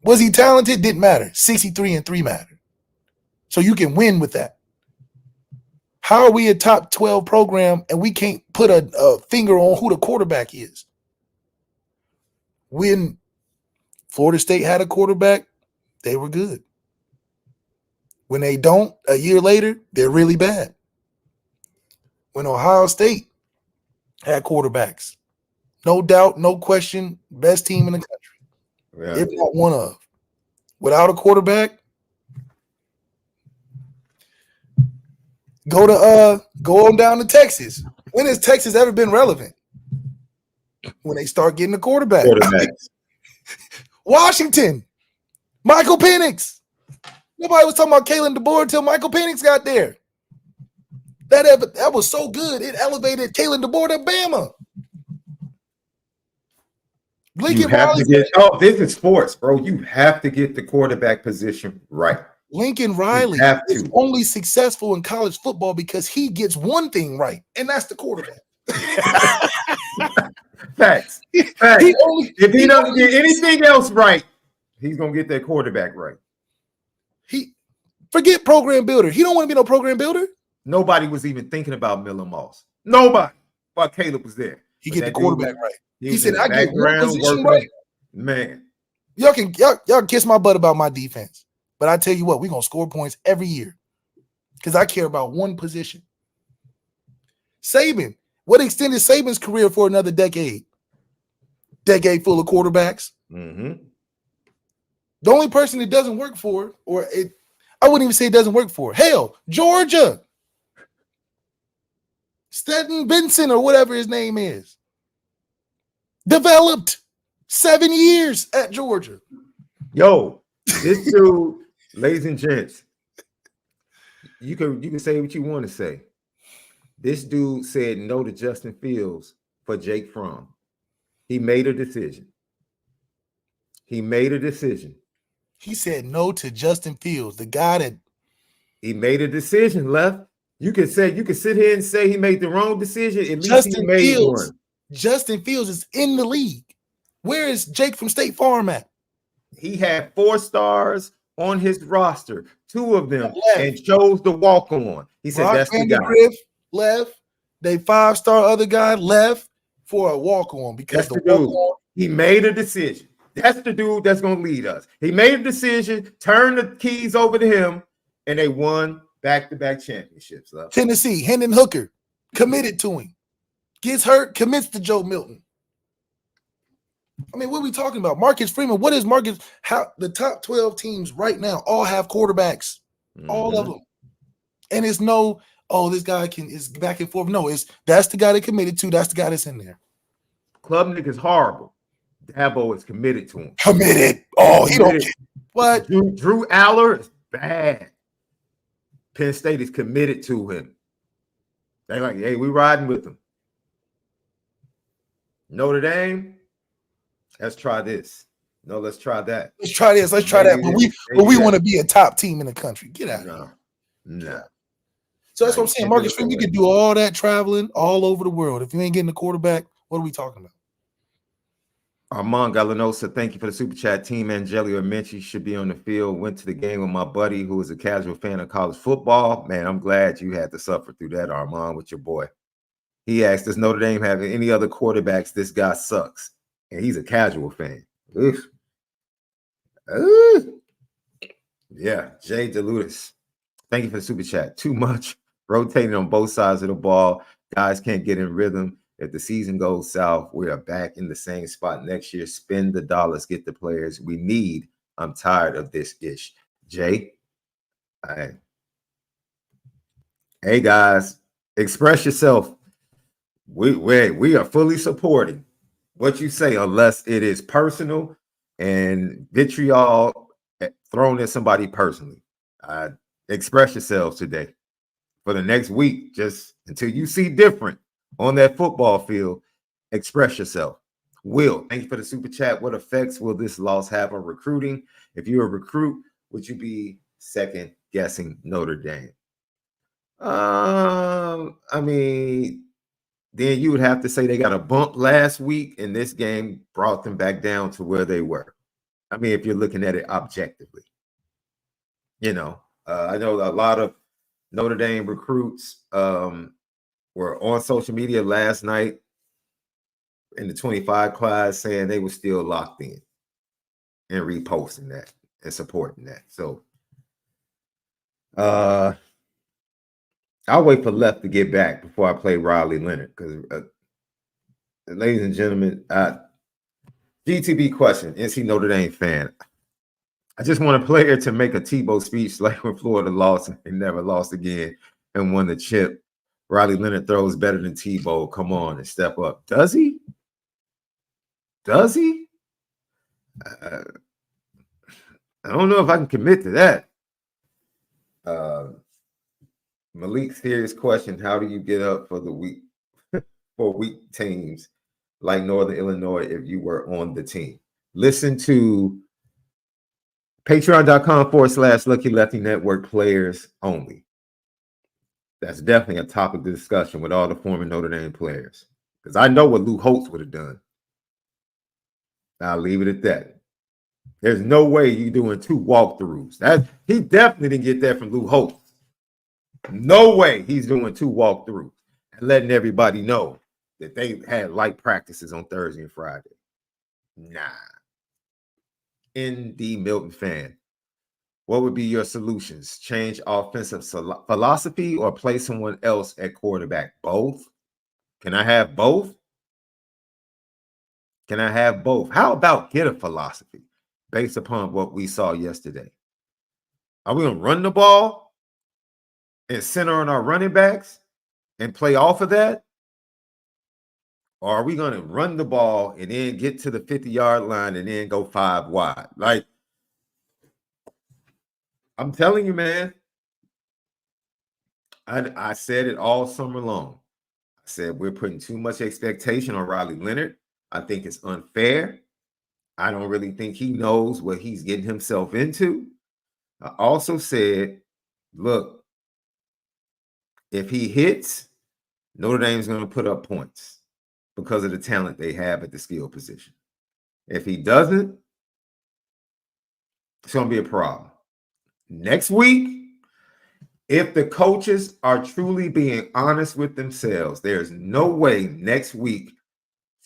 was he talented? Didn't matter. 63-3 mattered. So you can win with that. How are we a top 12 program and we can't put a finger on who the quarterback is? When Florida State had a quarterback, they were good. When they don't, a year later, they're really bad. When Ohio State had quarterbacks, no doubt, no question, best team in the country, if not one of. Without a quarterback, go on down to Texas. When has Texas ever been relevant? When they start getting a quarterback. Washington, Michael Penix. Nobody was talking about Kalen DeBoer until Michael Penix got there. That was so good. It elevated Kalen DeBoer to Bama. You have to get. This is sports, bro. You have to get the quarterback position right. Lincoln Riley is only successful in college football because he gets one thing right, and that's the quarterback. Facts. If he doesn't get anything else right, he's gonna get that quarterback right. Forget program builder. He don't want to be no program builder. Nobody was even thinking about Miller Moss. Nobody. But Caleb was there. He get the quarterback right. He said, "I get one position right." Man, y'all can kiss my butt about my defense, but I tell you what, we're gonna score points every year because I care about one position. Saban. What extended Saban's career for another decade? Decade full of quarterbacks. Mm-hmm. The only person it doesn't work for, I wouldn't even say it doesn't work for. Hell, Georgia. Stetson Benson or whatever his name is. Developed 7 years at Georgia. Yo, this dude, ladies and gents, you can say what you want to say. This dude said no to Justin Fields for Jake Fromm. He made a decision. He said no to Justin Fields, the guy that he made a decision. Left. You can sit here and say he made the wrong decision. At least he made one. Justin Fields is in the league. Where is Jake from State Farm at? He had 4 stars on his roster, 2 of them, and chose to walk on. He said, "That's the guy." Griff left. They 5-star other guy left for a walk-on because that's the dude. He made a decision. That's the dude that's going to lead us. He made a decision, turned the keys over to him, and they won back-to-back championships. Tennessee, Hendon Hooker, committed to him. Gets hurt, commits to Joe Milton. I mean, what are we talking about? Marcus Freeman. What is Marcus? How the top 12 teams right now all have quarterbacks. Mm-hmm. All of them. And it's no, this guy is back and forth. No, that's the guy they committed to. That's the guy that's in there. Klubnik is horrible. Dabo is committed to him. Committed. Oh, he don't. What? Drew Aller is bad. Penn State is committed to him. They're like, hey, we riding with him. Notre Dame, let's try this. No, let's try that. Let's try this. Let's try that. But we want to be a top team in the country. Get out of here. No. So that's what I'm saying. Marcus Freeman, you can do all that traveling all over the world. If you ain't getting a quarterback, what are we talking about? Armand Galanosa, thank you for the super chat. Team Angeli or Minchie should be on the field. Went to the game with my buddy who is a casual fan of college football. Man, I'm glad you had to suffer through that, Armand, with your boy. He asked, does Notre Dame have any other quarterbacks? This guy sucks. And he's a casual fan. Oof. Yeah, Jay DeLutis. Thank you for the super chat. Too much rotating on both sides of the ball. Guys can't get in rhythm. If the season goes south, we are back in the same spot next year. Spend the dollars, get the players we need. I'm tired of this ish. Jay, hey guys, express yourself. We are fully supporting what you say, unless it is personal and vitriol thrown at somebody personally. Express yourselves today. For the next week, just until you see different on that football field, express yourself. Will, thank you for the super chat. What effects will this loss have on recruiting? If you're a recruit, would you be second guessing Notre Dame? I mean, then you would have to say they got a bump last week, and this game brought them back down to where they were. I mean, if you're looking at it objectively, I know a lot of Notre Dame recruits were on social media last night in the 25 class saying they were still locked in and reposting that and supporting that. So I'll wait for Left to get back before I play Riley Leonard because, ladies and gentlemen, GTB question, is he Notre Dame fan? I just want a player to make a Tebow speech like when Florida lost and never lost again and won the chip. Riley Leonard throws better than Tebow. Come on and step up. Does he? Does he? I don't know if I can commit to that. Malik's serious question: how do you get up for the week for weak teams like Northern Illinois if you were on the team? Listen to patreon.com/Lucky Lefty Network players only. That's definitely a topic of discussion with all the former Notre Dame players. Because I know what Lou Holtz would have done. I'll leave it at that. There's no way you're doing 2 walkthroughs. He definitely didn't get that from Lou Holtz. No way he's doing 2 walkthroughs and letting everybody know that they had light practices on Thursday and Friday. Nah. ND Milton fan. What would be your solutions? Change offensive philosophy or play someone else at quarterback? Both? Can I have both? Can I have both? How about get a philosophy based upon what we saw yesterday? Are we going to run the ball and center on our running backs and play off of that? Or are we going to run the ball and then get to the 50-yard line and then go 5 wide? Like, I'm telling you, man, I said it all summer long. I said we're putting too much expectation on Riley Leonard. I think it's unfair. I don't really think he knows what he's getting himself into. I also said, look, if he hits, Notre Dame's going to put up points because of the talent they have at the skill position. If he doesn't, it's going to be a problem. Next week, if the coaches are truly being honest with themselves, there's no way next week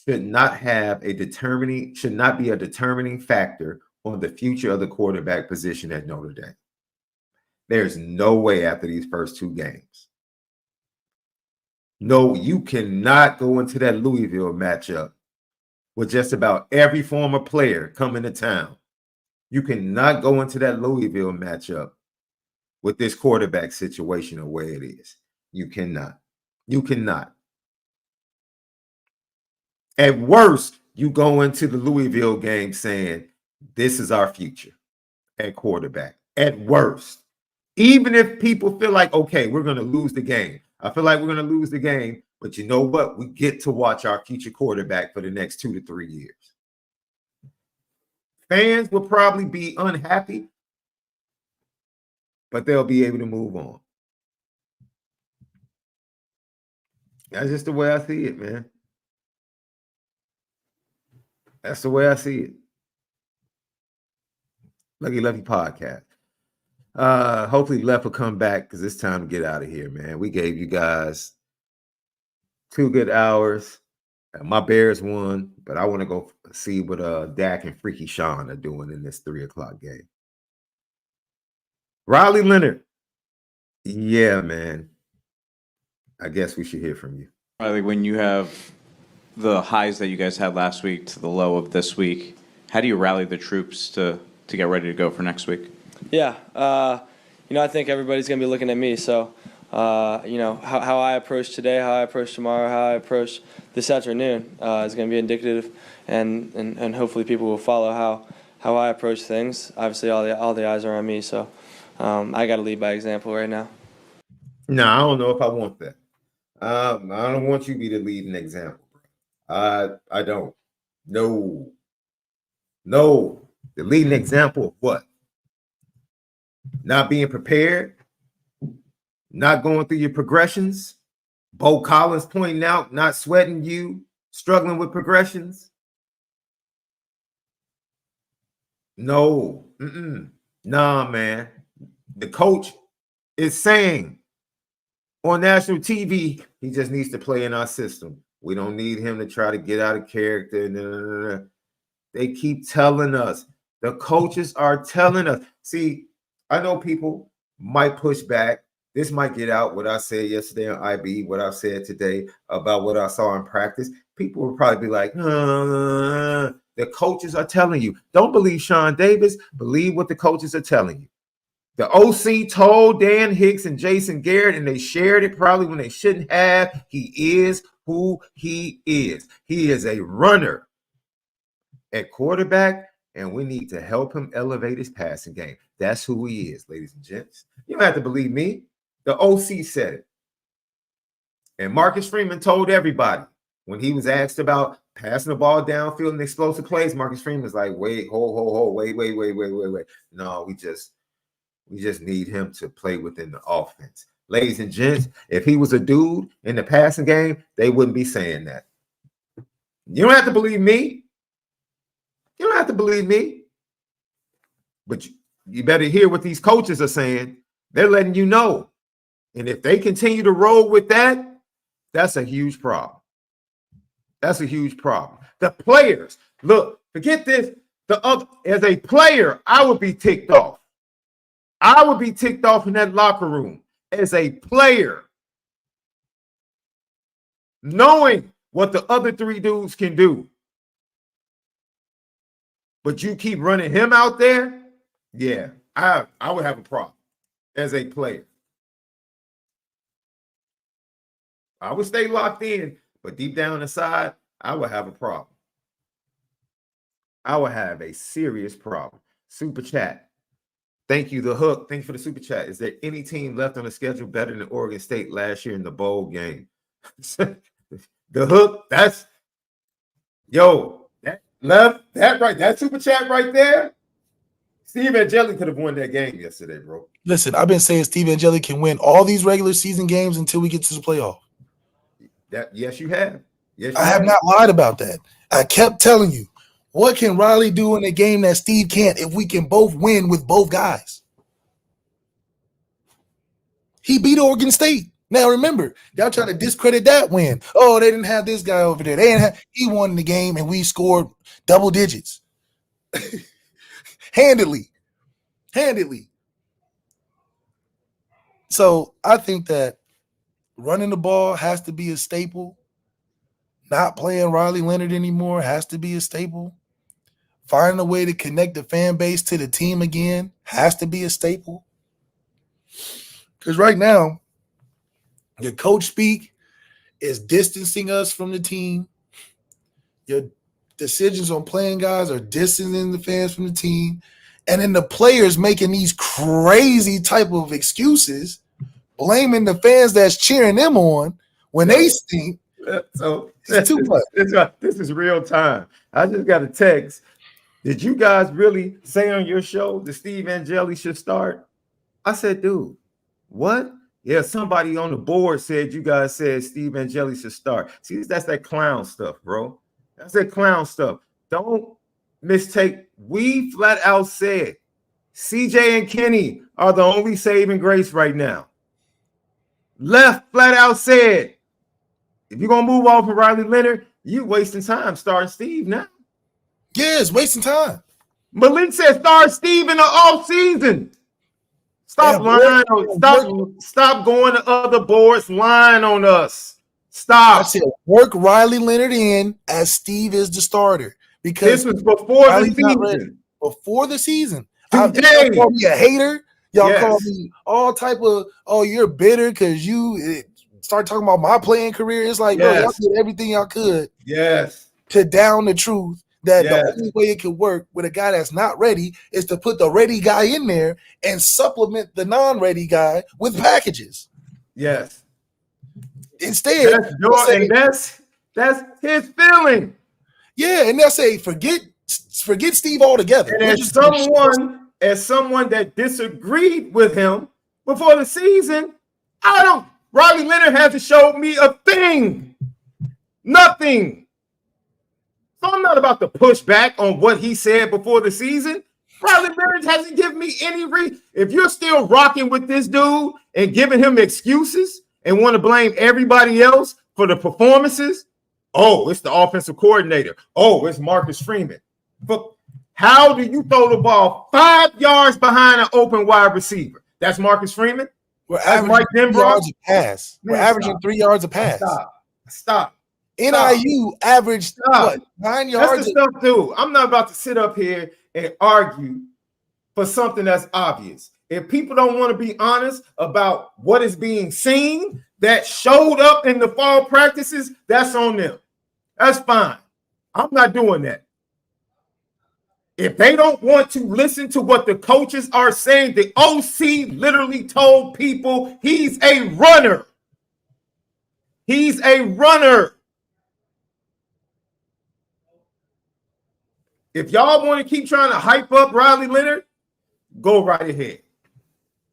should not be a determining factor on the future of the quarterback position at Notre Dame. There's no way after these first 2 games. No, you cannot go into that Louisville matchup with just about every former player coming to town. You cannot go into that Louisville matchup with this quarterback situation the way it is. You cannot. You cannot. At worst, you go into the Louisville game saying, this is our future at quarterback. At worst. Even if people feel like, okay, we're going to lose the game. I feel like we're going to lose the game. But you know what? We get to watch our future quarterback for the next 2 to 3 years. Fans will probably be unhappy, but they'll be able to move on. That's just the way I see it, man. That's the way I see it. Lucky Lefty podcast. Hopefully Left will come back because it's time to get out of here, man. We gave you guys 2 good hours. My Bears won, but I want to go see what Dak and Freaky Sean are doing in this 3:00 game. Riley Leonard. Yeah, man. I guess we should hear from you. Riley, when you have the highs that you guys had last week to the low of this week, how do you rally the troops to get ready to go for next week? Yeah, I think everybody's going to be looking at me. So, how I approach today, how I approach tomorrow, how I approach this afternoon is going to be indicative, and hopefully people will follow how I approach things. Obviously, all the eyes are on me, so I got to lead by example right now. No, I don't know if I want that. I don't want you to be the leading example. I don't. No. The leading example of what? Not being prepared, not going through your progressions, Bo Collins pointing out, not sweating you, struggling with progressions. No. Nah, man. The coach is saying on national TV, he just needs to play in our system. We don't need him to try to get out of character. No. They keep telling us. The coaches are telling us. See, I know people might push back. This might get out what I said yesterday on IB, what I said today about what I saw in practice. People will probably be like, the coaches are telling you. Don't believe Sean Davis. Believe what the coaches are telling you. The OC told Dan Hicks and Jason Garrett, and they shared it probably when they shouldn't have. He is who he is. He is a runner at quarterback, and we need to help him elevate his passing game. That's who he is, ladies and gents. You don't have to believe me. The OC said it. And Marcus Freeman told everybody when he was asked about passing the ball downfield and explosive plays, Marcus Freeman was like, wait, wait. No, we just need him to play within the offense. Ladies and gents, if he was a dude in the passing game, they wouldn't be saying that. You don't have to believe me. You don't have to believe me. But you better hear what these coaches are saying. They're letting you know. And if they continue to roll with that, that's a huge problem. That's a huge problem. The players, look, forget this. As a player, I would be ticked off. I would be ticked off in that locker room as a player, knowing what the other 3 dudes can do. But you keep running him out there, yeah, I would have a problem as a player. I would stay locked in, but deep down inside, I would have a problem. I would have a serious problem. Super chat. Thank you, The Hook. Thank you for the super chat. Is there any team left on the schedule better than Oregon State last year in the bowl game? The Hook, that's that super chat right there. Steve Angeli could have won that game yesterday, bro. Listen, I've been saying Steve Angeli can win all these regular season games until we get to the playoff. Yes, you have. Yes, I have not lied about that. I kept telling you, what can Riley do in a game that Steve can't if we can both win with both guys? He beat Oregon State. Now remember, y'all trying to discredit that win. Oh, they didn't have this guy over there. He won the game and we scored double digits. Handedly. So I think that running the ball has to be a staple. Not playing Riley Leonard anymore has to be a staple. Finding a way to connect the fan base to the team again has to be a staple. Because right now, your coach speak is distancing us from the team. Your decisions on playing guys are distancing the fans from the team. And then the players making these crazy type of excuses, blaming the fans that's cheering them on when they stink. So it's too much. This is real time. I just got a text. did you guys really say on your show that Steve Angeli should start? I said, dude, what? Yeah, somebody on the board said you guys said Steve Angeli should start. See, that's that clown stuff, bro. That's that clown stuff. Don't mistake. We flat out said CJ and Kenny are the only saving grace right now. Left flat out said, if you're going to move off of Riley Leonard, you wasting time starting Steve now. Yeah, it's wasting time. Malik said start Steve in the off season. Stop lying. Stop going to other boards lying on us. Stop. I said work Riley Leonard in as Steve is the starter because this was before the season. Before the season. Y'all call me a hater. Y'all Yes. call me all type of, oh, you're bitter because you start talking about my playing career. It's like, bro, y'all did everything y'all could to down the truth that the only way it could work with a guy that's not ready is to put the ready guy in there and supplement the non-ready guy with packages. Yes. Instead, that's his feeling. Yeah, and they'll say, forget Steve altogether. And as someone that disagreed with him before the season, Riley Leonard hasn't showed me a thing. Nothing. So I'm not about to push back on what he said before the season. Riley Leonard hasn't given me any reason. If you're still rocking with this dude and giving him excuses and want to blame everybody else for the performances, oh, it's the offensive coordinator. Oh, it's Marcus Freeman. But how do you throw the ball 5 yards behind an open wide receiver? That's Marcus Freeman? We're averaging 3 yards a pass. We're averaging 3 yards a pass. Stop. NIU averaged what, 9 yards? That's the stuff, dude. I'm not about to sit up here and argue for something that's obvious. If people don't want to be honest about what is being seen that showed up in the fall practices, that's on them. That's fine. I'm not doing that. If they don't want to listen to what the coaches are saying, the OC literally told people he's a runner. He's a runner. If y'all want to keep trying to hype up Riley Leonard, go right ahead.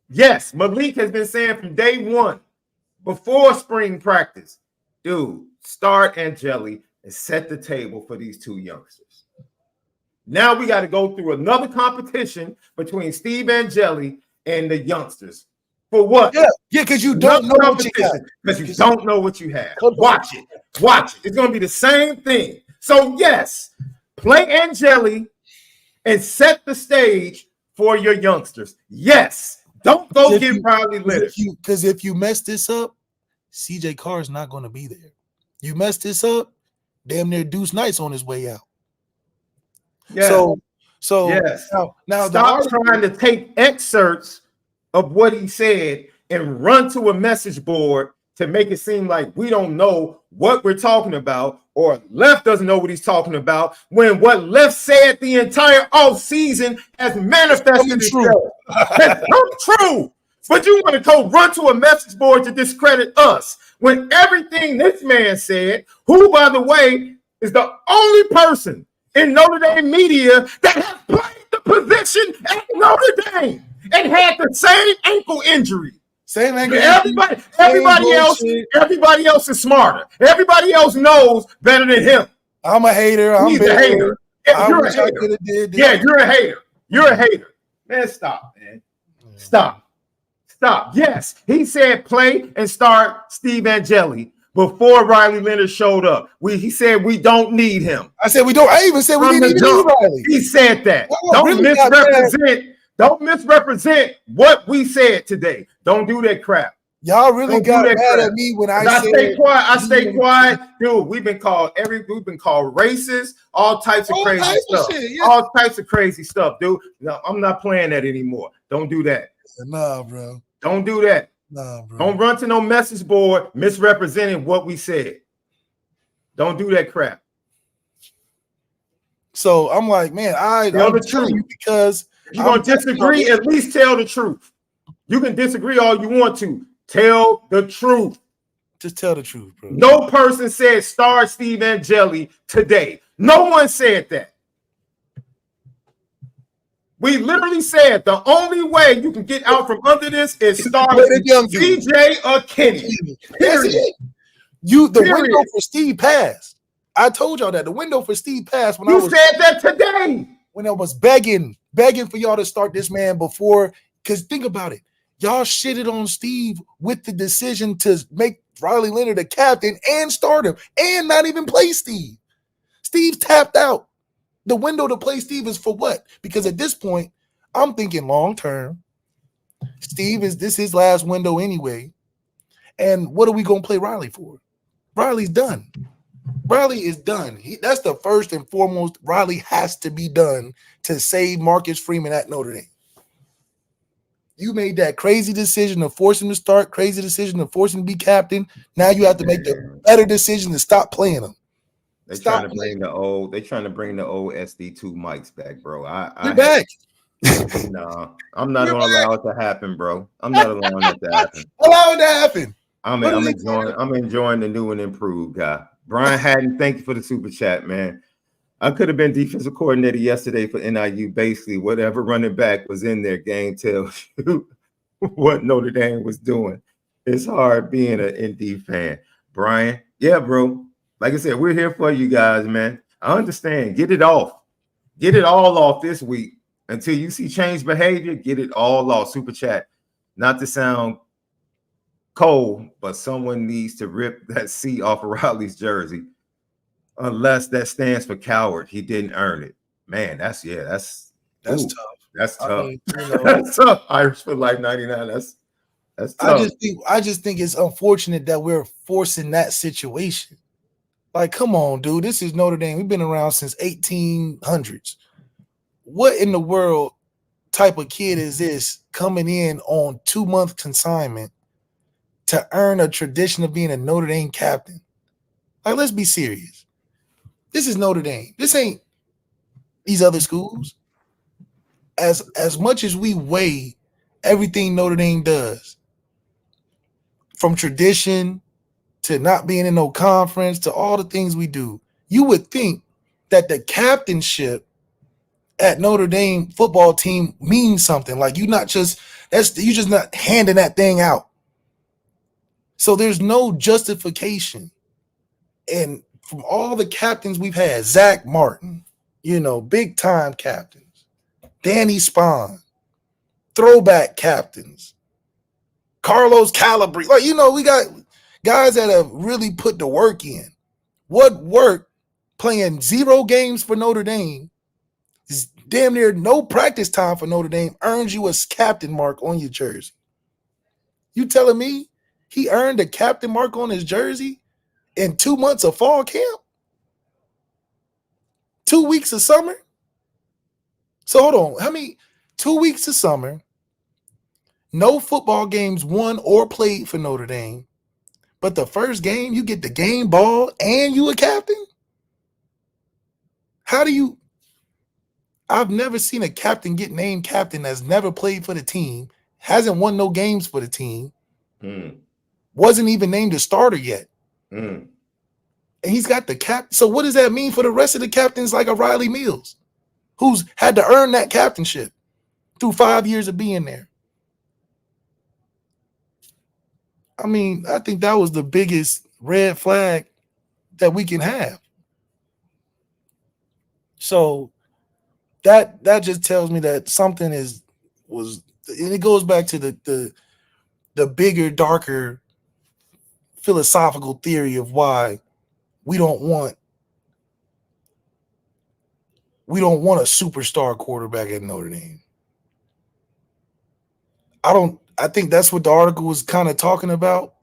Yes, Malik has been saying from day one, before spring practice, dude, start Angeli and set the table for these two youngsters. Now we got to go through another competition between Steve Angeli and the youngsters. For what? Yeah, because you don't know what you got. Because you don't know what you have. Watch it. It's going to be the same thing. So, yes, play Angeli and set the stage for your youngsters. Yes. Don't go get Riley Leonard. Because if you mess this up, CJ Carr is not going to be there. You mess this up, damn near Deuce Knight's on his way out. Yeah. So yes. Now stop trying to take excerpts of what he said and run to a message board to make it seem like we don't know what we're talking about or Left doesn't know what he's talking about when what Left said the entire offseason has manifested itself. That's not true. But you want to go run to a message board to discredit us when everything this man said, who, by the way, is the only person in Notre Dame media that has played the position at Notre Dame and had the same ankle injury. Same ankle. Everybody else is smarter. Everybody else knows better than him. I'm a hater. He's a hater. Yeah, you're a hater. You're a hater. You're a hater. Man, stop, man. Stop. Yes, he said play and start Steve Angeli before Riley Leonard showed up. He said we don't need him. I said we don't. I even said we didn't even need Riley. He said that. Don't misrepresent what we said today. Don't do that crap. Y'all really got mad at me when I said I stay quiet. Dude, we've been called racist, all types of crazy stuff. All types of crazy stuff, dude. No, I'm not playing that anymore. Don't do that. Nah, bro. Don't do that. Nah, bro. Don't run to no message board misrepresenting what we said. Don't do that crap. So I'm like, man, tell the truth because if you're gonna disagree, at least tell the truth. You can disagree all you want to. Tell the truth. Just tell the truth, bro. No person said start Steve Angeli today. No one said that. We literally said the only way you can get out from under this is starting Let it young dude. CJ or Kenny. That's Period. it. The window for Steve passed. I told y'all that the window for Steve passed when You said that today. When I was begging for y'all to start this man before. Because think about it. Y'all shitted on Steve with the decision to make Riley Leonard a captain and start him and not even play Steve. Steve tapped out. The window to play Steve is for what? Because at this point, I'm thinking long term. Steve is his last window anyway. And what are we going to play Riley for? Riley's done. Riley is done. That's the first and foremost. Riley has to be done to save Marcus Freeman at Notre Dame. You made that crazy decision to force him to start, crazy decision to force him to be captain. Now you have to make the better decision to stop playing him. They're trying to bring the old SD2 mics back, bro. You're back. No, I'm not gonna allow it to happen, bro. I'm not allowing it to happen. Allow it to happen. I'm enjoying the new and improved guy. Brian Haddon, thank you for the super chat, man. I could have been defensive coordinator yesterday for NIU. Basically, whatever running back was in their game tells you what Notre Dame was doing. It's hard being an ND fan. Brian, yeah, bro. Like I said, we're here for you guys, man. I understand. Get it off. Get it all off this week. Until you see change behavior, get it all off. Super chat. Not to sound cold, but someone needs to rip that C off of Riley's jersey. Unless that stands for coward. He didn't earn it. Man, that's tough. That's tough. I mean, That's tough. Irish for Life 99. That's tough. I just think it's unfortunate that we're forcing that situation. Like, come on, dude. This is Notre Dame. We've been around since 1800s. What in the world type of kid is this coming in on 2-month consignment to earn a tradition of being a Notre Dame captain? Like, let's be serious. This is Notre Dame. This ain't these other schools. As much as we weigh everything Notre Dame does, from tradition to not being in no conference to all the things we do, you would think that the captainship at Notre Dame football team means something. Like you're just not handing that thing out. So there's no justification. And from all the captains we've had, Zach Martin, big time captains, Danny Spahn, throwback captains, Carlos Calabri. Like, we got guys that have really put the work in. What work playing 0 games for Notre Dame, is damn near no practice time for Notre Dame, earns you a captain mark on your jersey. You telling me he earned a captain mark on his jersey in 2 months of fall camp? 2 weeks of summer? So hold on. How many? 2 weeks of summer, no football games won or played for Notre Dame, but the first game you get the game ball and you a captain? How do you? I've never seen a captain get named captain that's never played for the team, hasn't won no games for the team, wasn't even named a starter yet. And he's got the cap. So what does that mean for the rest of the captains like a Riley Mills, who's had to earn that captainship through 5 years of being there? I mean, I think that was the biggest red flag that we can have. So that just tells me that something was, and it goes back to the bigger, darker philosophical theory of why we don't want a superstar quarterback at Notre Dame. I think that's what the article was kind of talking about.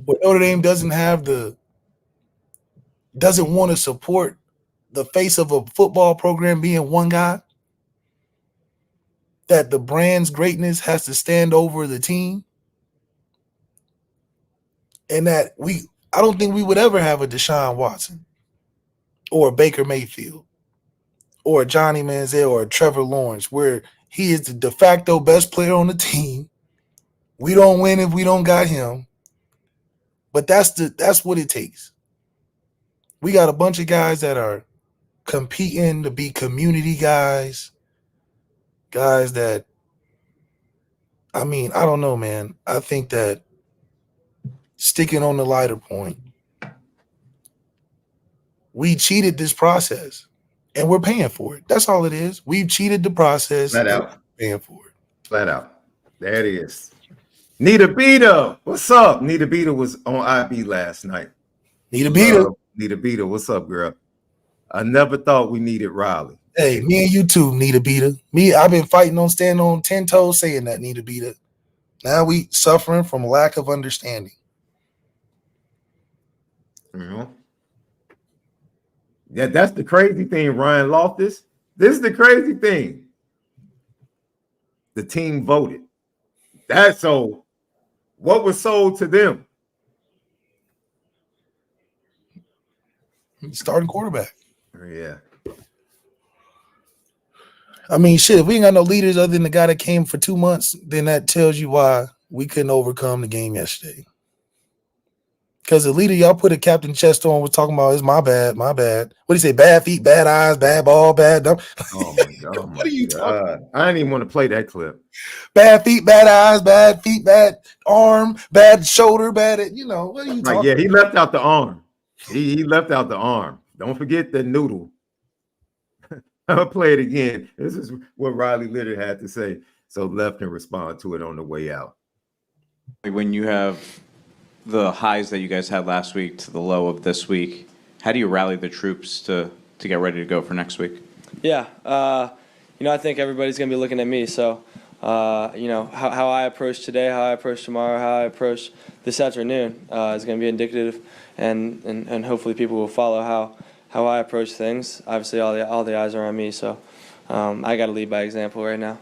What Notre Dame doesn't want to support the face of a football program being one guy, that the brand's greatness has to stand over the team, and that I don't think we would ever have a Deshaun Watson or a Baker Mayfield or a Johnny Manziel or a Trevor Lawrence, where he is the de facto best player on the team. We don't win if we don't got him. But that's what it takes. We got a bunch of guys that are competing to be community guys that, I mean, I don't know, man. I think that sticking on the lighter point, we cheated this process and we're paying for it. That's all it is. We've cheated the process. Flat and out. we're paying for it. Flat out. There it is. Nita Beta, what's up? Nita Beta was on IB last night. Nita Beta. Nita Beta, what's up, girl? I never thought we needed Riley. Hey, me and you too, Nita Beta. I've been fighting on standing on 10 toes saying that, Nita Beta. Now we suffering from lack of understanding. Yeah, that's the crazy thing, Ryan Loftus. This is the crazy thing. The team voted. That's so. What was sold to them? Starting quarterback. Yeah. I mean, shit, if we ain't got no leaders other than the guy that came for 2 months, then that tells you why we couldn't overcome the game yesterday. Because the leader y'all put a captain chest on was talking about is my bad. What do you say? Bad feet, bad eyes, bad ball, bad dumb. Oh my God. What are you talking about? I didn't even want to play that clip. Bad feet, bad eyes, bad feet, bad arm, bad shoulder, bad, what are you talking about? Yeah, he left out the arm. He left out the arm. Don't forget the noodle. I'll play it again. This is what Riley Leonard had to say. So Left can respond to it on the way out. When you have the highs that you guys had last week to the low of this week, how do you rally the troops to get ready to go for next week? Yeah, I think everybody's going to be looking at me. So, how I approach today, how I approach tomorrow, how I approach this afternoon is going to be indicative, and hopefully people will follow how I approach things. Obviously, all the eyes are on me, so I got to lead by example right now.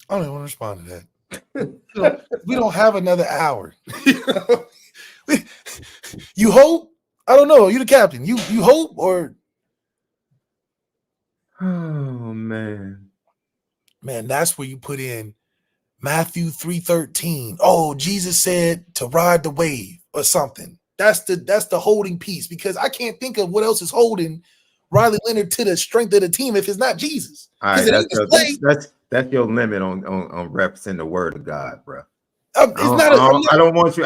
I don't even want to respond to that. We don't have another hour. You hope? I don't know. You the captain. You hope or? Oh man, that's where you put in Matthew 3:13. Oh, Jesus said to ride the wave or something. That's the holding piece, because I can't think of what else is holding Riley Leonard to the strength of the team if it's not Jesus. All right, that's your limit on representing the word of God, bro. I don't want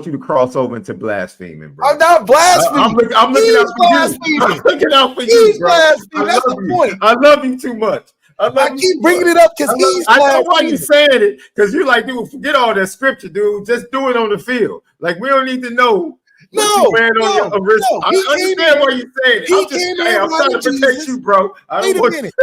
you to cross over into blaspheming, bro. I'm not blaspheming. I'm looking out for you. I'm looking out for you, bro. That's the point. I love you too much. I keep bringing it up because I know why you're saying it, because you're like, dude, forget all that scripture, dude. Just do it on the field. Like, we don't need to know. I understand why you're saying it. I'm trying to protect you, bro. Wait a minute.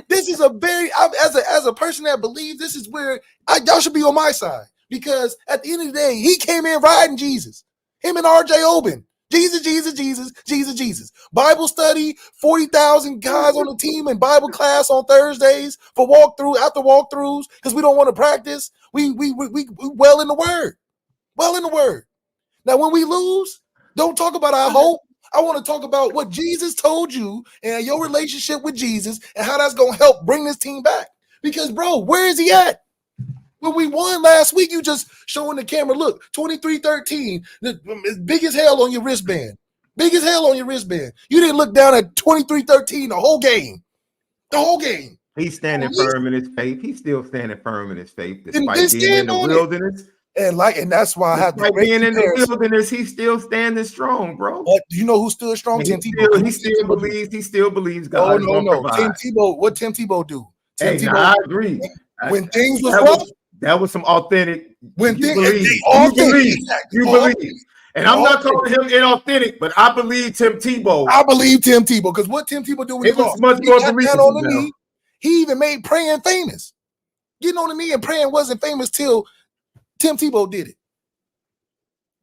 This is as a person that believes, this is where y'all should be on my side, because at the end of the day, he came in riding Jesus. Him and RJ Oben. Jesus. Bible study, 40,000 guys on the team in Bible class on Thursdays for after walkthroughs, because we don't want to practice. We well in the word. Well in the word. Now, when we lose, don't talk about our hope. I want to talk about what Jesus told you and your relationship with Jesus and how that's going to help bring this team back. Because, bro, where is he at? When we won last week, you just showing the camera, look, 23-13, big as hell on your wristband. Big as hell on your wristband. You didn't look down at 23-13 the whole game. The whole game. He's standing firm in his faith. He's still standing firm in his faith, despite being in the wilderness. And that's why I have to being in the wilderness, he's still standing strong, bro. But do you know who stood strong? Tim Tebow. He still believes God. Oh, no. Tim Tebow, what Tim Tebow do? I agree. When things was rough, that was some authentic. When you believe. And I'm not calling him inauthentic, but I believe Tim Tebow. I believe Tim Tebow, because what Tim Tebow do when he lost? Much more on the knee. He even made praying famous. Getting on the knee and praying wasn't famous till Tim Tebow did it.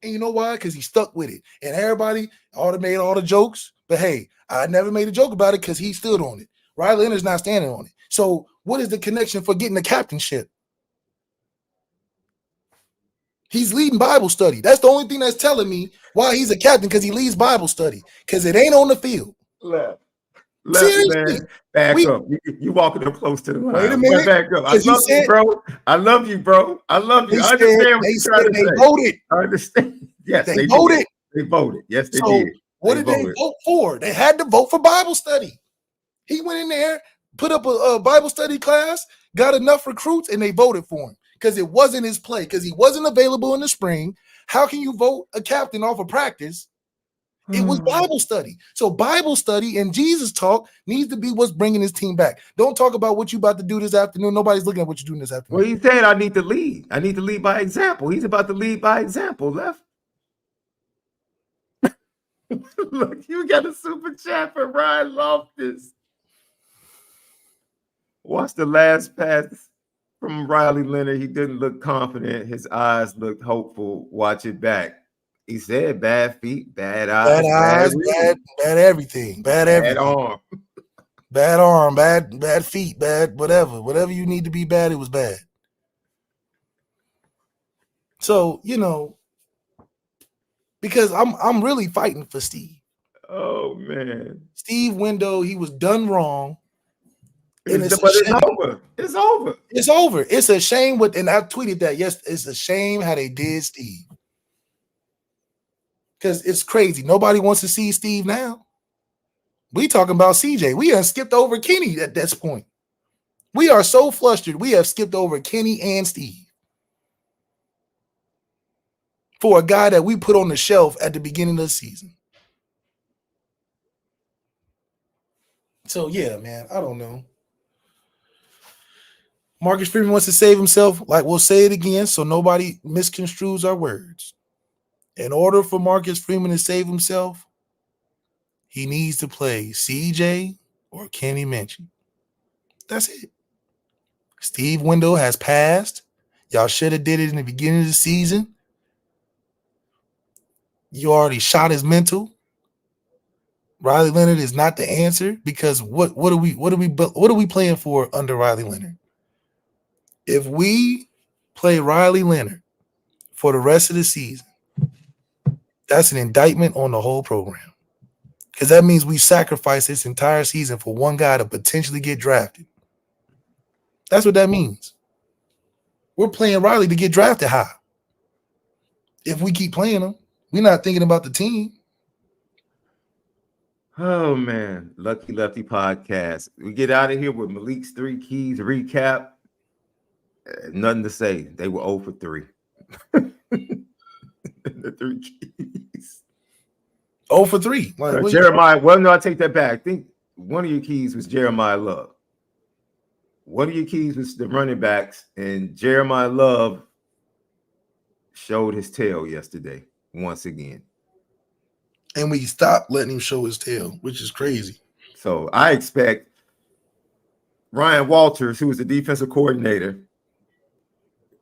And you know why? Because he stuck with it. And everybody made all the jokes. But hey, I never made a joke about it because he stood on it. Riley Leonard's not standing on it. So what is the connection for getting the captainship? He's leading Bible study. That's the only thing that's telling me why he's a captain, because he leads Bible study. Because it ain't on the field. Left, man. Back up. You walking up close to the line. Wait a minute. Back up. I love you, bro. I love you, bro. I understand what you're trying to say. Voted. I understand. Yes, they voted. They voted. Yes, they did. What did they vote for? They had to vote for Bible study. He went in there, put up a Bible study class, got enough recruits, and they voted for him because it wasn't his play, because he wasn't available in the spring. How can you vote a captain off of practice? It was Bible study. So Bible study and Jesus talk needs to be what's bringing his team back. Don't talk about what you about to do this afternoon. Nobody's looking at what you're doing this afternoon. Well, he said, I need to lead. I need to lead by example. He's about to lead by example, Left. Look, you got a super chat for Ryan Loftus. Watch the last pass from Riley Leonard. He didn't look confident. His eyes looked hopeful. Watch it back. He said bad feet, bad eyes, bad everything, bad arm, bad arm, bad feet, bad whatever you need to be bad. It was bad. So because I'm really fighting for Steve. Oh man, Steve Window, he was done wrong. And it's over. It's over. It's over. It's a shame and I tweeted that. Yes, it's a shame how they did Steve. Because it's crazy. Nobody wants to see Steve now. We talking about CJ. We have skipped over Kenny at this point. We are so flustered. We have skipped over Kenny and Steve for a guy that we put on the shelf at the beginning of the season. So, yeah, man, I don't know. Marcus Freeman wants to save himself. Like, we'll say it again so nobody misconstrues our words. In order for Marcus Freeman to save himself, he needs to play CJ or Kenny Minchie. That's it. Steve Window has passed. Y'all should have did it in the beginning of the season. You already shot his mental. Riley Leonard is not the answer because what are we playing for under Riley Leonard? If we play Riley Leonard for the rest of the season, that's an indictment on the whole program. Because that means we sacrificed this entire season for one guy to potentially get drafted. That's what that means. We're playing Riley to get drafted high. If we keep playing him, we're not thinking about the team. Oh, man. Lucky Lefty podcast. We get out of here with Malik's 3 keys recap. Nothing to say. They were 0 for 3. The 3 keys. 0 for 3. Like, Jeremiah. Well, no, I take that back. I think one of your keys was Jeremiah Love. One of your keys was the running backs, and Jeremiah Love showed his tail yesterday once again. And we stopped letting him show his tail, which is crazy. So I expect Ryan Walters, who was the defensive coordinator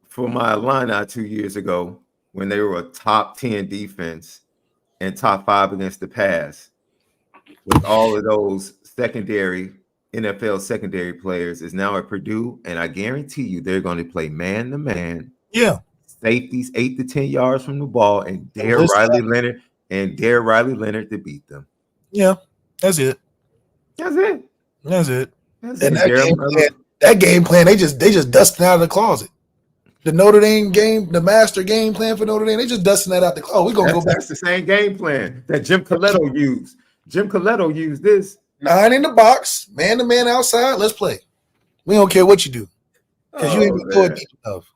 for my Illini 2 years ago, when they were a top 10 defense and top 5 against the pass, with all of those NFL secondary players, is now at Purdue, and I guarantee you they're going to play man-to-man. Yeah. Safeties 8 to 10 yards from the ball and dare Riley Leonard to beat them. Yeah, that's it. That's it. And that game plan, they just dusting out of the closet. The Notre Dame game, the master game plan for Notre Dame, they just dusting that out the closet. We're gonna go back. That's the same game plan that Jim Coletto used. Jim Coletto used this. 9 in the box, man-to-man outside. Let's play. We don't care what you do because you ain't going deep enough.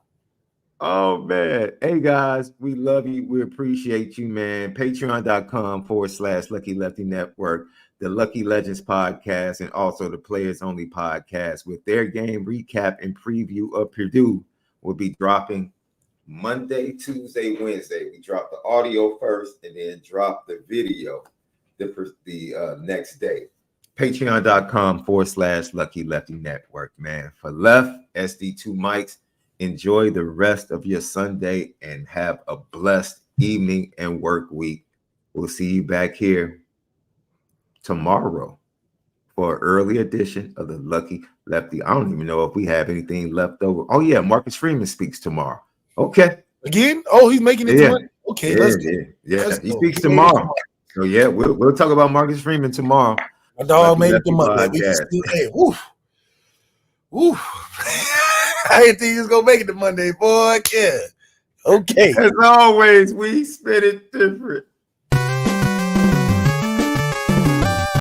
Oh, man. Hey, guys, we love you. We appreciate you, man. Patreon.com/Lucky Lefty Network, the Lucky Legends podcast, and also the Players Only podcast with their game recap and preview of Purdue will be dropping Monday, Tuesday, Wednesday. We drop the audio first and then drop the video the next day. Patreon.com/Lucky Lefty Network, man. For Left, SD2 mics. Enjoy the rest of your Sunday and have a blessed evening and work week. We'll see you back here tomorrow for an early edition of the Lucky Lefty. I don't even know if we have anything left over. Oh, yeah, Marcus Freeman speaks tomorrow. Okay. Again? Oh, he's making it tomorrow? Okay, let's go. He speaks tomorrow. So, yeah, we'll talk about Marcus Freeman tomorrow. My dog made it to Monday. Woo. I didn't think he was gonna make it to Monday, boy. Yeah. Okay. As always, we spit it different.